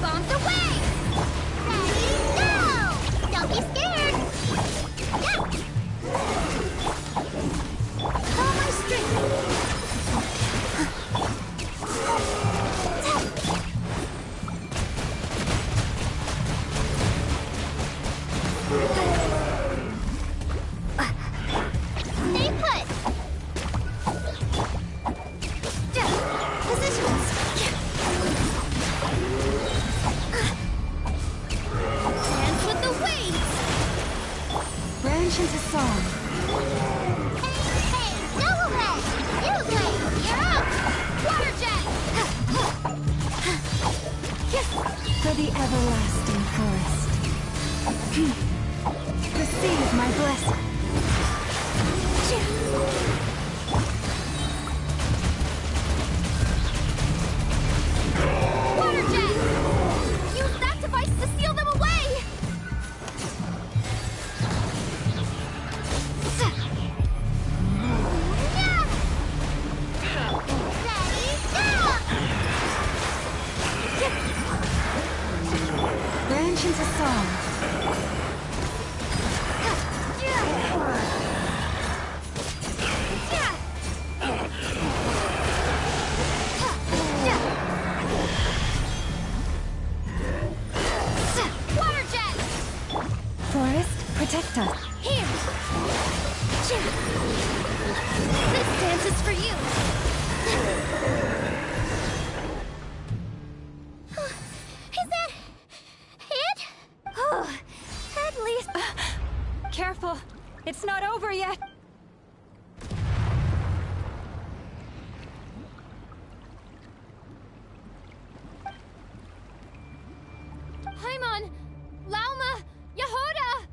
Bombs away! Ready, go! Don't be scared! Yeah! All my strength! Stay put! Positions! Dance with the waves! Branch into song. Hey, go away! You play! You're up! Water jet! For the everlasting forest. Receive my blessing. Water jet! Use that device to seal them away! Branch into song. Water jet! Forest, protect us. Here! This dance is for you! Is that it? Oh, at least... Careful. It's not over yet. Paimon! Lauma! Yehoda!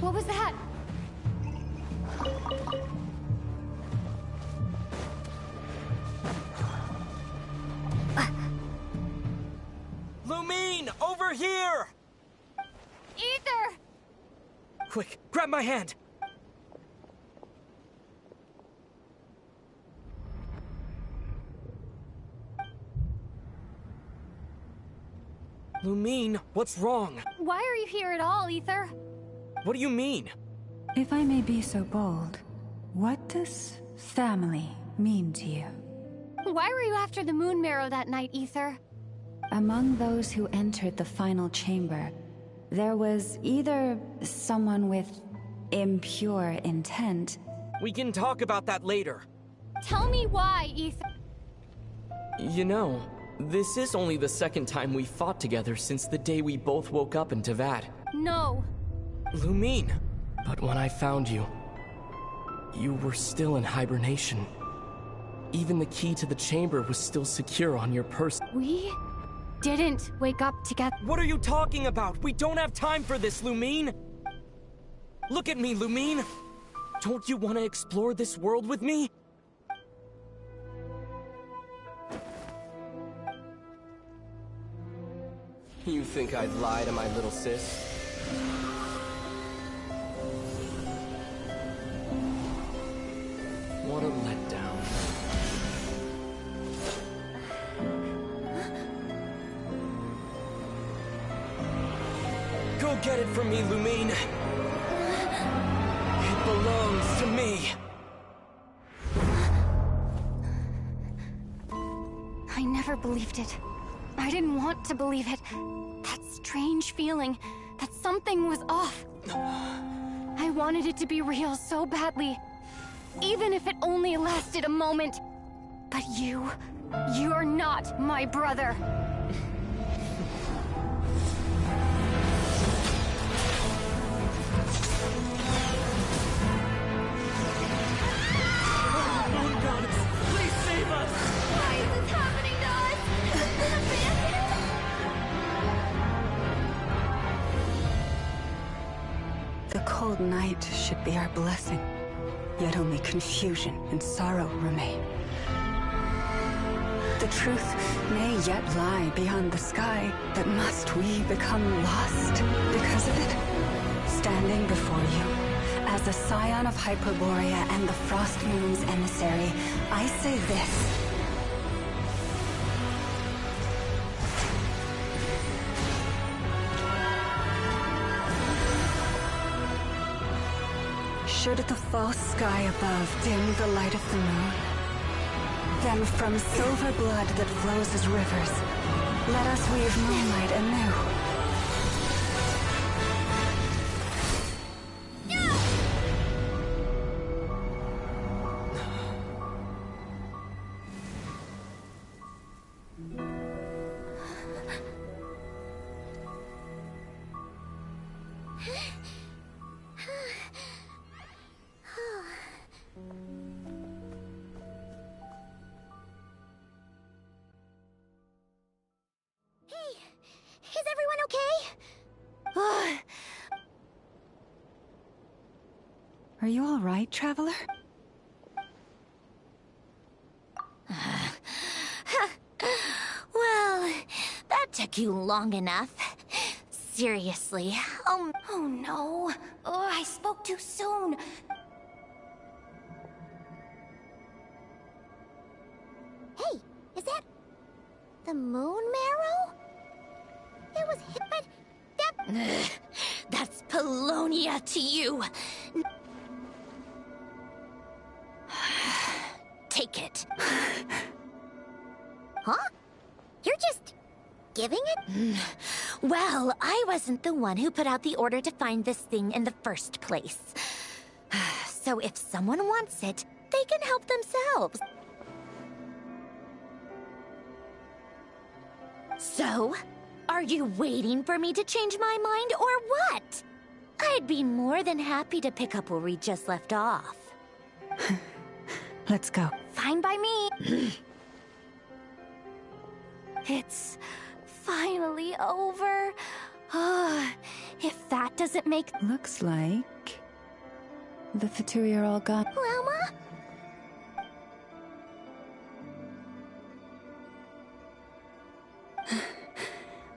What was that? Lumine, over here! Ether! Quick, grab my hand! Lumine, what's wrong? Why are you here at all, Ether? What do you mean? If I may be so bold, what does family mean to you? Why were you after the Moon Marrow that night, Ether? Among those who entered the final chamber, there was either someone with impure intent. We can talk about that later. Tell me why, Ether. You know, this is only the second time we fought together since the day we both woke up in Tavad. No. Lumine! But when I found you, you were still in hibernation. Even the key to the chamber was still secure on your person. We didn't wake up together. What are you talking about? We don't have time for this, Lumine! Look at me, Lumine! Don't you want to explore this world with me? You think I'd lie to my little sis? What a letdown. Go get it from me, Lumine. It belongs to me. I never believed it. I didn't want to believe it. That strange feeling that something was off. I wanted it to be real so badly. Even if it only lasted a moment. But you're not my brother. Moon Goddess, please save us! Why is this happening to us? The cold night should be our blessing, yet only confusion and sorrow remain. The truth may yet lie beyond the sky, but must we become lost because of it? Standing before you, as a scion of Hyperborea and the Frost Moon's emissary, I say this. Should the false sky above dim the light of the moon, then from silver blood that flows as rivers, let us weave moonlight anew. Is everyone okay? Are you all right, Traveler? Well, that took you long enough. Seriously. Oh no. Oh, I spoke too soon. Hey, is that the Moon Marrow? It was hit, but that... That's Polonia to you. Take it. Huh? You're just giving it? Well, I wasn't the one who put out the order to find this thing in the first place. So if someone wants it, they can help themselves. So, are you waiting for me to change my mind, or what? I'd be more than happy to pick up where we just left off. Let's go. Fine by me. It's finally over. If that doesn't make... Looks like the Fatui are all gone. Wilma?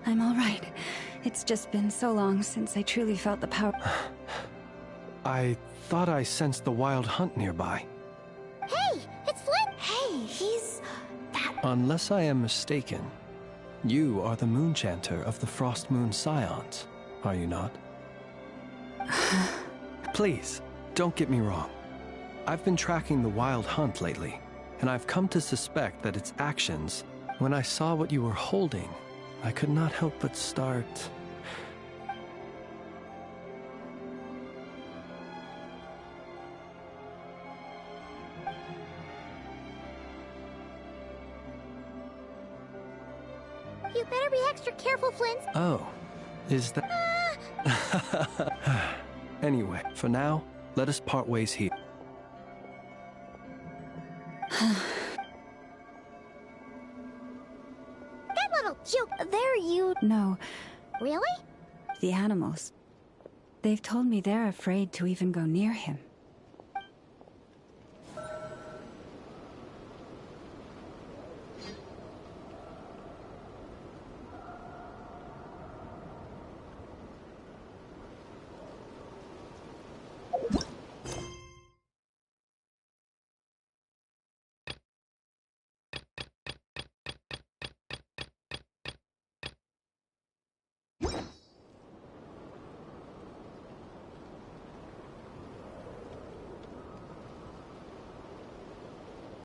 I'm all right. It's just been so long since I truly felt the power. I thought I sensed the wild hunt nearby. Hey, it's Flint! Hey, he's... that... Unless I am mistaken, you are the Moonchanter of the Frost Moon Scions, are you not? Please, don't get me wrong. I've been tracking the wild hunt lately, and I've come to suspect that its actions. When I saw what you were holding, I could not help but start... You better be extra careful, Flint. Oh, is that... Anyway, for now, let us part ways here. That little joke there, you... No. Really? The animals. They've told me they're afraid to even go near him.